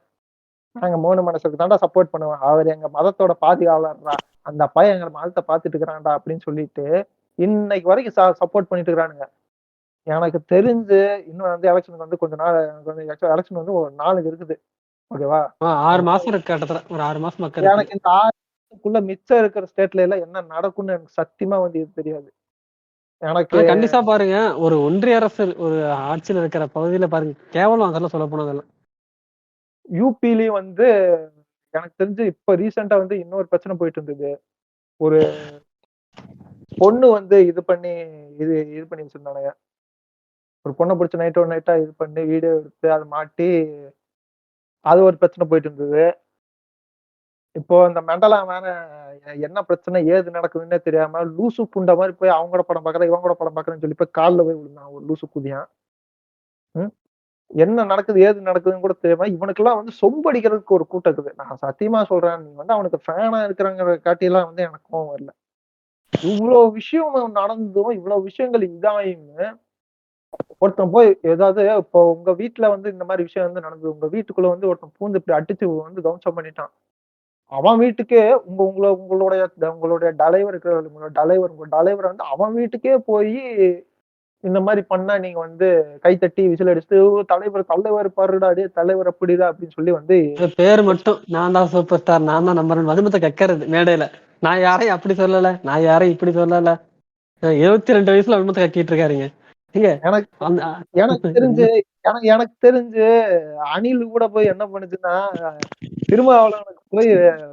நாங்க மூணு மனசுக்கு தாண்டா சப்போர்ட் பண்ணுவேன், அவர் எங்க மதத்தோட பாதுகாவலர்ரா, அந்த பையன் எங்க மதத்தை பார்த்துட்டு இருக்கிறான்டா அப்படின்னு சொல்லிட்டு இன்னைக்கு வரைக்கும் சப்போர்ட் பண்ணிட்டு இருக்கிறானுங்க. எனக்கு தெரிஞ்சு இன்னும் வந்து எலெக்ஷனுக்கு வந்து கொஞ்ச நாள் எனக்கு வந்து எலெக்ஷன் வந்து ஒரு 4 இருக்குது. ஓகேவா? 6 மாசம் இருக்கு கிட்டத்தட்ட. ஒரு 6 மாசம் பக்கம் இருக்கு. எனக்கு இந்த 6 மாசத்துக்குள்ள மிச்சம் இருக்கிற ஸ்டேட்ல எல்லாம் என்ன நடக்கும்னு எனக்கு சத்தியமா வந்து இது தெரியாது. எனக்கு ஆனா கண்டிப்பா பாருங்க, ஒரு ஒன்றிய அரசு ஒரு ஆட்சியில இருக்கிற பகுதியில பாருங்க, கேவலம் அதெல்லாம் சொல்ல போனா அதெல்லாம். யூபிலயும் வந்து எனக்கு தெரிஞ்சு இப்ப ரீசெண்டா வந்து இன்னொரு பிரச்சனை போயிட்டு இருந்தது. ஒரு பொண்ணு வந்து இது இது பண்ணி வச்சிருந்தானுங்க. ஒரு பொண்ண புடிச்சு நைட்டோட நைட்டா இது பண்ணி வீடியோ எடுத்து அத மாட்டி, அது ஒரு பிரச்சனை போயிட்டு இருந்தது. இப்போ இந்த மெண்டலா வேற என்ன பிரச்சனை, ஏது நடக்குதுன்னே தெரியாம லூசு புண்ட மாரி போய் அவங்க கூட படம் பார்க்குறேன், இவன் கூட படம் பார்க்குறேன்னு சொல்லி போய் கால்ல போய் விழுந்தான் ஒரு லூசு கூதியான். ம். என்ன நடக்குது, ஏது நடக்குதுன்னு கூட தெரியாம இவனுக்கெல்லாம் வந்து சொம்படிக்கிறதுக்கு ஒரு கூட்டம் இருக்குது. நான் சத்தியமா சொல்றேன். நீ வந்து அவனுக்கு ஃபேனா இருக்கிறங்கிற காட்டிலாம் வந்து எனக்கு கோவம் வரல. இவ்ளோ விஷயம் நடந்தும், இவ்ளோ விஷயங்கள் இதாயும் ஒருத்தன் போய் ஏதாவது இப்போ உங்க வீட்ல வந்து இந்த மாரி விஷயம் வந்து நடந்தது. உங்க வீட்டுக்குள்ள வந்து ஒருத்தன் பூந்து இப்படி அடிச்சு வந்து துவம்சம் பண்ணிட்டான். அவன் வீட்டுக்கே உங்களுடைய உங்களுடைய தலைவர் இருக்கிறாரு. உங்க தலைவர் வந்து அவன் வீட்டுக்கே போயி இந்த மாரி பண்ணா நீங்க வந்து கைத்தட்டி விசில் அடிச்சுட்டு, "ஓ தலைவர் தலைவர் பாருடா, டேய் தலைவர் அப்படிடா" அப்படின்னு சொல்லி வந்து பேரு மட்டும் நான் தான் சூப்பர் ஸ்டார், நான் தான் நம்பர் 1 மதுமத்த கக்கறது மேடையில. நான் யாரையும் அப்படி சொல்லல, நான் யாரையும் இப்படி சொல்லல. 22 வயசுல மதுமத்த கக்கிட்டு இருக்காருங்க. ஏங்க எனக்கு அந்த எனக்கு தெரிஞ்சு என்ன எனக்கு தெரிஞ்சு அணில் கூட போய் என்ன பண்ணுச்சுன்னா, திருமாவளவனுக்கு போய்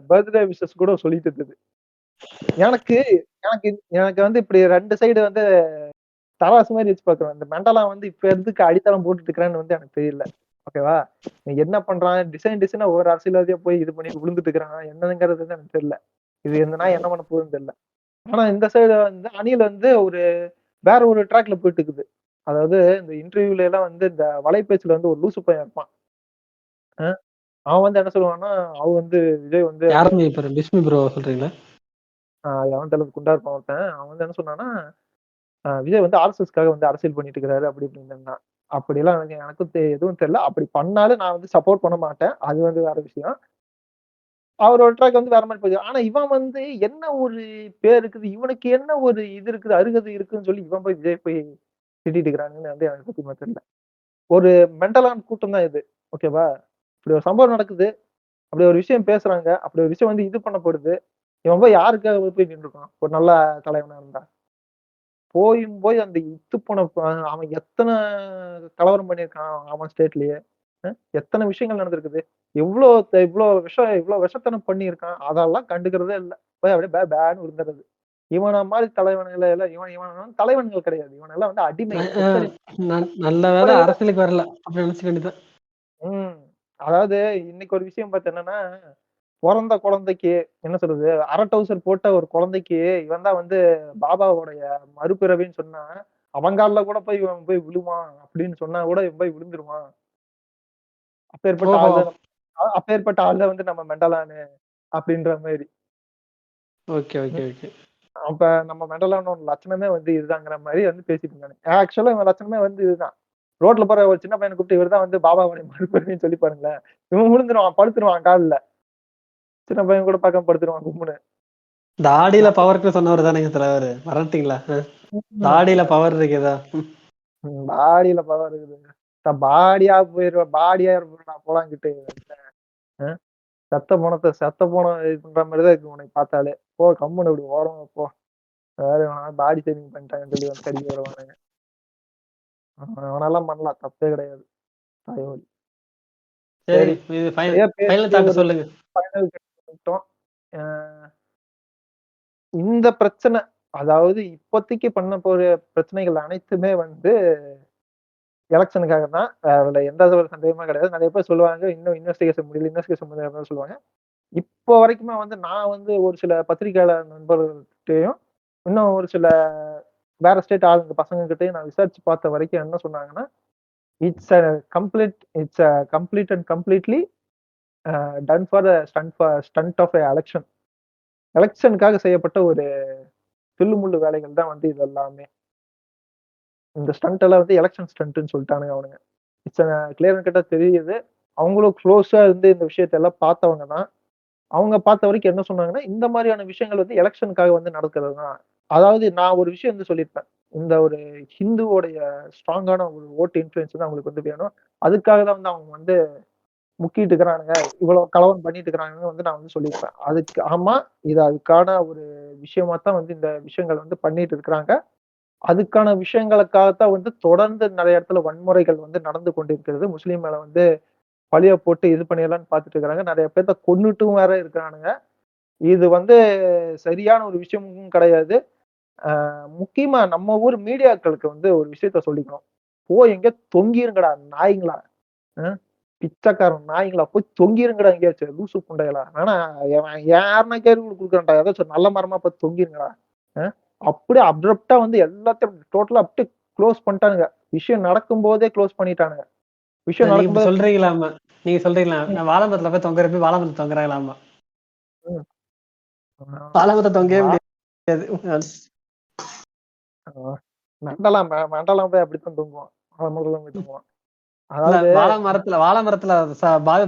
பர்த்டே விஷஸ் கூட சொல்லிட்டு இருந்தது. எனக்கு எனக்கு எனக்கு வந்து இப்படி 2 சைடு வந்து தராசு மாரி வச்சு பார்க்குறேன். இந்த மெண்டலா வந்து இப்ப எதுக்கு அடித்தளம் போட்டுட்டு இருக்கிறான்னு வந்து எனக்கு தெரியல. ஓகேவா? இவன் என்ன பண்றான்? டிசைனா ஒவ்வொரு அரசியல்வாதியா போய் இது பண்ணி விழுந்துட்டு இருக்கிறான். என்னதுங்கிறது வந்து எனக்கு தெரியல. இது இந்த நாய் என்ன பண்ண போகுதுன்னு தெரியல. ஆனா இந்த சைடு வந்து அணில் வந்து வேற ஒரு ட்ராக்ல போயிட்டு இருக்குது. அதாவது இந்த இன்டர்வியூல எல்லாம் வந்து இந்த வலைபேச்சுல வந்து ஒரு லூசு பையன் இருப்பான். அ அவன் வந்து என்ன சொல்லுவான்னா, அவன் வந்து விஜய் வந்து யாருன்னு இப்ப பிஸ்மி ப்ரோ சொல்றீங்களா? எவன் தலைவர் குண்டா இருப்பான் ஒருத்தன். அவன் வந்து என்ன சொன்னான்னா, விஜய் வந்து ஆர்எஸ்எஸ்க்காக வந்து அரசியல் பண்ணிட்டு இருக்கிறாரு அப்படி இப்படின்னான். அப்படிலாம் எனக்கும் எதுவும் தெரியல. அப்படி பண்ணாலும் நான் வந்து சப்போர்ட் பண்ண மாட்டேன். அது வந்து வேற விஷயம். அவரோட ட்ராக் வந்து வேற மாரி போகுது. ஆனா இவன் வந்து என்ன ஒரு பேர் இருக்குது, இவனுக்கு என்ன ஒரு இது இருக்குது, அருகதை இருக்குன்னு சொல்லி இவன் போய் விஜய் போய் திட்டிட்டு இருக்கிறானுங்கன்னு வந்து எனக்கு சத்தியமா தெரியல. ஒரு மெண்டலான கூட்டம் தான் இது. ஓகேவா? இப்படி ஒரு சம்பவம் நடக்குது. அப்படி ஒரு விஷயம் பேசுறாங்க. அப்படி ஒரு விஷயம் வந்து இது பண்ணப்படுது. இவன் போய் யாருக்காக போய் நின்றுருக்கான்? ஒரு நல்ல தலைவனா இருந்தா. போய் அந்த இத்து போன அவன் எத்தன கலவரம் பண்ணியிருக்கான் அவன் ஸ்டேட்லயே. அ எத்தன விஷயங்கள் நடந்திருக்குது. இவ்ளோ விஷத்தனம் பண்ணியிருக்கான். அதெல்லாம் கண்டுக்கிறதே இல்ல. போய் அப்படியே பேன்னு இருந்துறது. இவன மாரி தலைவனுங்கள எல்லாம் இவன் இவன் வந்து தலைவன்கள் கிடையாது. இவனெல்லாம் வந்து அடிமை. கொத்தடிமை. நல்ல வேளை இவனை விட அரசியலுக்கு வரல. அப்படி நினைச்சுக்க வேண்டியதுதான். ம். அதாவது இன்னைக்கு ஒரு விஷயம் பார்த்தேன் என்னன்னா, பொறந்த குழந்தைக்கு என்ன சொல்றது? அரை டவுசர் போட்ட ஒரு குழந்தைக்கு இவன் தான் வந்து பாபாவோடைய மறுபிறவின்னு சொன்னா, அவன் கால்ல கூட போய் இவன் போய் விழுவான் அப்படின்னு சொன்னா கூட இவன் போய் விழுந்துருவான். அப்பேற்பட்ட ஓஹோ! ஆள் தான் அப்பேற்பட்ட ஆள் தான் வந்து நம்ம மெண்டலானு அப்படின்ற மாரி. ஓகே, ஓகே, ம். ஓகே. அப்ப நம்ம மெண்டலானோட லட்சணமே வந்து இதுதாங்கிற மாரி வந்து பேசிட்டு இருந்தானுங்க. ஆக்சுவலா இவன் லட்சணமே வந்து இதுதான். ரோட்ல போற ஒரு சின்ன பையன கூப்பிட்டு இவரு தான் வந்து பாபாவோட மறுபிறவின்னு சொல்லி பாருங்களேன். இவன் விழுந்துருவான், படுத்துருவான் கால்ல. சின்ன பையன் கூட பார்க்காம படுத்துருவான் கும்முனு. தாடியில பவர் இருக்குன்னு சொன்னவரு தானேங்க தலைவரு. மறந்துட்டீங்களா? தாடியில பவர் இருக்குதா? பாடியில பவர் இருக்குது. பாடியா போயிருவேன். பாடியா இருப்பேன்டா போலாம் இங்கிட்டு. அ செத்த போன இது பண்ற மாரி தான் இருக்கு உன்னைய பார்த்தாலே. போ கம்முனு இப்படி ஓரமா போ. வேற எவனாவது பாடி ஷேமிங் பண்ணிட்டாங்கன்னு சொல்லி வந்து கடிக்க வருவானுங்க. அவனெல்லாம் பண்ணலாம். தப்பே கிடையாது. தலைவலி. சரி. சரி. இது நிறைய ஃபைனல் பேசி தாட் ஒரு சொல்லுங்க. ஃபைனல் பண்ணிட்டோம். அ இந்த பிரச்சனை அதாவது இப்போதைக்கு பண்ண போற பிரச்சனைகள் அனைத்துமே வந்து எலக்ஷனுக்காக தான். அதுல எந்த ஒரு சந்தேகமும் கிடையாது. நெறைய பேர் சொல்லுவாங்க, இன்னும் இன்வெஸ்டிகேஷன் முடியல, இன்வெஸ்டிகேஷன் முடியலன்னு சொல்லுவாங்க. இப்போ வரைக்குமே வந்து நான் வந்து ஒரு சில பத்திரிக்கையாளர் நண்பர்கள்கிட்டயும், இன்னும் ஒரு சில வேற ஸ்டேட் ஆளுங்க பசங்ககிட்டயும் நான் விசாரிச்சு பார்த்த வரைக்கும் என்ன சொன்னாங்கன்னா, it's uh complete and completely done for the stunt of a election. எலக்ஷனுக்காக செய்யப்பட்ட ஒரு தில்லுமுல்லு வேலைகள் தான் வந்து இது எல்லாமே. இந்த ஸ்டண்ட் எல்லாம் வந்து எலெக்ஷன் ஸ்டண்ட்ன்னு சொல்லிட்டானுங்க அவனுங்க. இட்ஸ் கிளியர் அண்ட் கட்டா தெரியுது. அவங்களும் க்ளோஸா இருந்து இந்த விஷயத்த எல்லாம் பார்த்தவங்க தான். அவங்க பார்த்த வரைக்கும் என்ன சொன்னாங்கன்னா, இந்த மாதிரியான விஷயங்கள் வந்து எலக்ஷனுக்காக வந்து நடக்கிறது தான். அதாவது நான் ஒரு விஷயம் வந்து சொல்லியிருப்பேன். இந்த ஒரு ஹிந்துவோடைய ஸ்ட்ராங்கான ஒரு ஓட்டு இன்ஃப்ளூயன்ஸ் தான் அவங்களுக்கு வந்து வேணும். அதுக்காக தான் வந்து அவங்க வந்து முக்கிட்டு இருக்கிறானுங்க. இவ்வளவு கலவரம் பண்ணிட்டு இருக்கிறாங்கன்னு வந்து நான் வந்து சொல்லியிருப்பேன். அதுக்கு ஆமா, இது அதுக்கான ஒரு விஷயமா தான் வந்து இந்த விஷயங்கள் வந்து பண்ணிட்டு இருக்கிறாங்க. அதுக்கான விஷயங்களுக்காகத்தான் வந்து தொடர்ந்து நெறைய இடத்துல வன்முறைகள் வந்து நடந்து கொண்டிருக்கிறது. முஸ்லீம் மேல வந்து பழிய போட்டு இது பண்ணிடலாம்ன்னு பார்த்துட்டு இருக்காங்க. நெறைய பேத்த கொன்னுட்டும் வேற இருக்கிறானுங்க. இது வந்து சரியான ஒரு விஷயமும் கிடையாது. முக்கியமா நம்ம ஊர் மீடியாக்களுக்கு வந்து ஒரு விஷயத்த சொல்லிக்கணும். போய் எங்கேயோ தொங்கிருங்கடா நாய்ங்களா! அ பிச்சைக்காரன் நாய்ங்களா! போய் தொங்கிருங்கடா எங்கேயாச்சும் லூசு புண்டைகளா! ஆனா எவன் யாருன்னா கேள்வி குடுக்குறான்டா. ஏதாச்சும் நல்ல மரமா பார்த்து தொங்கிருங்கடா. அ அப்படியே அப்ரப்ட்டா வந்து எல்லாத்தையும் டோட்டலா அப்படியே குளோஸ் பண்ணிட்டானுங்க. விஷயம் நடக்கும்போதே குளோஸ் பண்ணிட்டானுங்க. விஷயம் நீங்க இப்படி நடக்கும்போதே சொல்றீங்களாமா? நீங்க சொல்றீங்களா? ம், நான் வாழைமரத்துல போய் தொங்குறப்ப வாழைமரத்துல தொங்குறாங்களாமா? ம். வாழைமரத்துல தொங்கவே வா முடியாது. அ மெண்டலாம் போய் அப்படித்தான் தூங்குவான். அவன் முதல்ல போய் தூங்குவான். இல்ல அதாவது வாழைமரத்துல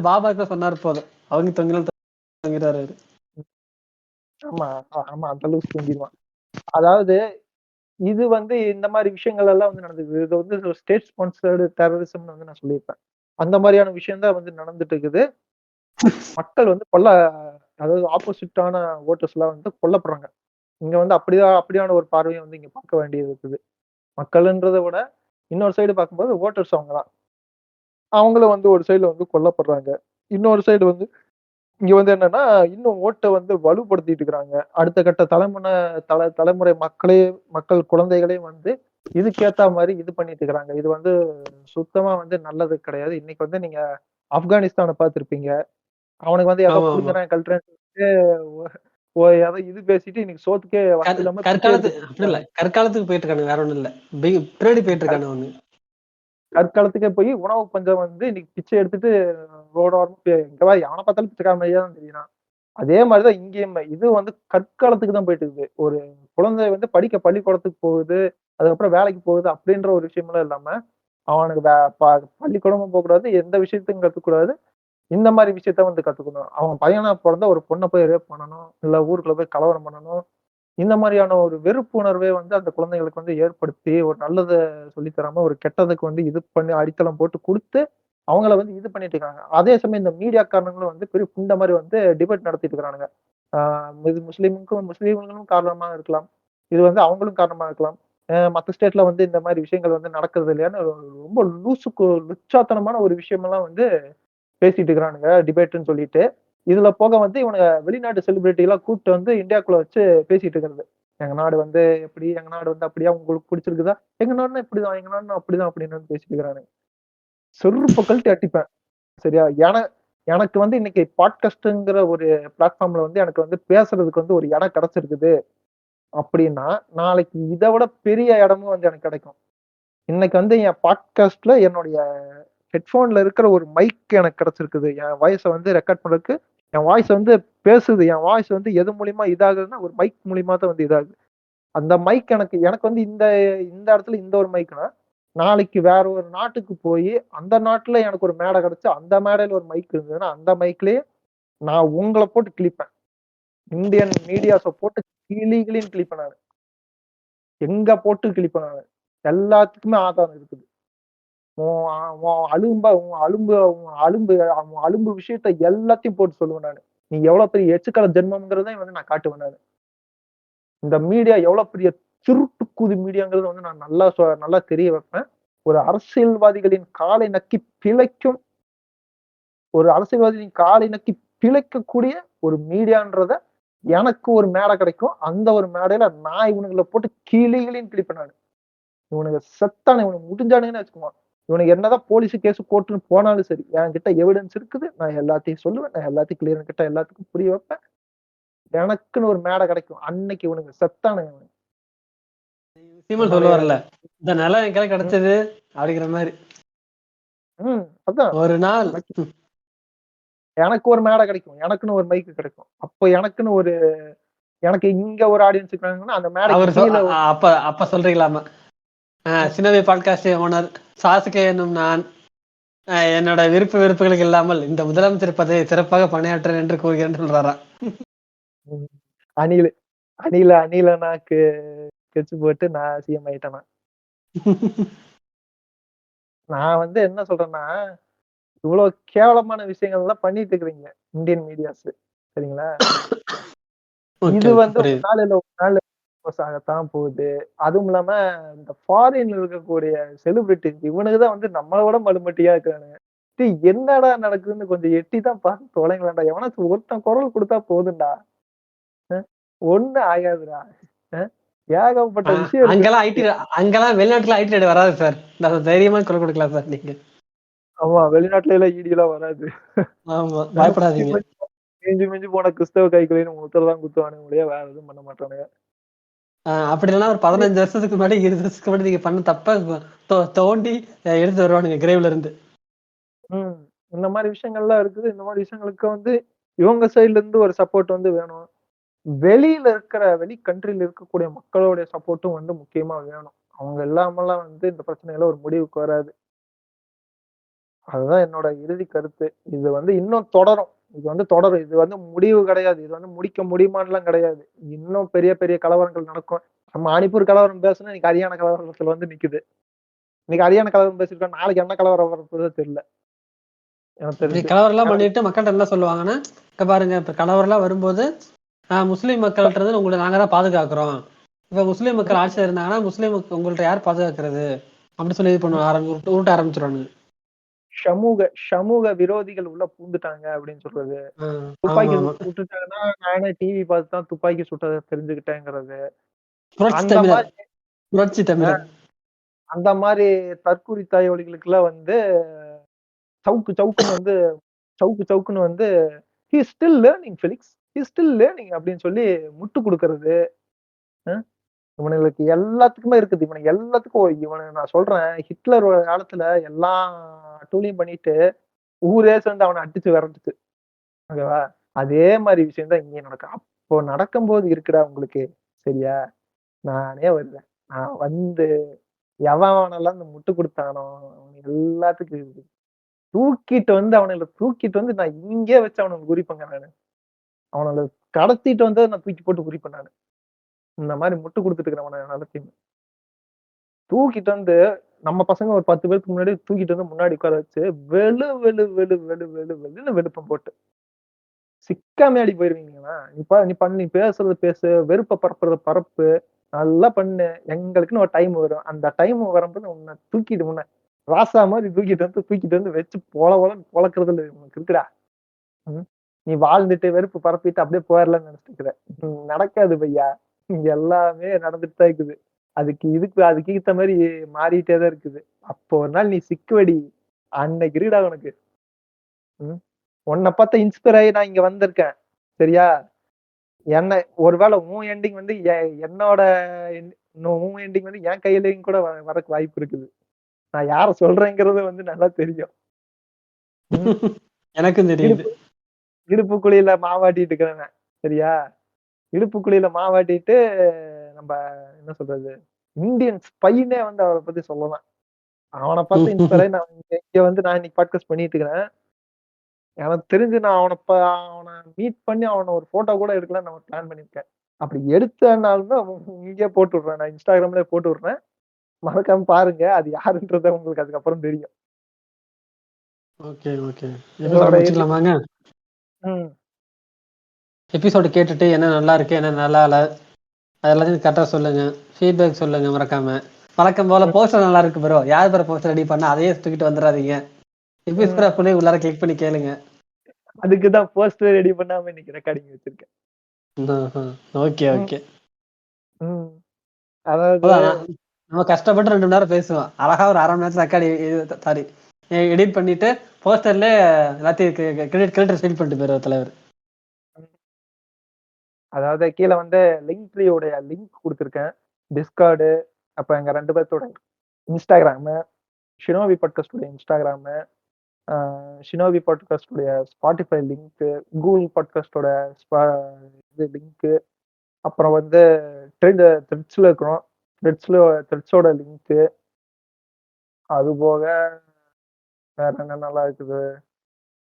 பாபா கூட சொன்னாரு போதும். அவங்க தொங்கினாலும் தொங்கிடுவாரு அவரு. ஆமா, ஆமா அந்த அளவுக்கு தூங்கிருவான். அதாவது இது வந்து இந்த மாரி விஷயங்கள் எல்லாம் வந்து நடந்தது. இது வந்து ஸ்டேட் ஸ்பான்சர்டு டெரரிசம்னு வந்து நான் சொல்லியிருப்பேன். அந்த மாரியான விஷயம் தான் வந்து நடந்துட்டு இருக்குது. மக்கள் வந்து அதாவது ஆப்போசிட்டான வோட்டர்ஸ்லாம் வந்து கொல்லப்படுறாங்க. இங்க வந்து அப்படியான ஒரு பார்வைய வந்து இங்க பார்க்க வேண்டியது இருக்குது. மக்கள்ன்றத விட இன்னொரு சைடு பார்க்கும்போது வோட்டர்ஸ் அவங்க தான். அவங்களும் வந்து ஒரு சைடுல வந்து கொல்லப்படுறாங்க. இன்னொரு சைடு வந்து இங்க வந்து என்னன்னா, இன்னும் ஓட்ட வந்து வலுப்படுத்திட்டு இருக்கிறாங்க. அடுத்த கட்ட தலைமுறை மக்கள் குழந்தைகளையும் வந்து இதுக்கேத்தா மாரி இது பண்ணிட்டு இருக்கிறாங்க. இது வந்து சுத்தமா வந்து நல்லது கிடையாது. இன்னைக்கு வந்து நீங்க ஆப்கானிஸ்தான பார்த்திருப்பீங்க. அவனுக்கு வந்து ஏதோ ஆமா, ஆமா. புடுங்குறேன், கழட்டுறேன்னு சொல்லிட்டு ஏதோ இது பேசிட்டு இன்னைக்கு சோத்துக்கே வக்கு இல்லாம பிச்சை எடுத்துட்டு அப்படி இல்ல. இருக்கானுங்க. கற்காலத்துக்கு போயிட்டு இருக்கானு வேற ஒண்ணும் இல்ல. பின்னாடி போயிட்டு இருக்கானு ஒண்ணு. கற்காலத்துக்கே போய் உணவு பஞ்சம் வந்து இன்னைக்கு பிச்சை எடுத்துட்டு ரோடோரமா எங்க எவன பார்த்தாலும் பிச்சைக்காரன் மாரியே தான் தெரியுறான். அதே மாரி தான் இங்கேயுமே. இது வந்து கற்காலத்துக்கு தான் போயிட்டு இருக்குது. ஒரு குழந்தை வந்து படிக்க பள்ளிக்கூடத்துக்கு போகுது, அதுக்கப்புறம் வேலைக்கு போகுது அப்படின்ற ஒரு விஷயம்லாம் இல்லாம, அவனுக்கு வே ப பள்ளிக்கூடமும் போக்கூடாது, எந்த விஷயத்தையும் கத்துக்கூடாது. இந்த மாரி விஷயத்த வந்து கத்துக்கணும். அவன் பையனா பொறந்தா ஒரு பொண்ண போய் ரேப் பண்ணணும். இல்ல ஊருக்குள்ள போய் கலவரம் பண்ணணும். இந்த மாரியான ஒரு வெறுப்புணர்வே வந்து அந்த குழந்தைகளுக்கு வந்து ஏற்படுத்தி, ஒரு நல்லத சொல்லி தராம, ஒரு கெட்டதுக்கு வந்து இது பண்ணி அடித்தளம் போட்டு குடுத்து, அவங்கள வந்து இது பண்ணிட்டு இருக்காங்க. அதே சமயம் இந்த மீடியாக்காரனுங்களும் வந்து பெரிய புண்ட மாரி வந்து டிபேட் நடத்திட்டு இருக்கானுங்க. ஆ இது முஸ்லீம்களும் காரணமா இருக்கலாம். இது வந்து அவங்களும் காரணமா இருக்கலாம். மத்த ஸ்டேட்ல வந்து இந்த மாரி விஷயங்கள் வந்து நடக்கிறது இல்லையான்னு ரொம்ப லுச்சாத்தனமான ஒரு விஷயமெல்லாம் வந்து பேசிட்டு இருக்கிறானுங்க டிபேட்ன்னு சொல்லிட்டு. இதுல போக வந்து இவனுங்க வெளிநாட்டு செலிபிரிட்டி எல்லாம் கூட்டு வந்து இந்தியாக்குள்ள வச்சு பேசிட்டு இருக்கிறது. எங்க நாடு வந்து எப்படி? எங்க நாடு வந்து அப்படியா? உங்களுக்கு புடிச்சிருக்குதா? எங்க நாடுனா இப்படிதான், எங்க நாடுனா அப்படிதான் அப்படின்னு வந்து பேசிட்டு இருக்கிறானுங்க. செருப்ப கழட்டி அடிப்பேன். சரியா? எனக்கு வந்து இன்னைக்கு பாட்காஸ்ட்ங்கிற ஒரு பிளாட்ஃபார்ம்ல வந்து எனக்கு வந்து பேசுறதுக்கு வந்து ஒரு இடம் கிடைச்சிருக்குது அப்படின்னா, நாளைக்கு இத விட பெரிய இடமும் வந்து எனக்கு கிடைக்கும். இன்னைக்கு வந்து என் பாட்காஸ்ட்ல என்னுடைய ஹெட்ஃபோன்ல இருக்கிற ஒரு மைக் எனக்கு கிடைச்சிருக்குது. என் வாய்ஸ வந்து ரெக்கார்ட் பண்றதுக்கு, என் வாய்ஸ் வந்து பேசுது. என் வாய்ஸ் வந்து எது மூலியமா இதாகுதுன்னா, ஒரு மைக் மூலியமா தான் வந்து இதாகுது. அந்த மைக் எனக்கு எனக்கு வந்து இந்த இந்த இடத்துல இந்த ஒரு மைக்னா, நாளைக்கு வேற ஒரு நாட்டுக்கு போயி, அந்த நாட்டுல எனக்கு ஒரு மேடை கிடைச்சு, அந்த மேடையில ஒரு மைக் இருந்ததுன்னா, அந்த மைக்லயே நான் உங்கள போட்டு கிழிப்பேன். இந்தியன் மீடியாஸ போட்டு கிழின்னு கிழிப்பேன் நானு. எங்க போட்டு கிழிப்பேன் நானு. எல்லாத்துக்குமே ஆதாரம் இருக்குது. உன் உன் அலும்ப உன் அலும்பு உன் அலும்பு உன் அலும்பு விஷயத்த எல்லாத்தையும் போட்டு சொல்லுவேன் நானு. நீ எவ்வளவு பெரிய எச்சுக்கல ஜென்மம்ங்கிறதையும் வந்து நான் காட்டுவேன் நானு. இந்த மீடியா எவ்வளவு பெரிய திருட்டுக்குதி மீடியாங்கிறத வந்து நான் நல்லா தெரிய வைப்பேன். ஒரு அரசியல்வாதிகளின் காலை நக்கி பிழைக்கும் ஒரு அரசியல்வாதியின் காலை நக்கி பிழைக்கக்கூடிய ஒரு மீடியான்றத எனக்கு ஒரு மேடை கிடைக்கும். அந்த ஒரு மேடையில நான் இவனுங்கள போட்டு கிழின்னு கிழிப்பேன் நானு. இவனுங்க செத்தானுங்க, இவனுங்க முடிஞ்சானுங்கன்னு வச்சுக்கோங்க. இவனுக்கு என்னதான் போலீஸ் கேஸ் கோர்ட்ன்னு போனாலும் சரி, என்கிட்ட எவிடன்ஸ் இருக்குது. நான் எல்லாத்தையும் சொல்லுவேன். நான் எல்லாத்தையும் கிளியர் கட்டா எல்லாத்துக்கும் புரிய வைப்பேன். எனக்குன்னு ஒரு மேடை கிடைக்கும். அன்னைக்கு இவனுங்க செத்தானுங்க இவனுங்க. சீமான் என்னுடைய சொல்லுவார்ல, இந்த நிலம் என் கையில ம், கிடைச்சது அப்படிங்கிற மாதிரி. அதான். ஒரு நாள் எனக்கு எனக்கு ஒரு மேடை கிடைக்கும். எனக்குன்னு ஒரு மைக் கிடைக்கும். அப்ப எனக்குன்னு எனக்கு இங்க ஒரு ஆடியன்ஸ் இருக்காங்கன்னா, அந்த மேடைக்கு அவர் கீழ அப்ப அப்ப சொல்றீங்களாமா? சினவி பாட்காஸ்ட் ஓனர் சாசுகே என்னும் நான் என்னோட விருப்ப வெறுப்புகளுக்கு இல்லாமல் இந்த முதலமைச்சர் பதவியை சிறப்பாக பணியாற்றேன் என்று கூறுகிறேன் சொல்றாராம். ம். அணிலு அணிலனாக்கு ஸ்கெட்ச் போட்டு நான் சிஎம் ஆயிட்டேனா. நான் வந்து என்ன சொல்றேன்னா, இவ்வளவு கேவலமான விஷயங்கள் எல்லாம் பண்ணிட்டு இருக்கிறீங்க இந்தியன் மீடியாஸ். சரிங்களா? இது வந்து ஒரு புரியுது. நாள் இல்ல ஒரு நாள் ஃபேமஸ் ஆகத்தான் போகுது. அதுவும் இல்லாம இந்த ஃபாரின்ல இருக்கக்கூடிய செலிபிரிட்டிஸ் இவனுங்க தான் வந்து நம்மள விட மலுமட்டியா இருக்கானுங்க. டேய் என்னடா நடக்குதுன்னு கொஞ்சம் எட்டி தான் பார்த்து தொலைங்களேன்டா. எவனாச்சும் ஒருத்தன் குரல் குடுத்தா போதும்டா. ஒண்ணும் ஆகாதுடா. அ ஏகப்பட்ட விஷயம் இருக்கு. அங்கெல்லாம் வெளிநாட்டுல ஐடி ரைடு வராது சார். நான் தைரியமா குரல் கொடுக்கலாம் சார் நீங்க. ஆமா வெளிநாட்டுல எல்லாம் ஈடிலாம் வராது. ஆமா, மிஞ்சி பயப்படாதீங்க. மிஞ்சி மிஞ்சி போன கிறிஸ்தவ கைக்குலின்னு முத்திர தான் குத்துவானுங்க ஒழிய வேற எதுவும் பண்ண மாட்டானுங்க. அப்படி இல்லைன்னா ஒரு 15 வருஷத்துக்கு முன்னாடி 20 வருஷத்துக்கு முன்னாடி நீங்க பண்ண தப்ப தோண்டி எடுத்து வருவானுங்க கிரேவ்ல இருந்து. ம். இந்த மாரி விஷயங்கள்லாம் இருக்குது. இந்த மாரி விஷயங்களுக்கு வந்து இவங்க சைடுல இருந்து ஒரு சப்போர்ட் வந்து வேணும். வெளியில இருக்கிற வெளி கண்ட்ரில இருக்கக்கூடிய மக்களுடைய சப்போர்ட்டும் வந்து முக்கியமா வேணும். அவங்க இல்லாமலாம் வந்து இந்த பிரச்சனைலாம் ஒரு முடிவுக்கு வராது. அதுதான் என்னோட இறுதி கருத்து. இது வந்து இன்னும் தொடரும். இது வந்து தொடரும். இது வந்து முடிவு கிடையாது. இது வந்து முடிக்க முடியுமான்னுலாம் கிடையாது. இன்னும் பெரிய பெரிய கலவரங்கள் நடக்கும். நம்ம மணிப்பூர் கலவரம் பேசுனா இன்னைக்கு ஹரியானா கலவரத்துல வந்து நிக்குது. இன்னைக்கு ஹரியானா கலவரம் பேசியிருக்கோம். நாளைக்கு என்ன கலவரம் வரப்போதோ தெரியல. எனக்கு இப்படி தெரிஞ்சு. கலவரம் ஏன்னா பண்ணிட்டு மக்கள்கிட்ட என்ன சொல்லுவாங்கன்னா, இங்க பாருங்க இப்ப கலவரம் வரும்போது முஸ்லீம் மக்கள்கிட்ட இருந்து உங்களை நாங்க தான் பாதுகாக்கிறோம். இப்ப முஸ்லீம் மக்கள் ஆட்சியில் இருந்தாங்கன்னா முஸ்லீம் உங்கள்ட்ட யார் பாதுகாக்கிறது அப்படி சொல்லி இது பண்ணுவோம் உருட்ட ஆரம்பிச்சிருவானுங்க. சமூக விரோதிகள் உள்ள பூந்துட்டாங்க அப்படின்னு சொல்றது. ஆமா துப்பாக்கி ஆமா. சுட்டுட்டாங்கன்னா, நானே டிவி பார்த்து தான் துப்பாக்கி சுட்டத தெரிஞ்சுக்கிட்டேங்கிறது. புரட்சி அந்த தமிழர் மாரி புரட்சி அ தமிழர். அந்த மாரி தற்குறி தாயோலிகளுக்கெல்லாம் வந்து சவுக்கு சவுக்குன்னு வந்து "he is still learning Felix. He is still learning" அப்படின்னு சொல்லி முட்டு குடுக்கறது. அ இவனுங்களுக்கு எல்லாத்துக்குமே இருக்குது. இவனுங்க எல்லாத்துக்கும் நான் சொல்றேன் ஹிட்லர் ஒரு காலத்துல எல்லா அட்டூழியம் பண்ணிட்டு, ஊரே சேர்ந்து அவன அடிச்சு விரட்டுச்சு. ஓகேவா? அதே மாரி விஷயம் தான் இங்கேயும் நடக்கும். அப்போ நடக்கும்போது இருக்குடா உங்களுக்கு. சரியா? நானே வருவேன். நான் வந்து எவனெல்லாம் இந்த முட்டு குடுத்தானோ, அவனுங்க எல்லாத்துக்கும் இருக்கு. தூக்கிட்டு வந்து நான் இங்கேயே வச்சு அவனுக்கு குறிப்பேங்க நானு. அவனுங்கள கடத்திட்டு வந்து நான் தூக்கி போட்டு குறிப்பேன் நானு. இந்த மாரி முட்டு குடுத்துட்டு இருக்கிறவன எல்லாத்தையுமே. தூக்கிட்டு வந்து நம்ம பசங்க ஒரு 10 பேருக்கு முன்னாடி தூக்கிட்டு வந்து முன்னாடி உட்கார வச்சு, வெளு வெளு வெளு வெளு வெளு வெளுன்னு வெளுப்பேன் போட்டு. சிக்காமயாடி போயிருவீங்களா? நீ பேசுறது பேசு, வெறுப்ப பரப்புறது பரப்பு. நல்லா பண்ணு. எங்களுக்குன்னு ஒரு டைம் வரும். அந்த டைம் வரும்போது உன்ன ராசா மாரி தூக்கிட்டு வந்து வச்சு பொல பொலன்னு பொளக்குறதுல உனக்கு இருக்குடா. ம். நீ வாழ்ந்துட்டு வெறுப்பு பரப்பிட்டு அப்படியே போயிரலாம்ன்னு நெனச்சுட்டு இருக்கிற. நடக்காது பையா. இங்க எல்லாமே நடந்துட்டு தான் இருக்குது. அதுக்கு ஏத்த மாரி மாறிட்டே தான் இருக்குது. அப்போ ஒரு நாள் நீ சிக்குவடி. அன்னைக்கு இருக்குடா உனக்கு. ம். உன்ன பாத்து இன்ஸ்பயர் ஆயி நான் இங்க வந்திருக்கேன். சரியா? என்ன ஒருவேள உன் எண்டிங் வந்து என்னோட உன் எண்டிங் வந்து என் கையிலயும் கூட வரக்கு வாய்ப்பு இருக்குது. நான் யார சொல்றேங்கிறது வந்து நல்லா தெரியும். ம். எனக்கும் தெரியுது. இடுப்பு இடுப்பு குழியில மாவாட்டிட்டு இருக்கிறேன் நான். சரியா? இடுப்பு குழியில மாவாட்டிட்டு நம்ப என்ன சொல்றது? இந்தியன் ஸ்பைன்னே வந்து அவர பத்தி சொல்லலாம். அவன பாத்து இன்ஸ்பயர் ஆயி நான் இங்க இங்க வந்து நான் இன்னைக்கு பாட்காஸ்ட் பண்ணிட்டு இருக்கிறேன். எனக்கு தெரிஞ்சு நான் அவன மீட் பண்ணி அவன ஒரு ஃபோட்டோ கூட எடுக்கலாம்னு நான் பிளான் பண்ணியிருக்கேன். அப்படி எடுத்தனாலும் தான் இங்கேயே போட்டு விடுறேன். நான் Instagramலயே போட்டு விடுறேன். மறக்காம பாருங்க. அது யாருன்றது உங்களுக்கு அதுக்கப்புறம் தெரியும். Okay okay. எபிசோட உங்களோட இறுதி முடிச்சுக்கலாமாங்க? ம். எபிசோடு கேட்டுட்டு என்ன நல்லா இருக்கு என்ன நல்லா இல்ல அது எல்லாத்தையும் கரெக்டாக சொல்லுங்க. ஃபீட்பேக் சொல்லுங்க மறக்காம. வழக்கம் போல ம். போஸ்டர் நல்லா இருக்கு ப்ரோ. யார் பேர போஸ்டர் ரெடி பண்ணா அதையே தூக்கிட்டு வந்துடாதீங்க. எபிசோட ம். அப்படியே உள்ளார கிளிக் பண்ணி கேளுங்க. அதுக்கு தான் போஸ்டர் ரெடி பண்ணாம இன்னைக்கு ரெக்கார்டிங் வச்சிருக்கேன். ஓகே ம். ஓகே. ம். அதாவது அதான் நம்ம கஷ்டப்பட்டு 2 மணி நேரம் பேசுவோம். அழகா ஒரு 1/2 மணி நேரத்துல ரெக்கார்டு சாரி எடிட் பண்ணிட்டு போஸ்டர்ல எல்லாத்தையும் கிரெடிட் ஃபில் பண்ணிட்டு போயிருவார் தலைவர். அதாவது கீழ வந்து லிங்க்ட்ரீ உடைய லிங்க் குடுத்திருக்கேன். Discord அப்ப எங்க 2 பேத்தோட Instagram, ஷினோவி பாட்காஸ்ட் உடைய Instagram, அ ஷினோவி பாட்காஸ்ட் உடைய Spotify லிங்க், Google பாட்காஸ்டோட ஸ்பா இது லிங்க், அப்புறம் வந்து த்ரெட்ஸ்ல இருக்கிறோம். த்ரெட்ஸோட லிங்க், அது போக வேற என்னென்னலாம் இருக்குது.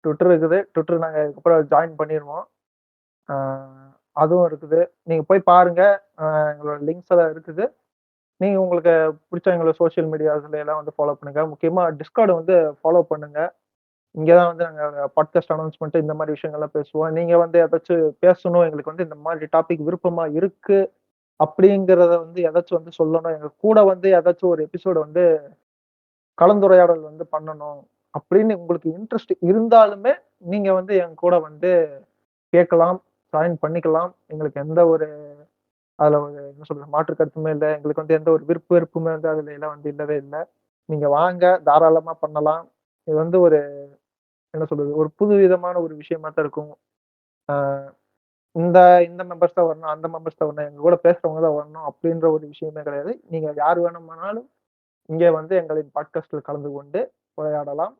ட்விட்டர் இருக்குது. ட்விட்டர் நாங்க இதுக்கப்புறம் ஜாயின் பண்ணிருவோம். ஆ அதுவும் இருக்குது. நீங்க போய் பாருங்க. எங்களோட லிங்க்ஸ் எல்லாம் இருக்குது. நீங்க உங்களுக்கு பிடிச்ச எங்களோட சோசியல் மீடியாஸ்ல எல்லாம் வந்து ஃபாலோ பண்ணுங்க. முக்கியமா டிஸ்கார்ட் வந்து ஃபாலோ பண்ணுங்க. இங்க தான் வந்து நாங்க பாட்காஸ்ட் அனௌன்ஸ்மென்ட் இந்த மாரி விஷயங்கள்லாம் பேசுவோம். நீங்க வந்து ஏதாச்சும் பேசணும், எங்களுக்கு வந்து இந்த மாரி டாபிக் விருப்பமா இருக்கு அப்படிங்கிறத வந்து ஏதாச்சும் வந்து சொல்லணும். எங்க கூட வந்து ஏதாச்சும் ஒரு எபிசோட் வந்து கலந்துரையாடல் வந்து பண்ணணும் அப்படின்னு உங்களுக்கு இன்ட்ரெஸ்ட் இருந்தாலுமே, நீங்க வந்து என் கூட வந்து கேட்கலாம், ஜாயின் பண்ணிக்கலாம். எங்களுக்கு எந்த ஒரு அதுல ஒரு என்ன சொல்றது மாற்று கருத்துமே இல்ல. எங்களுக்கு வந்து எந்த ஒரு வெறுப்புமே வந்து அதுல எல்லாம் வந்து இல்லவே இல்ல. நீங்க வாங்க, தாராளமா பண்ணலாம். இது வந்து ஒரு என்ன சொல்றது, ஒரு புதுவிதமான ஒரு விஷயமா தான் இருக்கும். ஆ இந்த இந்த மெம்பர்ஸ் தான் வரணும், அந்த மெம்பர்ஸ் தான் வரணும், எங்க கூட பேசுறவங்க தான் வரணும் அப்படின்ற ஒரு விஷயமே கிடையாது. நீங்க யார் வேணுமானாலும் இங்கே வந்து எங்களின் பாட்காஸ்ட்ல கலந்து கொண்டு உரையாடலாம்.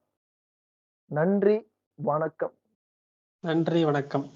நன்றி, வணக்கம். நன்றி, வணக்கம்.